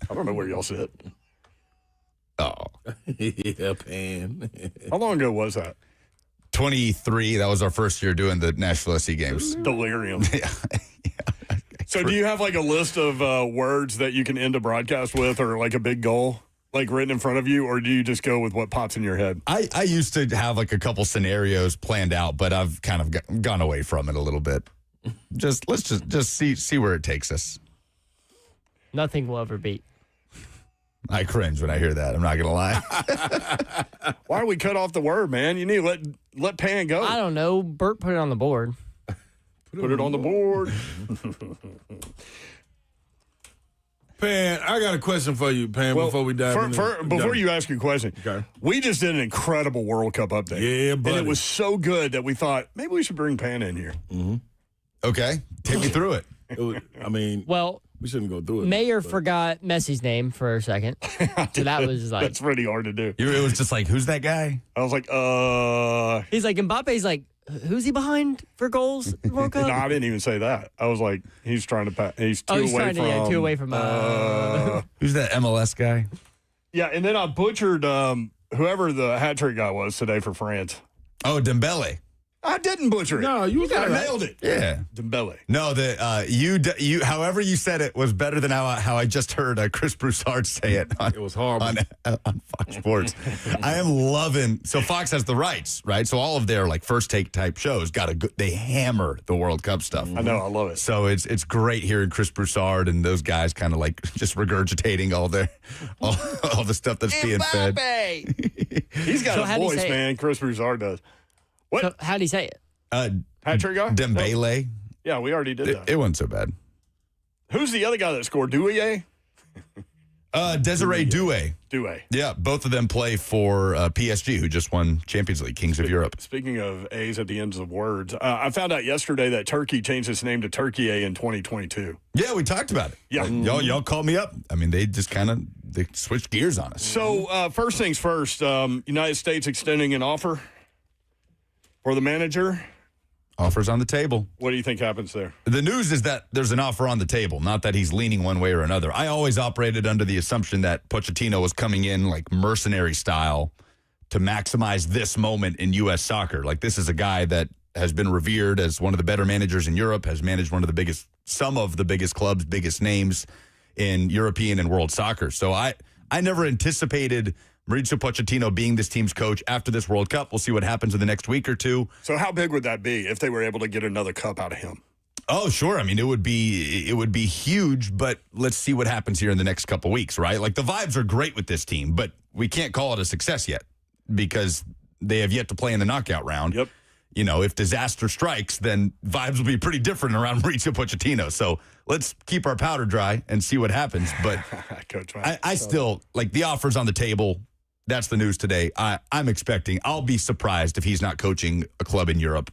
I don't know where y'all sit. Oh. Yeah, Pan. How long ago was that? 23. That was our first year doing the National SC games. Delirium. Yeah. So do you have like a list of words that you can end a broadcast with, or like a big goal like written in front of you, or do you just go with what pops in your head? I used to have like a couple scenarios planned out, but I've kind of gone away from it a little bit. Let's just see where it takes us. Nothing will ever beat. I cringe when I hear that. I'm not gonna lie. Why do we cut off the word, man? You need to let Pan go. I don't know. Bert put it on the board. Put it on the board. Pan, I got a question for you, Pan, before we dive in. Before you ask your question, okay. We just did an incredible World Cup update. Yeah, buddy. And it was so good that we thought, maybe we should bring Pan in here. Mm-hmm. Okay, take me through it. We shouldn't go through it. Mayor forgot Messi's name for a second. So that was like... That's pretty hard to do. It was just like, who's that guy? I was like, He's like, Mbappe's like, who's he behind for goals in the World Cup? No, I didn't even say that. I was like, he's trying to pass. He's two away from. Who's that MLS guy? Yeah, and then I butchered whoever the hat trick guy was today for France. Oh, Dembele. I didn't butcher it. No, you nailed it. Yeah, Dembele. No, you however you said it was better than how I just heard Chris Broussard say it. It was horrible on Fox Sports. I am loving. So Fox has the rights, right? So all of their like first take type shows they hammer the World Cup stuff. I know, I love it. So it's great hearing Chris Broussard and those guys kind of like just regurgitating all the stuff that's being fed. He's got a voice, man. Chris Broussard does. What? So how'd he say it? Hat trick guy? Dembele. Yeah, we already did that. It wasn't so bad. Who's the other guy that scored? Doué? Desiree Doué. Doué. Yeah, both of them play for PSG, who just won Champions League, Kings of Europe. Speaking of A's at the ends of words, I found out yesterday that Turkey changed its name to Turkey in 2022. Yeah, we talked about it. Yeah. Y'all called me up. I mean, they just they switched gears on us. So first things first, United States extending an offer for the manager. Offers on the table. What do you think happens there? The news is that there's an offer on the table, not that he's leaning one way or another. I always operated under the assumption that Pochettino was coming in like mercenary style to maximize this moment in U.S. soccer. Like, this is a guy that has been revered as one of the better managers in Europe, has managed some of the biggest clubs, biggest names in European and world soccer. So I never anticipated Mauricio Pochettino being this team's coach after this World Cup. We'll see what happens in the next week or two. So how big would that be if they were able to get another cup out of him? Oh, sure. I mean, it would be huge, but let's see what happens here in the next couple weeks, right? Like the vibes are great with this team, but we can't call it a success yet because they have yet to play in the knockout round. Yep. You know, if disaster strikes, then vibes will be pretty different around Mauricio Pochettino. So let's keep our powder dry and see what happens. But Coach, I still, like, the offer's on the table. That's the news today. I'll be surprised if he's not coaching a club in Europe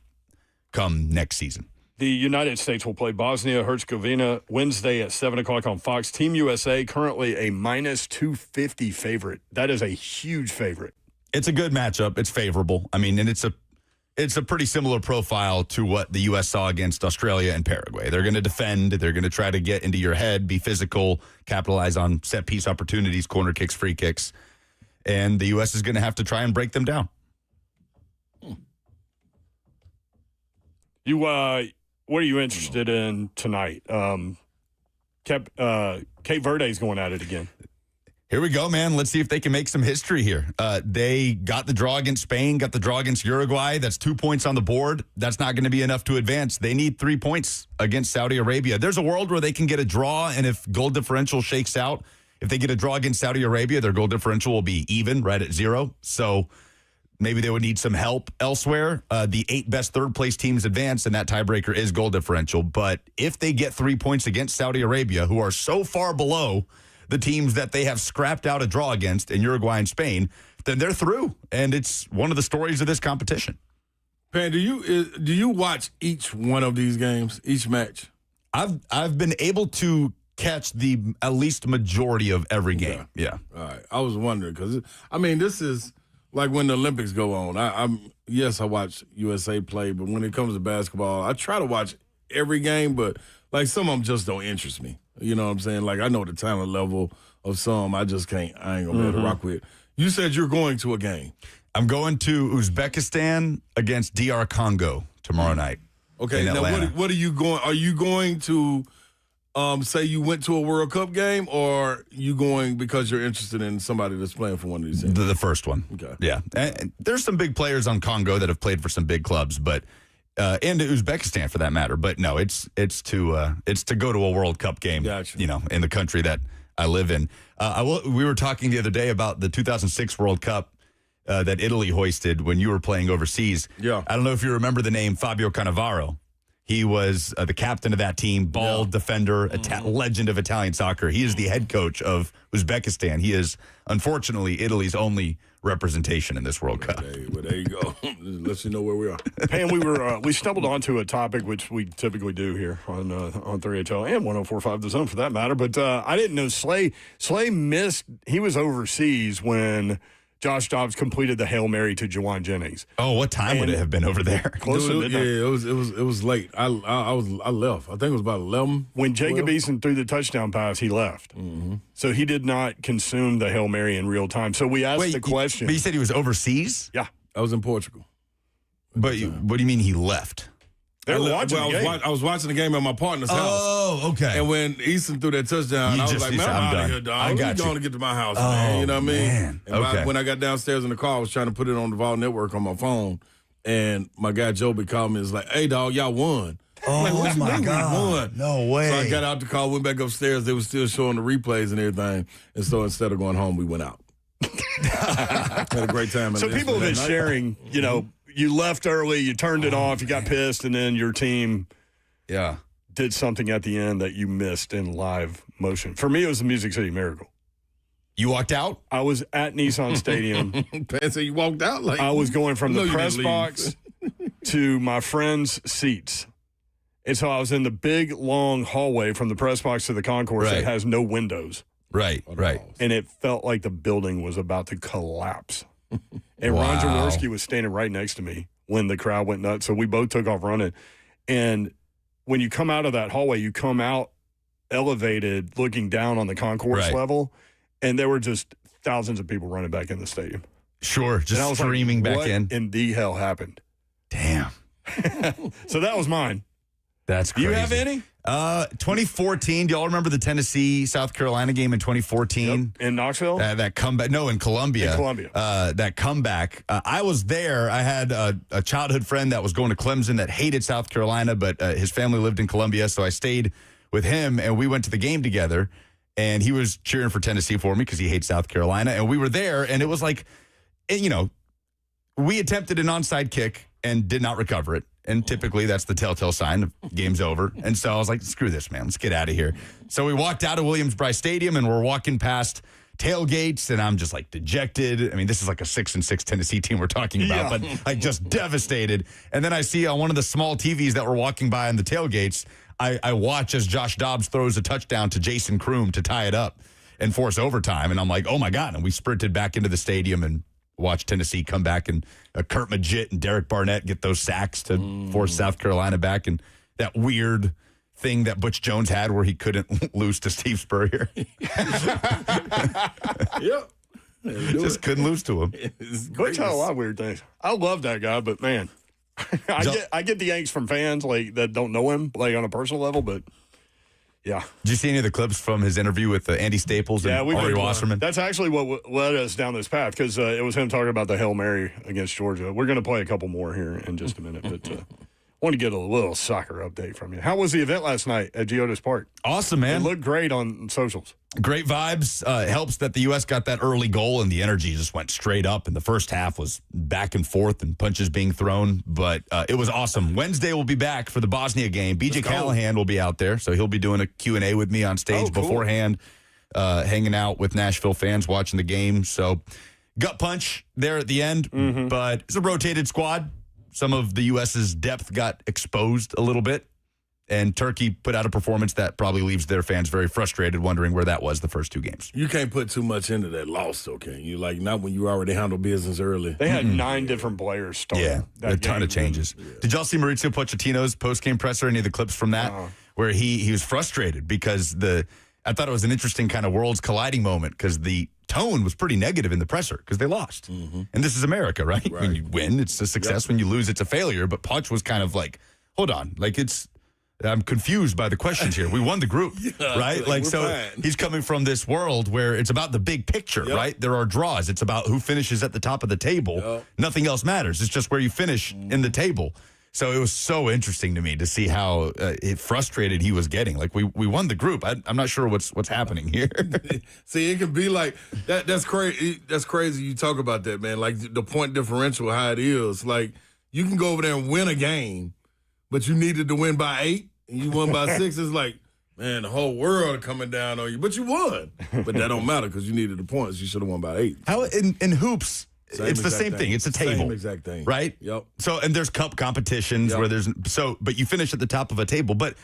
come next season. The United States will play Bosnia-Herzegovina Wednesday at 7 o'clock on Fox. Team USA currently a minus 250 favorite. That is a huge favorite. It's a good matchup. It's favorable. I mean, and it's a pretty similar profile to what the U.S. saw against Australia and Paraguay. They're going to defend. They're going to try to get into your head, be physical, capitalize on set-piece opportunities, corner kicks, free kicks. And the U.S. is going to have to try and break them down. What are you interested in tonight? Cape Verde's going at it again. Here we go, man. Let's see if they can make some history here. They got the draw against Spain, got the draw against Uruguay. That's 2 points on the board. That's not going to be enough to advance. They need 3 points against Saudi Arabia. There's a world where they can get a draw, and if goal differential shakes out, if they get a draw against Saudi Arabia, their goal differential will be even, right at 0. So maybe they would need some help elsewhere. The 8 best third-place teams advance, and that tiebreaker is goal differential. But if they get 3 points against Saudi Arabia, who are so far below the teams that they have scrapped out a draw against in Uruguay and Spain, then they're through. And it's one of the stories of this competition. Pan, do you watch each one of these games, each match? I've been able to catch the at least majority of every game. Yeah. All right. I was wondering because, I mean, this is like when the Olympics go on. I watch USA play, but when it comes to basketball, I try to watch every game, but like some of them just don't interest me. You know what I'm saying? Like I know the talent level of some, I ain't gonna be able to rock with. You said you're going to a game. I'm going to Uzbekistan against DR Congo tomorrow night. Okay, now what are you going? Are you going to say you went to a World Cup game, or you going because you're interested in somebody that's playing for one of these teams? The first one. Okay. Yeah. And there's some big players on Congo that have played for some big clubs, but and Uzbekistan for that matter. But no, it's to go to a World Cup game. Gotcha. You know, in the country that I live in. We were talking the other day about the 2006 World Cup that Italy hoisted when you were playing overseas. Yeah. I don't know if you remember the name Fabio Cannavaro. He was the captain of that team, bald defender, legend of Italian soccer. He is the head coach of Uzbekistan. He is, unfortunately, Italy's only representation in this World Cup. Well, there you go. Lets you know where we are. Pan, we stumbled onto a topic which we typically do here on 3HL and 104.5 The Zone for that matter. But I didn't know Slay missed. He was overseas when Josh Dobbs completed the Hail Mary to Juwan Jennings. Oh, what time would it have been over there? Close to midnight. Yeah, it was late. I left. I think it was about 11. When Jacob Eason threw the touchdown pass, he left. Mm-hmm. So he did not consume the Hail Mary in real time. So we asked the question. But you said he was overseas? Yeah. I was in Portugal. But what do you mean he left? They were watching the game. I was watching the game at my partner's house. Oh, okay. And when Eason threw that touchdown, I was like, man, I'm out of here, dog. I got you. going to get to my house, man. You know what I mean? Man. And when I got downstairs in the car, I was trying to put it on the Vol Network on my phone. And my guy Joby called me and was like, hey, dog, y'all won. Oh, like, what my you mean God. we won? No way. So I got out the car, went back upstairs. They were still showing the replays and everything. And so instead of going home, we went out. Had a great time. So people have been sharing, you know, you left early, you turned it off, you got pissed, and then your team did something at the end that you missed in live motion. For me, it was the Music City Miracle. You walked out? I was at Nissan Stadium. Pan said you walked out like I was going from the press box to my friends' seats. And so I was in the big, long hallway from the press box to the concourse that has no windows. Right. And it felt like the building was about to collapse. And Ron Jaworski was standing right next to me when the crowd went nuts. So we both took off running. And when you come out of that hallway, you come out elevated looking down on the concourse level. And there were just thousands of people running back in the stadium. Sure, just streaming back in. What in the hell happened? Damn. So that was mine. That's Do crazy. you have any? 2014. Do y'all remember the Tennessee-South Carolina game in 2014? Yep. In Knoxville? That comeback. No, in Columbia. In Columbia. That comeback. I was there. I had a childhood friend that was going to Clemson that hated South Carolina, but his family lived in Columbia, so I stayed with him, and we went to the game together, and he was cheering for Tennessee for me because he hates South Carolina, and we were there, and it was like, we attempted an onside kick and did not recover it. And typically that's the telltale sign of game's over. And so I was like, screw this, man. Let's get out of here. So we walked out of Williams-Brice Stadium and we're walking past tailgates and I'm just like dejected. I mean, this is like a 6-6 Tennessee team we're talking about, but like just devastated. And then I see on one of the small TVs that were walking by on the tailgates, I watch as Josh Dobbs throws a touchdown to Jason Kroom to tie it up and force overtime. And I'm like, oh my God. And we sprinted back into the stadium and watch Tennessee come back and Kurt Maggitt and Derek Barnett get those sacks to force South Carolina back. And that weird thing that Butch Jones had where he couldn't lose to Steve Spurrier. Yep. Just couldn't lose to him. Butch had a lot of weird things. I love that guy, but man, I get the angst from fans like that don't know him like on a personal level, but yeah. Did you see any of the clips from his interview with Andy Staples and Ari Wasserman? That's actually what led us down this path because it was him talking about the Hail Mary against Georgia. We're going to play a couple more here in just a minute, but I want to get a little soccer update from you. How was the event last night at Geodis Park? Awesome, man. It looked great on socials. Great vibes. Helps that the U.S. got that early goal and the energy just went straight up. And the first half was back and forth and punches being thrown. But it was awesome. Wednesday we'll be back for the Bosnia game. BJ Callahan will be out there. So he'll be doing a Q&A with me on stage beforehand, hanging out with Nashville fans watching the game. So gut punch there at the end. But it's a rotated squad. Some of the U.S.'s depth got exposed a little bit. And Turkey put out a performance that probably leaves their fans very frustrated, wondering where that was the first two games. You can't put too much into that loss, though, can you? Like, not when you already handled business early. They had 9 different players starting. Yeah, a ton of changes. Did y'all see Maurizio Pochettino's post-game presser? Any of the clips from that? Where he was frustrated because I thought it was an interesting kind of worlds colliding moment because the tone was pretty negative in the presser because they lost. And this is America, right? When you win, it's a success. When you lose, it's a failure. But Poch was kind of like, hold on, like I'm confused by the questions here. We won the group, right? Like, so fine. He's coming from this world where it's about the big picture, right? There are draws. It's about who finishes at the top of the table. Nothing else matters. It's just where you finish in the table. So it was so interesting to me to see how frustrated he was getting. Like, we won the group. I'm not sure what's happening here. See, it can be like that. That's crazy. That's crazy. You talk about that, man. Like the point differential, how it is. Like you can go over there and win a game, but you needed to win by 8 and you won by 6. It's like, man, the whole world coming down on you, but you won. But that don't matter because you needed the points. You should have won by 8. How in hoops? It's the same thing. It's a table. Same exact thing. Right? Yep. So, and there's cup competitions where but you finish at the top of a table. But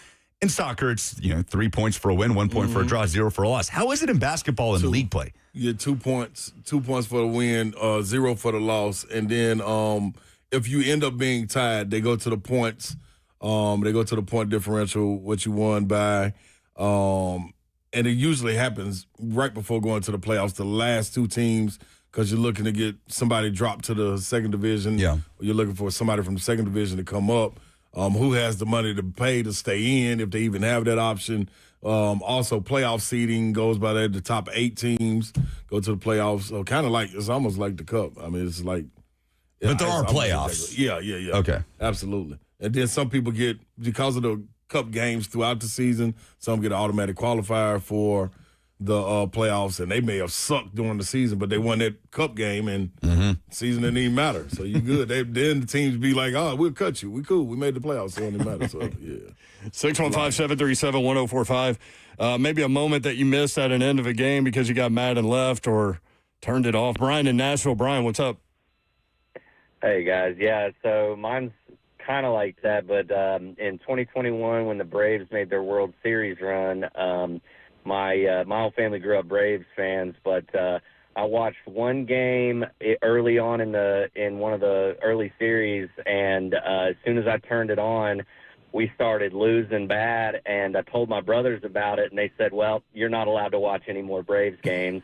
in soccer, it's, 3 points for a win, 1 point for a draw, 0 for a loss. How is it in basketball and league play? You get 2 points, 2 points for the win, 0 for the loss. And then if you end up being tied, they go to the points. They go to the point differential, what you won by. And it usually happens right before going to the playoffs. The last 2 teams, because you're looking to get somebody dropped to the second division. Yeah. Or you're looking for somebody from the second division to come up who has the money to pay to stay in, if they even have that option. Also, playoff seeding goes by that. The top 8 teams go to the playoffs. So kind of like, it's almost like the Cup. I mean, it's like. But there are playoffs. Yeah. Okay. Absolutely. And then some people get, because of the Cup games throughout the season, some get an automatic qualifier for the playoffs, and they may have sucked during the season, but they won that Cup game, and season didn't even matter. So you good. Then the teams be like, oh, we'll cut you. We cool. We made the playoffs, so it didn't matter. So, yeah. 615-737-1045. Maybe a moment that you missed at an end of a game because you got mad and left or turned it off. Brian in Nashville. Brian, what's up? Hey, guys. Yeah, so mine's kind of like that, but in 2021 when the Braves made their World Series run, my whole family grew up Braves fans, but I watched one game early on in one of the early series, and as soon as I turned it on, we started losing bad, and I told my brothers about it, and they said, well, you're not allowed to watch any more Braves games.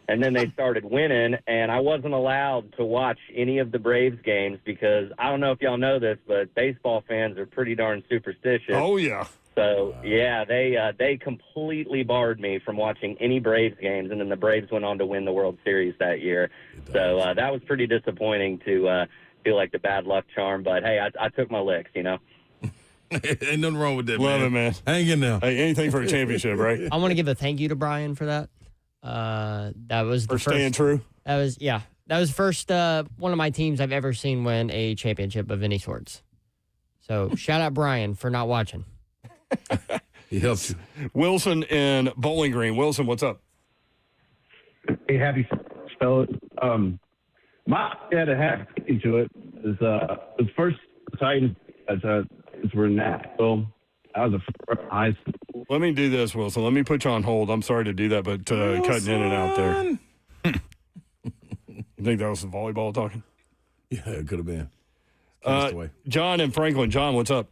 And then they started winning, and I wasn't allowed to watch any of the Braves games because I don't know if y'all know this, but baseball fans are pretty darn superstitious. Oh, yeah. So, yeah, they completely barred me from watching any Braves games, and then the Braves went on to win the World Series that year. So that was pretty disappointing to feel like the bad luck charm. But, hey, I took my licks, you know. Ain't nothing wrong with that, Love it, man. Hang in there. Hey, anything for a championship, right? I want to give a thank you to Brian for that. That was the For staying true. That was the first one of my teams I've ever seen win a championship of any sorts. So shout out Brian for not watching. He helps you. Wilson in Bowling Green. Wilson, what's up? Hey, happy fellas. My dad had into it is the first Titans as we're in Nashville. I was a high school. Let me do this, Wilson. Let me put you on hold. I'm sorry to do that, but cutting in and out there. You think that was the volleyball talking? Yeah, it could have been. John in Franklin. John, what's up?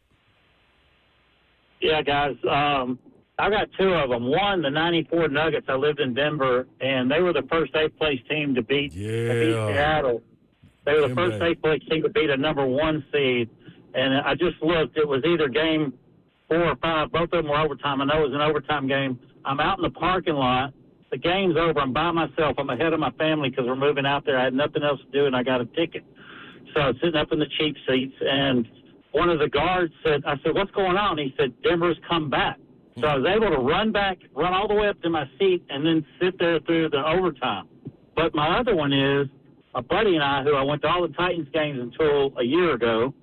Yeah, guys. I got two of them. One, the '94 Nuggets. I lived in Denver, and they were the first eighth-place team to beat Seattle. They were the first eighth-place team to beat a number one seed. And I just looked. It was either game 4 or 5. Both of them were overtime. I know it was an overtime game. I'm out in the parking lot. The game's over. I'm by myself. I'm ahead of my family because we're moving out there. I had nothing else to do, and I got a ticket. So I was sitting up in the cheap seats, and one of the guards said, I said, what's going on? He said, Denver's come back. So I was able to run all the way up to my seat, and then sit there through the overtime. But my other one is a buddy and I, who I went to all the Titans games until a year ago,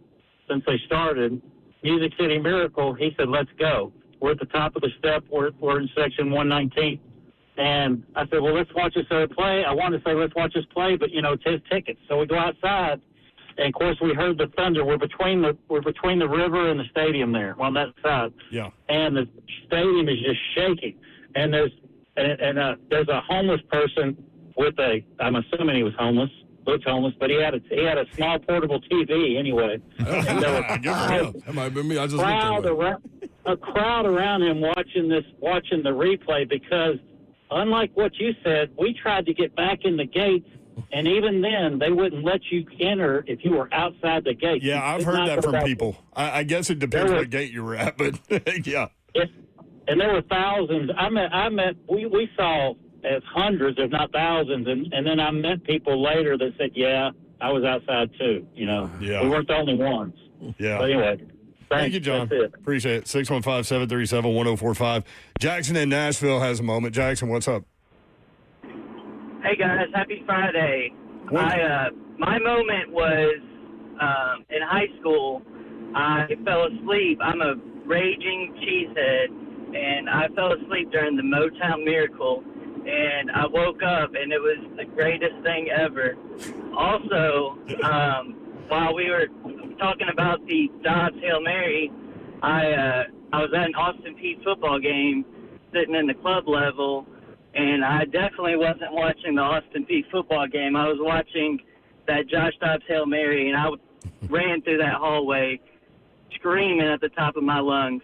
since they started, Music City Miracle, he said, let's go. We're at the top of the step. We're in section 119. And I said, well, let's watch this play. I wanted to say, let's watch this play, but, it's his tickets. So we go outside, and, of course, we heard the thunder. We're between the river and the stadium there on that side. Yeah. And the stadium is just shaking. And there's a homeless person with I'm assuming he was homeless. Looks homeless, but he had a small portable TV anyway. And there were that might have been me. I just a crowd around him watching the replay, because unlike what you said, we tried to get back in the gates, and even then they wouldn't let you enter if you were outside the gate. Yeah, I've heard that from people. I guess it depends what gate you were at, but yeah. And there were thousands. We saw as hundreds, if not thousands, and then I met people later that said, yeah, I was outside too. Yeah. We weren't the only ones. Yeah. But anyway, thank you, John. Appreciate it. 615-737-1045. Jackson in Nashville has a moment. Jackson, what's up? Hey guys, happy Friday. My moment was in high school. I fell asleep. I'm a raging cheesehead, and I fell asleep during the Motown Miracle. And I woke up, and it was the greatest thing ever. Also, while we were talking about the Dobbs Hail Mary, I was at an Austin Peay football game, sitting in the club level, and I definitely wasn't watching the Austin Peay football game. I was watching that Josh Dobbs Hail Mary, and I ran through that hallway screaming at the top of my lungs.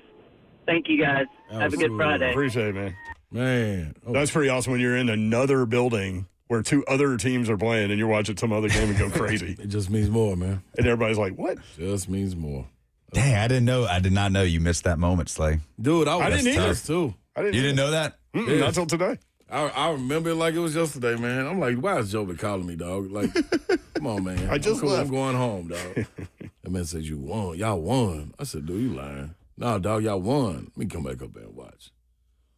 Thank you, guys. Have a good Friday. Appreciate it, man. Man. That's pretty awesome when you're in another building where 2 other teams are playing and you're watching some other game and go crazy. It just means more, man. And everybody's like, what? Just means more. Dang, I did not know you missed that moment, Slay. Dude, I didn't either. Too. You didn't know that? Not till today. I remember it like it was yesterday, man. I'm like, why is Joby calling me, dog? Like, come on, man. I just left. I'm going home, dog. That man said, you won. Y'all won. I said, dude, you lying. Nah, dog, y'all won. Let me come back up there and watch.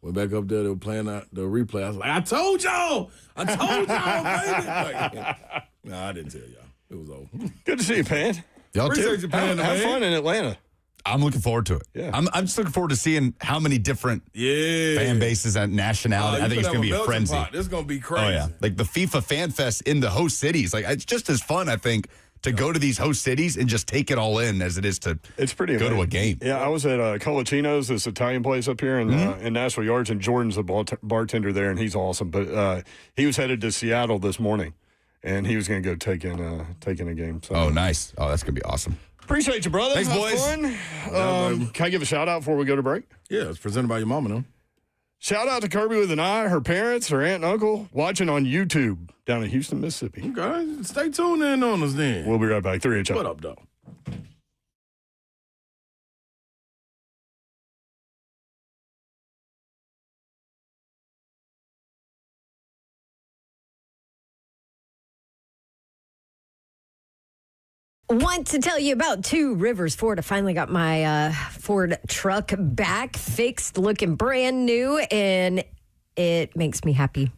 Went back up there, they were playing the replay. I was like, I told y'all, baby. Nah, I didn't tell y'all. It was over. Good to see you, Pan. Y'all Appreciate too. you, Pan. Have fun in Atlanta. I'm looking forward to it. Yeah. I'm just looking forward to seeing how many different fan bases and nationality. I think it's going to be a frenzy. This is going to be crazy. Oh, yeah. Like the FIFA Fan Fest in the host cities. Like, it's just as fun, I think, to go to these host cities and just take it all in as it is to it's pretty go amazing. to a game. Yeah, I was at Colacino's, this Italian place up here in Nashville Yards, and Jordan's the bartender there, and he's awesome. But he was headed to Seattle this morning, and he was going to go take in a game. So. Oh, nice. Oh, that's going to be awesome. Appreciate you, brother. Thanks, Have boys. fun. Can I give a shout-out before we go to break? Yeah, it's presented by your mama, no? Shout out to Kirby with an I, her parents, her aunt and uncle, watching on YouTube down in Houston, Mississippi. Okay, stay tuned in on us then. We'll be right back. 3HL. What up, dog? Want to tell you about Two Rivers Ford. I finally got my Ford truck back, fixed, looking brand new, and it makes me happy.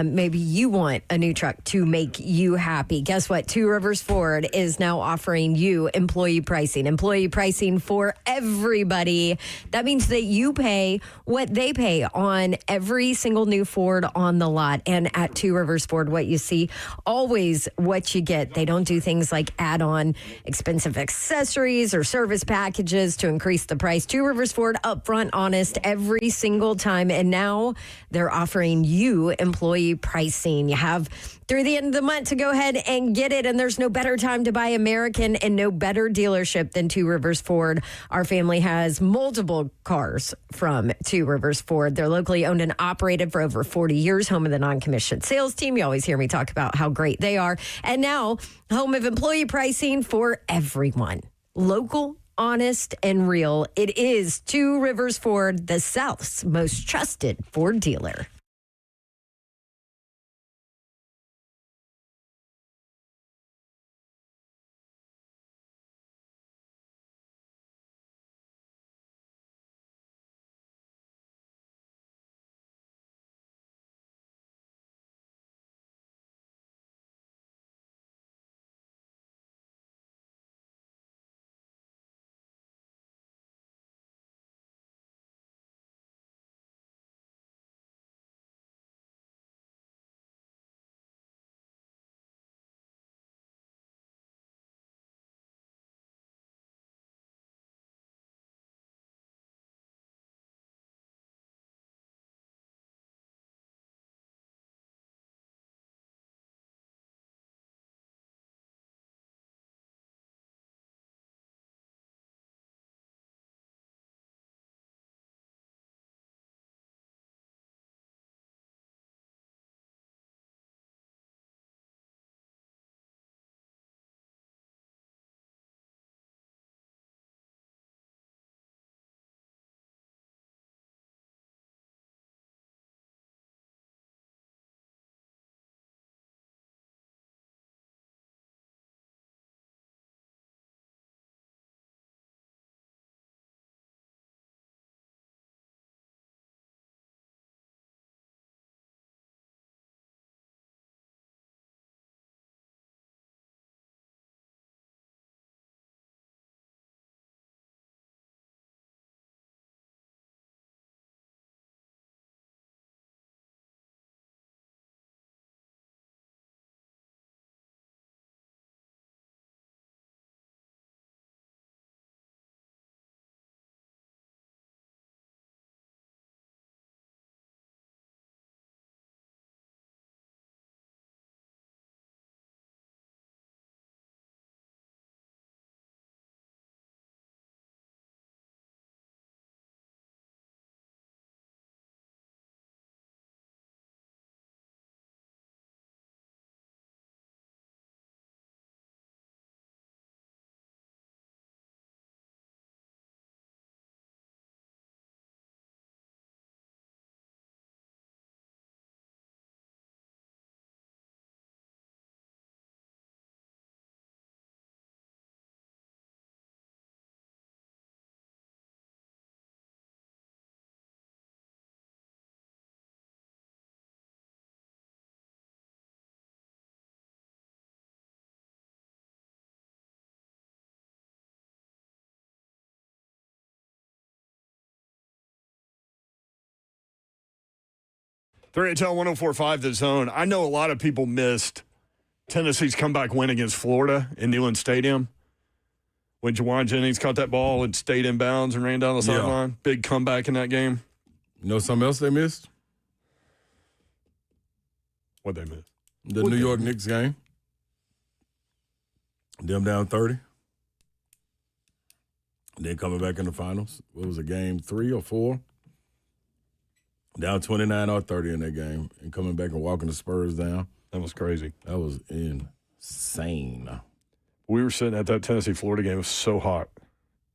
Maybe you want a new truck to make you happy. Guess what? Two Rivers Ford is now offering you employee pricing for everybody. That means that you pay what they pay on every single new Ford on the lot. And at Two Rivers Ford, what you see, always what you get. They don't do things like add on expensive accessories or service packages to increase the price. Two Rivers Ford, upfront, honest every single time. And now they're offering you employee pricing. You have through the end of the month to go ahead and get it. And there's no better time to buy American and no better dealership than Two Rivers Ford. Our family has multiple cars from Two Rivers Ford. They're locally owned and operated for over 40 years, home of the non-commissioned sales team. You always hear me talk about how great they are. And now, home of employee pricing for everyone. Local, honest, and real. It is Two Rivers Ford, the South's most trusted Ford dealer. Three HL 104.5 The Zone. I know a lot of people missed Tennessee's comeback win against Florida in Neyland Stadium when Juwan Jennings caught that ball and stayed in bounds and ran down the sideline. Big comeback in that game. You know something else they missed? What they missed? The New York Knicks game. Them down 30. Then coming back in the finals. What was it, game 3 or 4? Down 29 or 30 in that game and coming back and walking the Spurs down. That was crazy. That was insane. We were sitting at that Tennessee-Florida game. It was so hot.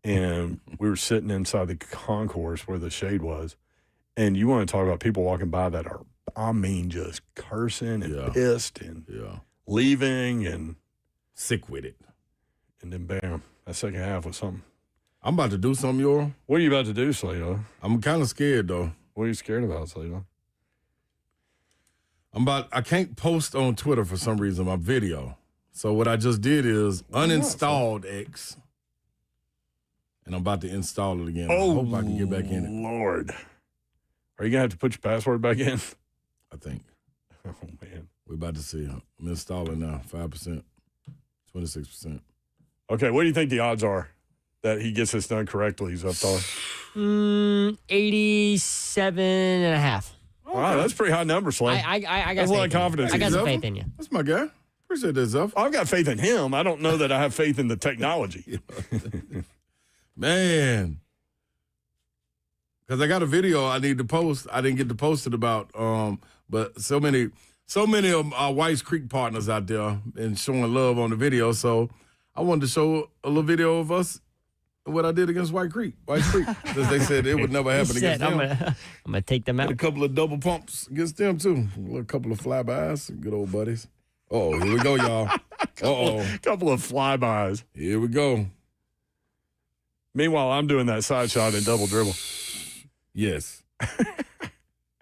And we were sitting inside the concourse where the shade was. And you want to talk about people walking by that are, just cursing and pissed and leaving and sick with it. And then, bam, that second half was something. I'm about to do something, Yor. What are you about to do, Slater? I'm kind of scared, though. What are you scared about, Slater? I can't post on Twitter for some reason my video. So what I just did is uninstalled X. And I'm about to install it again. I hope I can get back in it. Lord. Are you going to have to put your password back in? I think. Oh, man. We're about to see. I'm installing now. 5%, 26%. Okay, what do you think the odds are that he gets this done correctly, Zeptar? 87.5. Wow, that's a pretty high number, Slay. I got that's a lot of confidence. I got some faith in you. That's my guy. Appreciate that, Zeph. I've got faith in him. I don't know that I have faith in the technology. Man. Because I got a video I need to post. I didn't get to post it about, but so many of our Whites Creek partners out there and showing love on the video. So I wanted to show a little video of us, what I did against Whites Creek. Because they said it would never happen against them. I'm gonna take them out. Had a couple of double pumps against them, too. A couple of flybys, good old buddies. Oh, here we go, y'all. Couple of flybys. Here we go. Meanwhile, I'm doing that side shot and double dribble. Yes.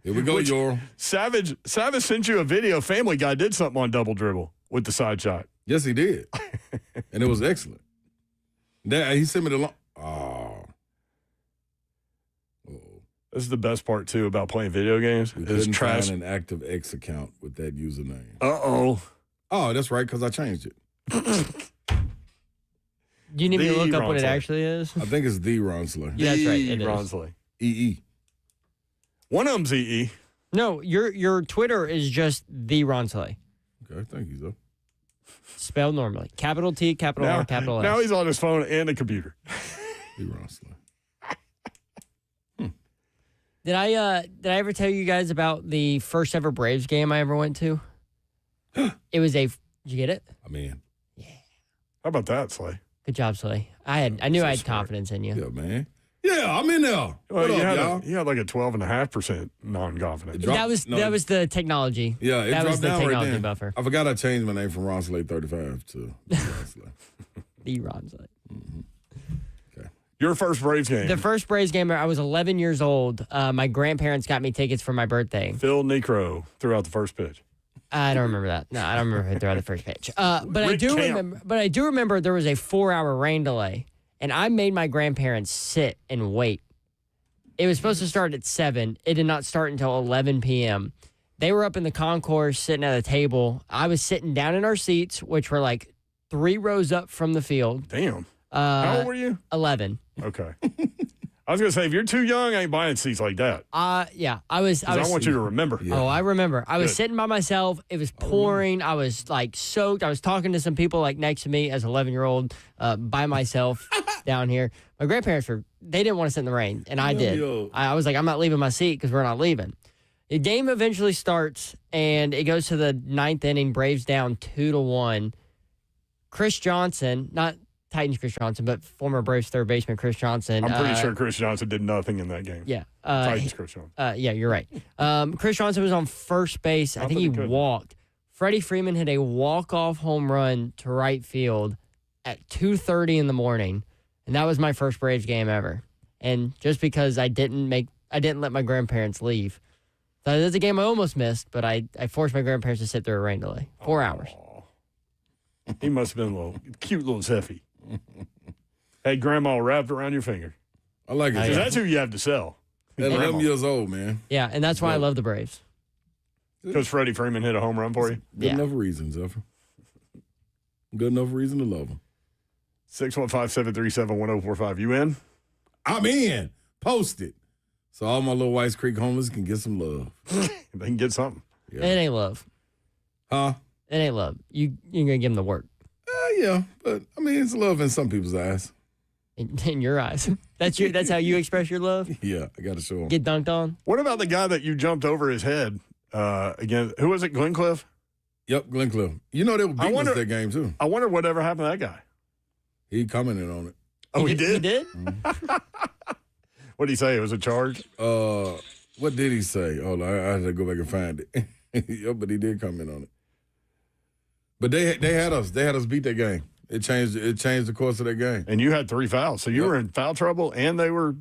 Here we go, Yor. Savage sent you a video. Family Guy did something on double dribble with the side shot. Yes, he did. And it was excellent. He sent me the This is the best part, too, about playing video games. We couldn't find an active X account with that username. Uh-oh. Oh, that's right, because I changed it. Do you need me to look up what it actually is? I think it's the Ronsley. Yeah, that's right. It is. Ronsley. EE. One of them's EE. No, your Twitter is just the Ronsley. Okay, thank you, though. Spelled normally. Capital T, capital R, capital S. Now he's on his phone and a computer. The Ronsley. Did I ever tell you guys about the first ever Braves game I ever went to? It was did you get it? I'm in. Yeah. How about that, Slay? Good job, Slay. I knew I had confidence in you. Yeah, man. Yeah, I'm in there. Well, What up, y'all? you had like a 12.5% non-confidence. That was the technology. Yeah, it that dropped was the down technology right then. buffer. I forgot I changed my name from Ron Slade 35 to Ron Slade. The Ronsley. Your first Braves game. The first Braves game, I was 11 years old. My grandparents got me tickets for my birthday. Phil Necro threw out the first pitch. I don't remember that. No, I don't remember who threw out the first pitch. But I Rick do Camp. remember. But I do remember there was a 4-hour rain delay, and I made my grandparents sit and wait. It was supposed to start at 7. It did not start until 11 p.m. They were up in the concourse sitting at a table. I was sitting down in our seats, which were like 3 rows up from the field. Damn. How old were you? 11. Okay. I was going to say, if you're too young, I ain't buying seats like that. Yeah, I was. I want you to remember. Oh, I remember. I was Good. sitting by myself. It was pouring. I was like soaked. I was talking to some people like next to me as an 11-year-old by myself down here. My grandparents they didn't want to sit in the rain, and I did. I was like, I'm not leaving my seat because we're not leaving. The game eventually starts, and it goes to the 9th inning. Braves down 2-1. Chris Johnson, not Titans Chris Johnson, but former Braves third baseman Chris Johnson. I'm pretty sure Chris Johnson did nothing in that game. Yeah. Titans Chris Johnson. Yeah, you're right. Chris Johnson was on first base. I think he walked. Freddie Freeman hit a walk-off home run to right field at 2:30 in the morning, and that was my first Braves game ever. And just because I didn't let my grandparents leave. So that's a game I almost missed, but I forced my grandparents to sit through a rain delay. 4 hours. He must have been a little cute little Zeffy. Hey, grandma wrapped around your finger. I like it. Because that's who you have to sell. At 11 years old, man. Yeah, and that's why I love the Braves. Because Freddie Freeman hit a home run for you? Good enough reason, Zephyr. Good enough reason to love him. 615-737-1045. You in? I'm in. Post it. So all my little Whites Creek homeless can get some love. They can get something. It ain't love. Huh? It ain't love. You're going to give them the work. Yeah, but I mean, it's love in some people's eyes. In your eyes. That's how you express your love? Yeah, I got to show him. Get dunked on? What about the guy that you jumped over his head again? Who was it, Glenncliff? Yep, Glenncliff. You know they were beating us that game, too. I wonder whatever happened to that guy. He commented on it. Oh, he did? He did? What did he say? It was a charge? What did he say? Oh, I had to go back and find it. Yeah, but he did comment on it. But they had us. They had us beat that game. It changed the course of that game. And you had 3 fouls. So you were in foul trouble, and they were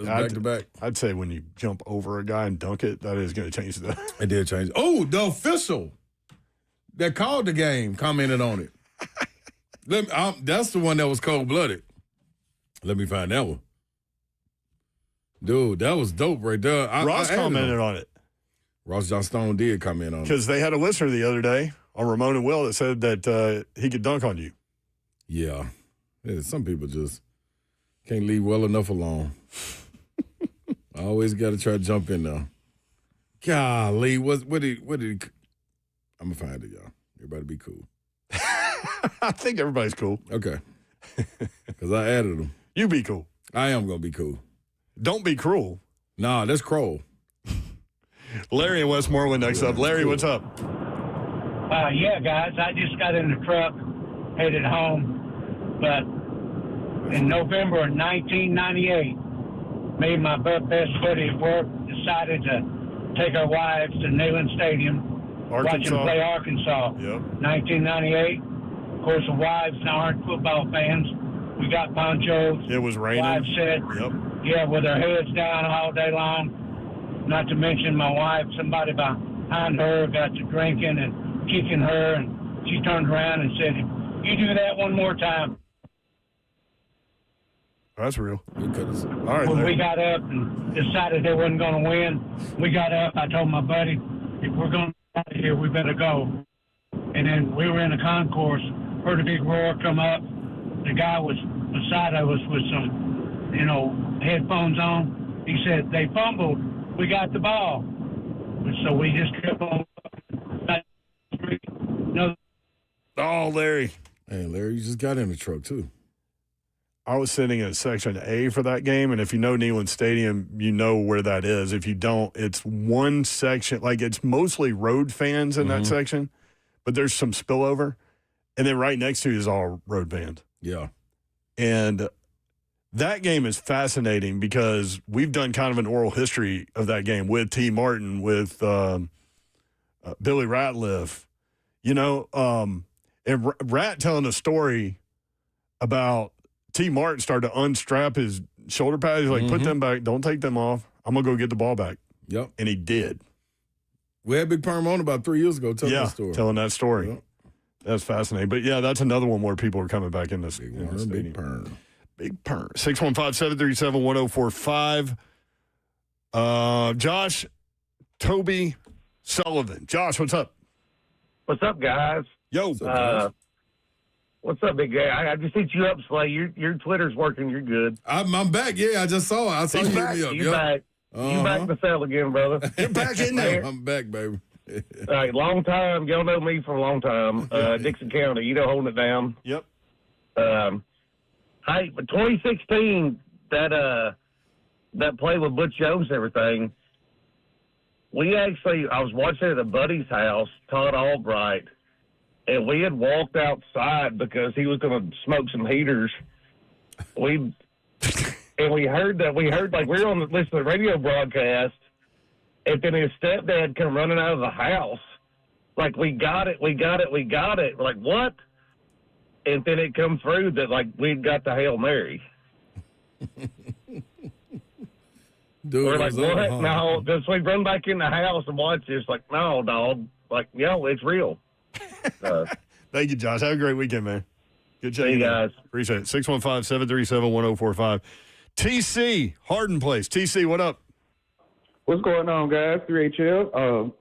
back to back. I'd say when you jump over a guy and dunk it, that is going to change the. It did change. Oh, the official that called the game commented on it. That's the one that was cold-blooded. Let me find that one. Dude, that was dope right there. Ross commented on it. Ross Johnstone did comment on it. Because they had a listener the other day on Ramon and Will that said that he could dunk on you. Yeah. Some people just can't leave well enough alone. I always got to try to jump in there. Golly, what did he? I'm going to find it, y'all. Everybody be cool. I think everybody's cool. Okay. Because I added them. You be cool. I am going to be cool. Don't be cruel. Nah, that's Kroll. Larry in Westmoreland next up. Larry, what's up? Yeah, guys, I just got in the truck, headed home. But in November of 1998, me and my best buddy at work decided to take our wives to Neyland Stadium, watch them play Arkansas. Yep. 1998. Of course, the wives now aren't football fans. We got ponchos. It was raining. Wives said, yeah, with their heads down all day long. Not to mention my wife, somebody behind her got to drinking and kicking her, and she turned around and said, if you do that one more time. That's real. All right, when Larry. we got up and decided they wasn't going to win, we got up. I told my buddy, if we're going to out of here, we better go. And then we were in the concourse, heard a big roar come up. The guy was beside of us with some, headphones on. He said, they fumbled. We got the ball. So we just kept on. Oh, Larry. Hey, Larry, you just got in the truck, too. I was sitting in Section A for that game, and if you know Neyland Stadium, you know where that is. If you don't, it's one section. Like, it's mostly road fans in that section, but there's some spillover. And then right next to you is all road fans. Yeah. And that game is fascinating because we've done kind of an oral history of that game with T. Martin, with Billy Ratliff, and Rat telling a story about T. Martin started to unstrap his shoulder pads. He's like, put them back. Don't take them off. I'm going to go get the ball back. Yep. And he did. We had Big Perm on about 3 years ago telling that story. Telling that story. Yep. That's fascinating. But, yeah, that's another one where people are coming back in this. Big Perm. Big Perm. 615-737-1045. Josh, Toby, Sullivan. Josh, what's up? What's up, guys? Yo. What's up, big guy? I just hit you up, Slay. Your Twitter's working. You're good. I'm back. Yeah, I just saw it. I saw you hit me up. You back. You back in the cell again, brother. You're back in there. I'm back, baby. All right, long time. Y'all know me for a long time. Dixon County, holding it down. Yep. Hey, but 2016, that play with Butch Jones and everything, I was watching at a buddy's house, Todd Albright, and we had walked outside because he was going to smoke some heaters. We heard like we were on listening to the radio broadcast, and then his stepdad come running out of the house. Like, we got it. We're like, what? And then it come through that, like, we'd got the Hail Mary. Dude, we're like, what? No, just we run back in the house and watch this. Like, no, dog. Like, it's real. Thank you, Josh. Have a great weekend, man. Good chatting. See you guys. Appreciate it. 615-737-1045. TC, Hardin Place. TC, what up? What's going on, guys? 3HL.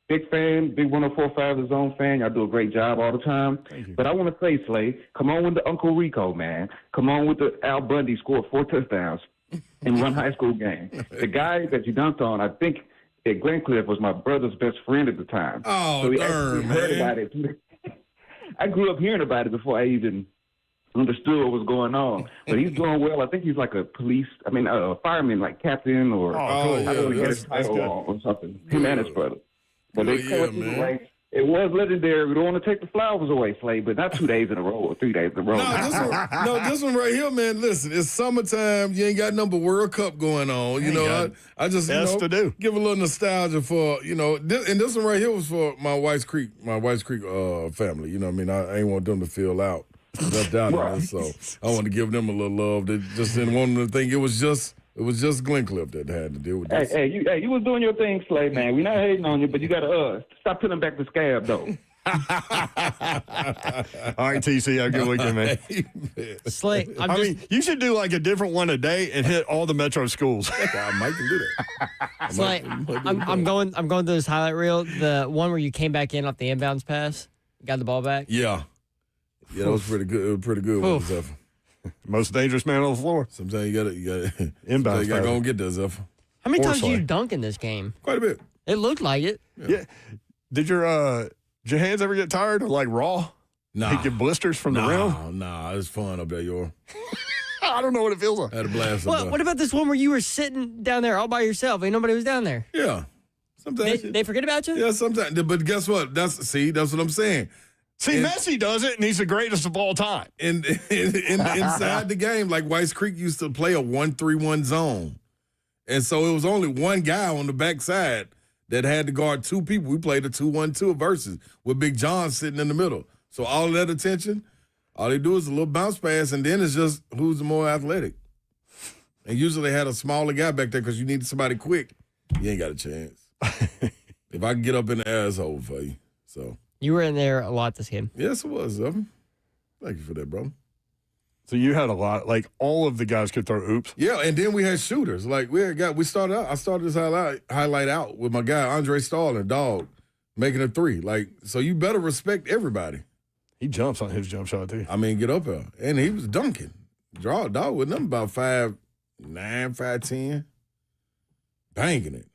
Big fan, big 104.5 The Zone fan. Y'all do a great job all the time. Thank you. But I want to say, Slay, come on with the Uncle Rico, man. Come on with the Al Bundy scored 4 touchdowns in one high school game. The guy that you dunked on, I think at Glenncliff was my brother's best friend at the time. Oh, so he darn, actually heard man. about it. I grew up hearing about it before I even understood what was going on. But he's doing well. I think he's like a fireman, like captain or I don't know, he had his title or something. Him and his brother. But they came like, it was legendary. We don't want to take the flowers away, Slade, but not 2 days in a row or 3 days in a row. This one right here, man. Listen, it's summertime. You ain't got nothing but World Cup going on. You know, I just to do. Give a little nostalgia for and this one right here was for my Whites Creek family. You know what I mean? I ain't want them to feel left out of this, so I want to give them a little love. They just didn't want them to think it was just Glencliff that had to deal with this. Hey, you was doing your thing, Slade, man. We're not hating on you, but you got to stop putting back the scab, though. All right, TC, have a good weekend, man. Slade, I mean, you should do like a different one a day and hit all the metro schools. I might can do that. Slade, I'm going through this highlight reel. The one where you came back in off the inbounds pass, got the ball back. Yeah, that was pretty good. It was pretty good one, Zephyr. Most dangerous man on the floor. Sometimes you got inbounds. You got to go and get there, Zephyr. How many times did you dunk in this game? Quite a bit. It looked like it. Yeah. Did your hands ever get tired of like raw? Nah. You get blisters from the rim? Nah, it's fun up there, Yor. I don't know what it feels like. I had a blast up there. What about this one where you were sitting down there all by yourself and nobody was down there? Yeah. Sometimes they forget about you? Yeah, sometimes. But guess what? That's what I'm saying. See, Messi does it, and he's the greatest of all time. Inside the game, like Whites Creek used to play a 1-3-1 zone. And so it was only one guy on the backside that had to guard two people. We played a 2-1-2 versus with Big John sitting in the middle. So all of that attention, all they do is a little bounce pass, and then it's just who's the more athletic. And usually they had a smaller guy back there because you needed somebody quick. You ain't got a chance. If I can get up in the air, it's over for you. So you were in there a lot this game. Yes, it was. Thank you for that, bro. So you had a lot. Like all of the guys could throw oops. Yeah, and then we had shooters. Like I started this highlight out with my guy Andre Starling, dog, making a three. Like, so you better respect everybody. He jumps on his jump shot too. I mean, get up there, and he was dunking. Dog with them about 5'9", 5'10", banging it.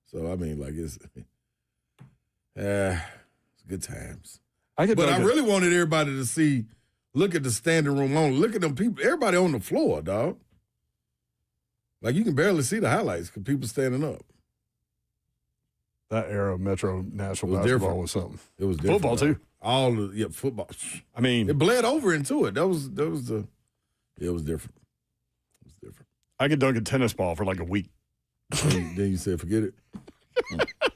So I mean, like it's good times. I really wanted everybody to see. Look at the standing room only. Look at them people. Everybody on the floor, dog. Like you can barely see the highlights because people standing up. That era of Metro National basketball different. Was something. It was different. Football too. Football. I mean, it bled over into it. It was different. It was different. I could dunk a tennis ball for like a week. Then you said, forget it.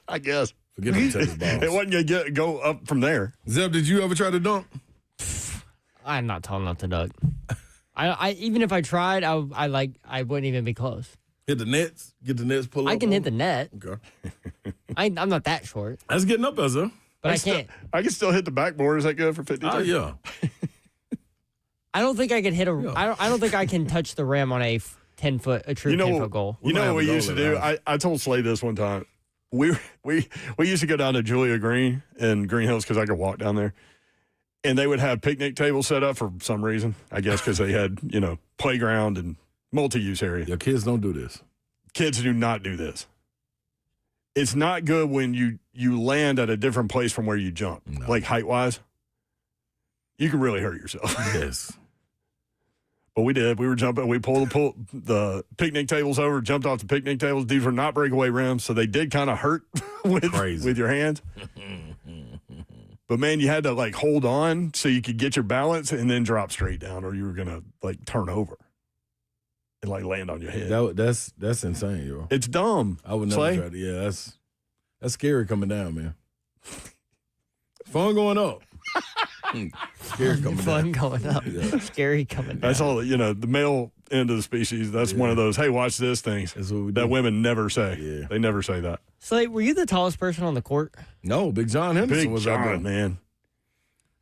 I guess. Forget the tennis balls. It wasn't gonna go up from there. Zeb, did you ever try to dunk? I'm not tall enough to dunk. I even if I tried, I wouldn't even be close. Hit the nets. Get the nets pull up. I can hit the net. Okay. I'm not that short. That's getting up there, sir. But I can't. I can still hit the backboard. Is that good for 52? Oh yeah. I don't think I could hit a. Yeah. I don't think I can touch the rim on a 10-foot, a true 10-foot goal. You know what we used to do? I told Slade this one time. We used to go down to Julia Green in Green Hills because I could walk down there. And they would have picnic tables set up for some reason, I guess because they had, playground and multi-use area. Your kids don't do this. Kids do not do this. It's not good when you land at a different place from where you jump, like height-wise. You can really hurt yourself. Yes. But we did. We were jumping. We pulled the picnic tables over, jumped off the picnic tables. These were not breakaway rims, so they did kind of hurt with your hands. But, man, you had to, hold on so you could get your balance and then drop straight down or you were going to, turn over and, land on your head. That's insane, yo. It's dumb. I would never try to. Yeah, that's scary coming down, man. Fun going up. Scary coming Fun down. going up. Yeah. Scary coming down. That's all, the male end of the species. That's one of those, hey, watch this things that women never say. Yeah. They never say that. Slade, were you the tallest person on the court? No, Big John Henderson was out there. Man.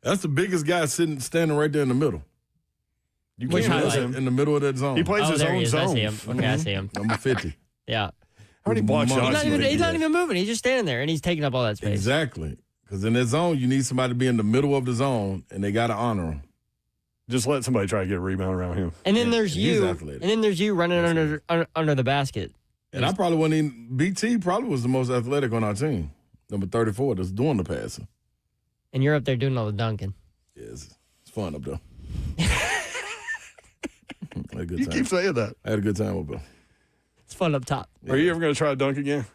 That's the biggest guy standing right there in the middle. You Which can't miss highlight? him in the middle of that zone. He plays his own zone. I see him. Okay, I see him. Number 50. Yeah. How many block shots? He's not even moving. He's just standing there, and he's taking up all that space. Exactly. Because in that zone, you need somebody to be in the middle of the zone, and they got to honor him. Just let somebody try to get a rebound around him. And then there's you. And then there's you running under the basket. And I probably wasn't even – BT probably was the most athletic on our team. Number 34 that's doing the passing. And you're up there doing all the dunking. Yeah, it's fun up there. Had a good You time. keep saying that. I had a good time with Bill. It's fun up top. Are you ever going to try to dunk again?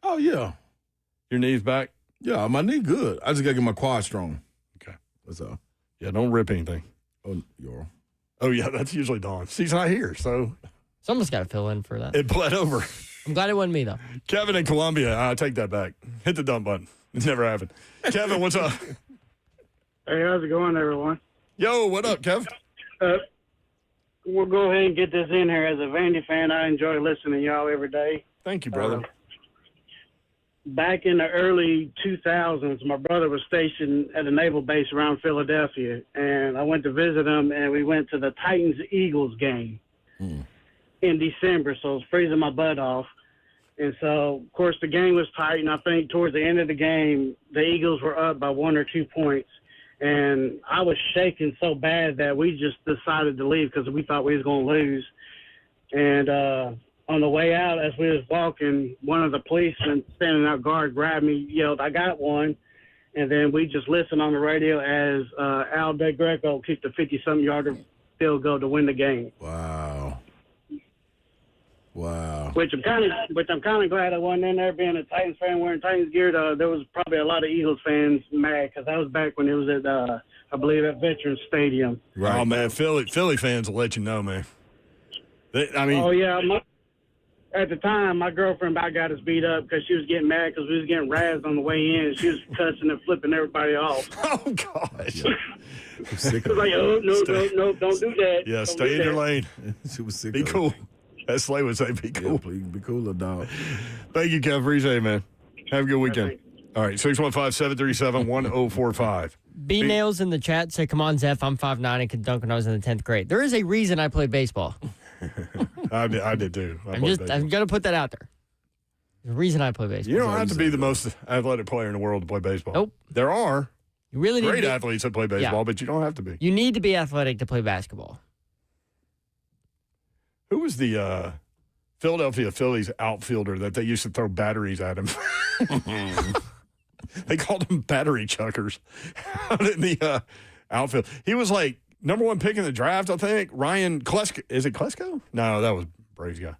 Oh, yeah. Your knees back? Yeah, my knee good. I just got to get my quad strong. Okay. That's all. Yeah, don't rip anything. Oh, you're. Oh, yeah, that's usually Dawn. She's not here, so. Someone's got to fill in for that. It bled over. I'm glad it wasn't me, though. Kevin in Columbia, I take that back. Hit the dump button. It never happened. Kevin, what's up? Hey, how's it going, everyone? Yo, what up, Kev? We'll go ahead and get this in here. As a Vandy fan, I enjoy listening to y'all every day. Thank you, brother. Back in the early 2000s, my brother was stationed at a naval base around Philadelphia, and I went to visit him, and we went to the Titans-Eagles game in December, so I was freezing my butt off. And so, of course, the game was tight, and I think towards the end of the game, the Eagles were up by 1 or 2 points. And I was shaking so bad that we just decided to leave because we thought we was going to lose. And on the way out, as we was walking, one of the policemen standing out guard grabbed me, yelled, "I got one." And then we just listened on the radio as Al DeGreco kicked a 50-something yarder field goal to win the game. Wow. Which I'm kind of glad I wasn't in there. Being a Titans fan wearing Titans gear, there was probably a lot of Eagles fans mad because that was back when it was at I believe at Veterans Stadium. Right. Oh, man, Philly fans will let you know, man. Oh yeah. At the time, my girlfriend about got us beat up because she was getting mad because we was getting razzed on the way in. She was cussing and flipping everybody off. Oh gosh. I was like, oh no, don't do that. Yeah, Don't stay do in that. your lane. She was sick. Be cool. As Slay would say, be cool. Yeah, please be cooler, dog. Thank you, Kev. Appreciate it, man. Have a good weekend. All right, 615-737-1045. B Nails in the chat say, "Come on, Zeph, I'm 5'9" and could dunk when I was in the 10th grade." There is a reason I played baseball. I did too. I'm going to put that out there. There's a reason I play baseball. You don't have to be the most athletic player in the world to play baseball. Nope. There are You really need great to be, athletes that play baseball, Yeah. but you don't have to be. You need to be athletic to play basketball. Who was the Philadelphia Phillies outfielder that they used to throw batteries at him? They called him battery chuckers out in the outfield. He was like number 1 pick in the draft, I think. Ryan Klesko. Is it Klesko? No, that was Braves guy.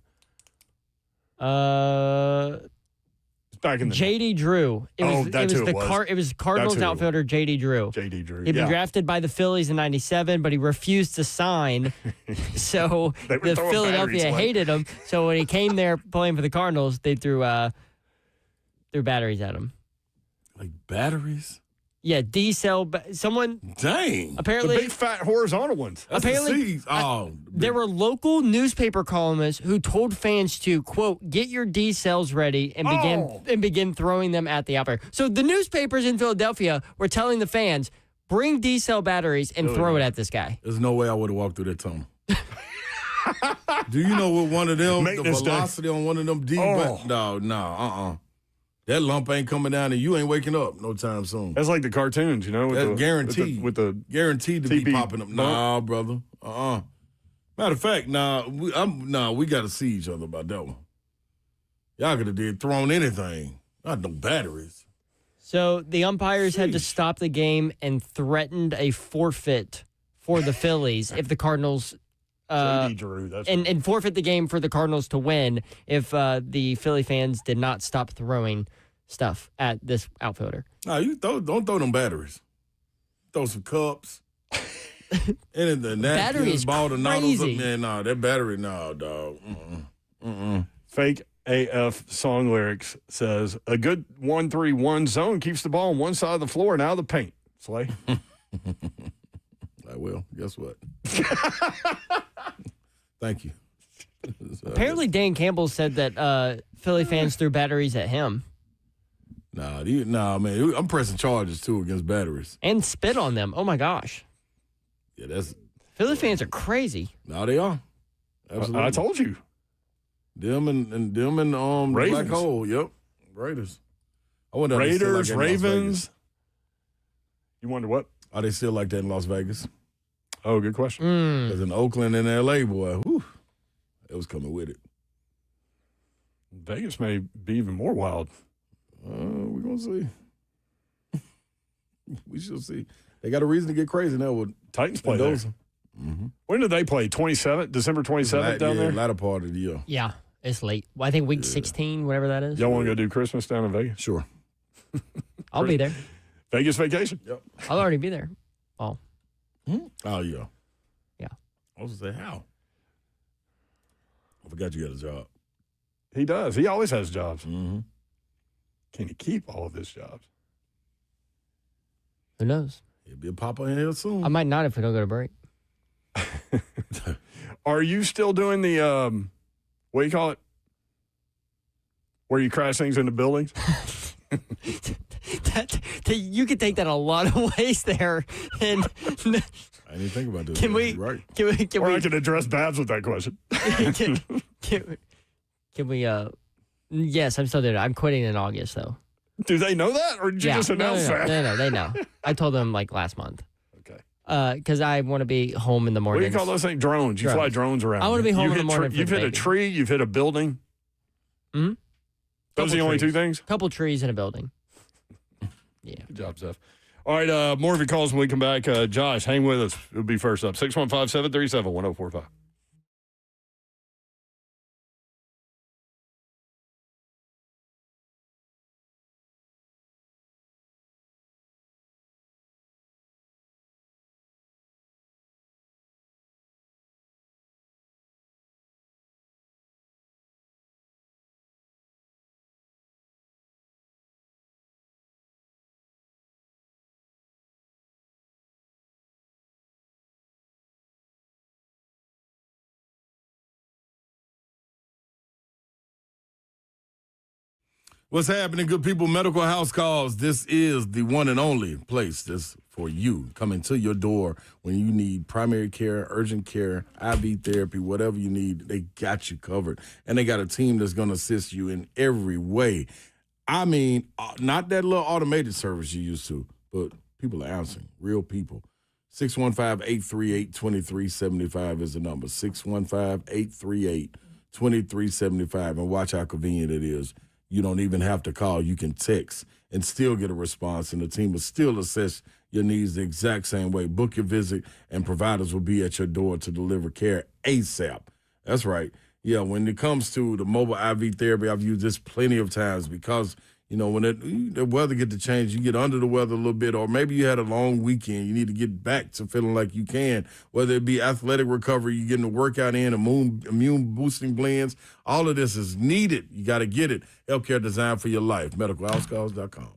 It's back in the J.D. Drew. It was Cardinals That's who it outfielder J.D. Drew. J.D. Drew. He'd been drafted by the Phillies in '97, but he refused to sign. So They were the throwing Philadelphia batteries, like- hated him. So when he came there playing for the Cardinals, they threw batteries at him. Like batteries? Yeah, D-cell. Someone. Dang. Apparently, the big fat horizontal ones. Apparently, there were local newspaper columnists who told fans to quote get your D cells ready and begin throwing them at the outfielder. So the newspapers in Philadelphia were telling the fans bring D cell batteries and throw it at this guy. There's no way I would have walked through that tunnel. Do you know what one of them, Maintenance the day. velocity on one of them No. That lump ain't coming down and you ain't waking up no time soon. That's like the cartoons, you know? That's guaranteed. With the guaranteed to be TP popping up. Nah, brother. Matter of fact, we got to see each other about that one. Y'all could have thrown anything. Not no batteries. So the umpires had to stop the game and threatened a forfeit for the Phillies if the Cardinals J.D. Drew, that's and forfeit the game for the Cardinals to win if the Philly fans did not stop throwing stuff at this outfielder. Nah, don't throw them batteries. Throw some cups. Anything. Battery is ball the nozzles up. crazy. Man, that battery, dog. Fake AF song lyrics says a good 1-3-1 zone keeps the ball on one side of the floor and out of the paint. Slay. I will. Guess what? Thank you. Apparently, Dan Campbell said that Philly fans threw batteries at him Nah, man. I'm pressing charges too against batteries. and spit on them. Oh my gosh, Yeah, that's. Philly fans are crazy. Now they are. Absolutely. I told you. Them and the Ravens. black hole. Yep. Raiders. I wonder how they still like Raiders, that in Las Vegas. Ravens. You wonder what? Are they still like that in Las Vegas? Oh, good question. Because in Oakland and L.A., boy, whew, it was coming with it. Vegas may be even more wild. We're going to see. We shall see. They got a reason to get crazy now with Titans play there. Mendoza. When did they play? 27th, December 27th down there? Latter part of the year. Yeah, it's late. Well, I think week 16, whatever that is. Y'all want to go do Christmas down in Vegas? Sure. I'll be there. Vegas vacation? Yep. I'll already be there. Oh. Oh, yeah. Yeah. I was going to say, how? I forgot you got a job. He does. He always has jobs. Can he keep all of his jobs? Who knows? He'll be a pop in here soon. I might not if we don't go to break. Are you still doing the, what do you call it? Where you crash things into buildings? You could take that a lot of ways there. And I didn't think about this. Can we? Right. Can Or we? I can address Babs with that question. Can we? Yes, I'm still doing it. I'm quitting in August, though. Do they know that, or did you just announce that? No, they know. I told them like last month. Okay. Because I want to be home in the What morning. do you call those things? Drones. You fly drones around. I want to be home in the morning. You've hit a tree. You've hit a building. Hmm. Those are the only two things? Couple trees in a building. Yeah. Good job, Zeph. All right, more of your calls when we come back. Josh, hang with us. It'll be first up. 615-737-1045. What's happening, good people? Medical House Calls. This is the one and only place that's for you. Coming to your door when you need primary care, urgent care, IV therapy, whatever you need, they got you covered. And they got a team that's going to assist you in every way. I mean, not that little automated service you used to, but people are answering, real people. 615-838-2375 is the number. 615-838-2375. And watch how convenient it is. You don't even have to call. You can text and still get a response, and the team will still assess your needs the exact same way. Book your visit, and providers will be at your door to deliver care ASAP. That's right. Yeah, when it comes to the mobile IV therapy, I've used this plenty of times because, you know, when the weather get to change, you get under the weather a little bit, or maybe you had a long weekend. You need to get back to feeling like you can, whether it be athletic recovery, you're getting a workout in, immune-boosting blends. All of this is needed. You got to get it. Healthcare designed for your life. MedicalHouseCalls.com.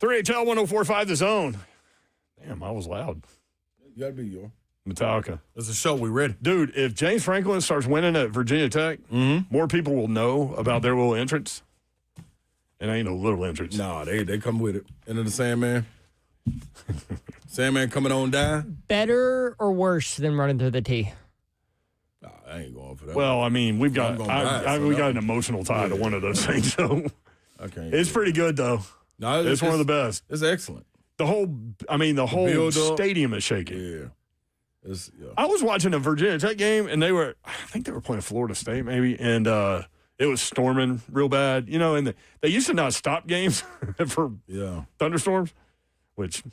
HL 1045 The Zone. Damn, I was loud. You got to be your Metallica. It's a show. We ready. Dude, if James Franklin starts winning at Virginia Tech, more people will know about their little entrance. It ain't no little entrance. No, they come with it. Into the Sandman. Sandman coming on down. Better or worse than running through the tee? I ain't going for that. Well, I mean, we've got I'm gonna we got an emotional tie to one of those things, so okay. It's pretty good though. No, it's one of the best. It's excellent. The whole build-up. stadium is shaking. Yeah. I was watching a Virginia Tech game, and I think they were playing Florida State maybe, and it was storming real bad. You know, and they used to not stop games for thunderstorms, which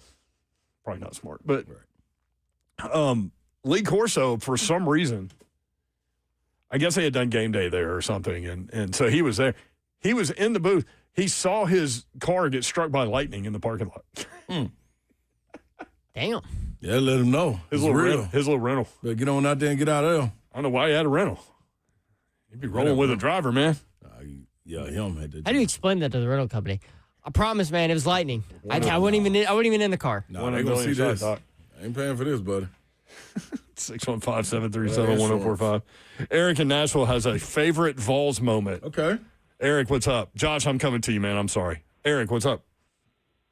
probably not smart. But Lee Corso, for some reason, I guess they had done game day there or something, and so he was there. He was in the booth. He saw his car get struck by lightning in the parking lot. Damn. Yeah, let him know. His It's little rental. Better get on out there and get out of there. I don't know why he had a rental. He'd be rolling with a driver, man. Him had to. How do you explain that to the rental company? I promise, man, it was lightning. I wasn't even in the car. No, they gonna see this. I ain't paying for this, buddy. 615-737-1045. Eric in Nashville has a favorite Vols moment. Okay. Eric, what's up? Josh, I'm coming to you, man. I'm sorry. Eric, what's up?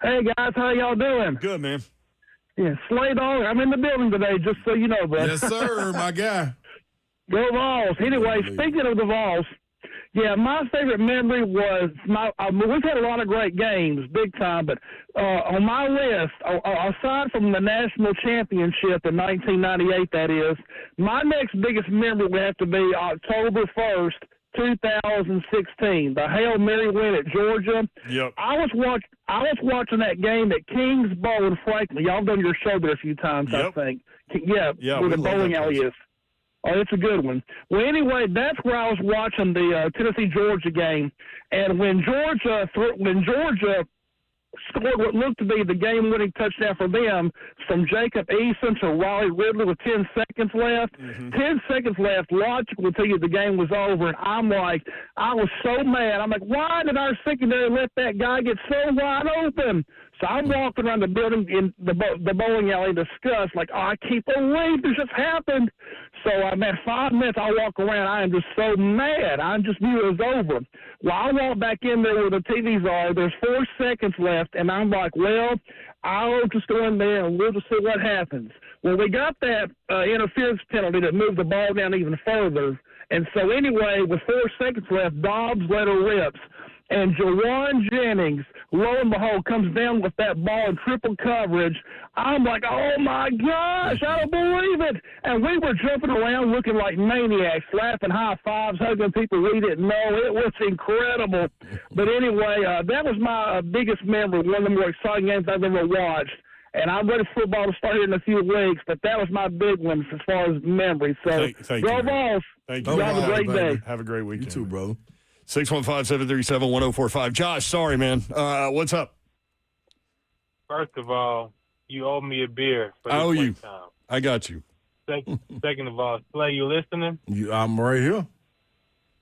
Hey, guys, how y'all doing? Good, man. Yeah, Slay Dog, I'm in the building today, just so you know, bud. Yes, sir, my guy. Go Vols. Anyway, speaking of the Vols, yeah, my favorite memory was we've had a lot of great games, big time, but on my list, aside from the national championship in 1998, that is, my next biggest memory would have to be October 1st, 2016, the Hail Mary win at Georgia. Yep. I was watching that game at Kings Bowl in Franklin. Y'all done your show there a few times, I think. Yeah, where the bowling alley is. Oh, it's a good one. Well, anyway, that's where I was watching the Tennessee-Georgia game, and when Georgia scored what looked to be the game-winning touchdown for them from Jacob Eason to Raleigh Ridley with 10 seconds left. 10 seconds left, logic will tell you the game was over, and I was so mad. I'm like, why did our secondary let that guy get so wide open? So I'm walking around the building in the bowling alley in disgust, like, oh, I can't believe this just happened. So I'm at 5 minutes, I walk around, I am just so mad. I just knew it was over. Well, I walk back in there where the TVs are, there's 4 seconds left, and I'm like, well, I'll just go in there and we'll just see what happens. Well, we got that interference penalty that moved the ball down even further. And so anyway, with 4 seconds left, Dobbs let her rips. And Jawan Jennings, lo and behold, comes down with that ball in triple coverage. I'm like, oh, my gosh, I don't believe it. And we were jumping around looking like maniacs, laughing high fives, hugging people we didn't know. It was incredible. But anyway, that was my biggest memory, one of the more exciting games I've ever watched. And I'm ready for football to start here in a few weeks, but that was my big one as far as memory. So, go Vols. Thank you. You have a great day. Have a great weekend. You too, brother. 615-737-1045. Josh, sorry, man. What's up? First of all, you owe me a beer. For I owe this you. one time. I got you. Second of all, Slay, you listening? I'm right here.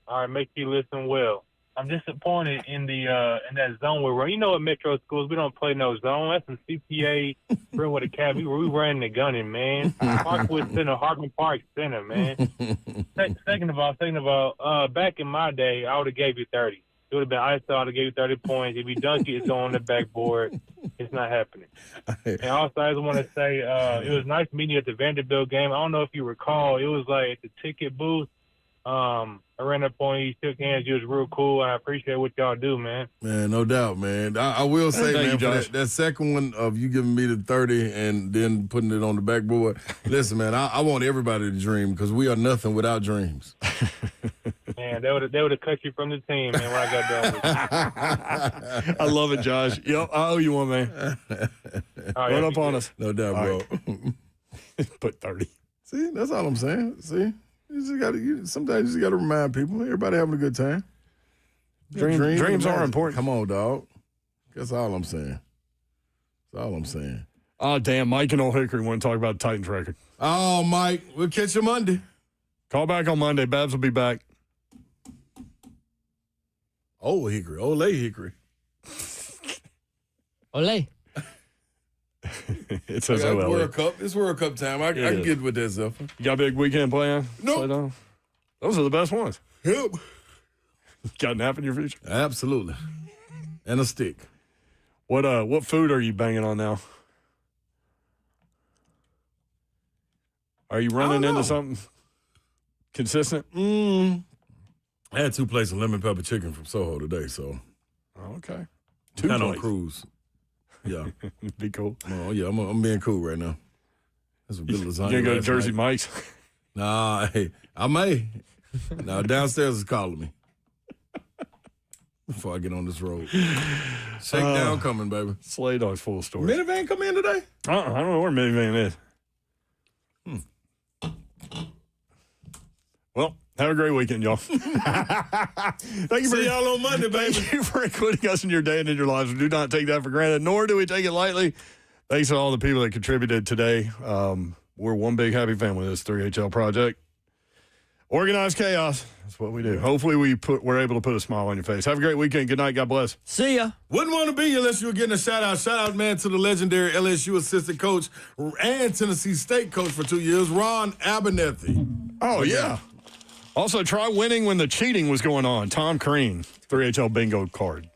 All right, make sure you listen well. I'm disappointed in that zone we're running. You know, at Metro schools, we don't play no zone. That's some CPA Brentwood Academy. We ran the gunning, man. Parkwood Center, Hartman Park Center, man. Second of all, back in my day, I would have gave you 30. It would have been I would have gave you 30 points. If you dunk it, it's on the backboard. It's not happening. And also, I just want to say it was nice meeting you at the Vanderbilt game. I don't know if you recall. It was like at the ticket booth. I ran up on you, shook hands. You was real cool. I appreciate what y'all do, man. Man, no doubt, man. I will say, man, for that second one of you giving me the 30 and then putting it on the backboard, listen, man, I want everybody to dream because we are nothing without dreams. Man, they would have cut you from the team, man, when I got done with you. I love it, Josh. Yep, I owe you one, man. Run up on us. No doubt, bro. Put 30. See, that's all I'm saying. See? Sometimes you just got to remind people, everybody having a good time. Dreams are important. Come on, dog. That's all I'm saying. That's all I'm saying. Oh, damn. Mike and Old Hickory want to talk about the Titans record. Oh, Mike, we'll catch you Monday. Call back on Monday. Babs will be back. Old Hickory. Ole Hickory. Ole. It says World Cup. It's World Cup time. I can get with that stuff. You got a big weekend plan? Nope. Those are the best ones. Yep. Got a nap in your future? Absolutely. And a stick. What food are you banging on now? Are you running into something consistent? I had 2 plates of lemon pepper chicken from Soho today, so. Okay. 2 kind of on cruise. Yeah. Be cool. Oh, yeah, I'm being cool right now. That's a good lasagna. You gonna go to Jersey Mike's? Nah, hey, I may. Now, downstairs is calling me. Before I get on this road. Shakedown coming, baby. Slay Dog's full of stories. Minivan come in today? I don't know where Minivan is. Well, have a great weekend, y'all. Thank you for See y'all on Monday, baby. Thank you for including us in your day and in your lives. We do not take that for granted, nor do we take it lightly. Thanks to all the people that contributed today. We're one big happy family, this 3HL project. Organized chaos. That's what we do. Hopefully we're able to put a smile on your face. Have a great weekend. Good night. God bless. See ya. Wouldn't want to be you unless you were getting a shout-out. Shout-out, man, to the legendary LSU assistant coach and Tennessee State coach for 2 years, Ron Abernethy. Oh, yeah. Also, try winning when the cheating was going on. Tom Crean, 3HL bingo card.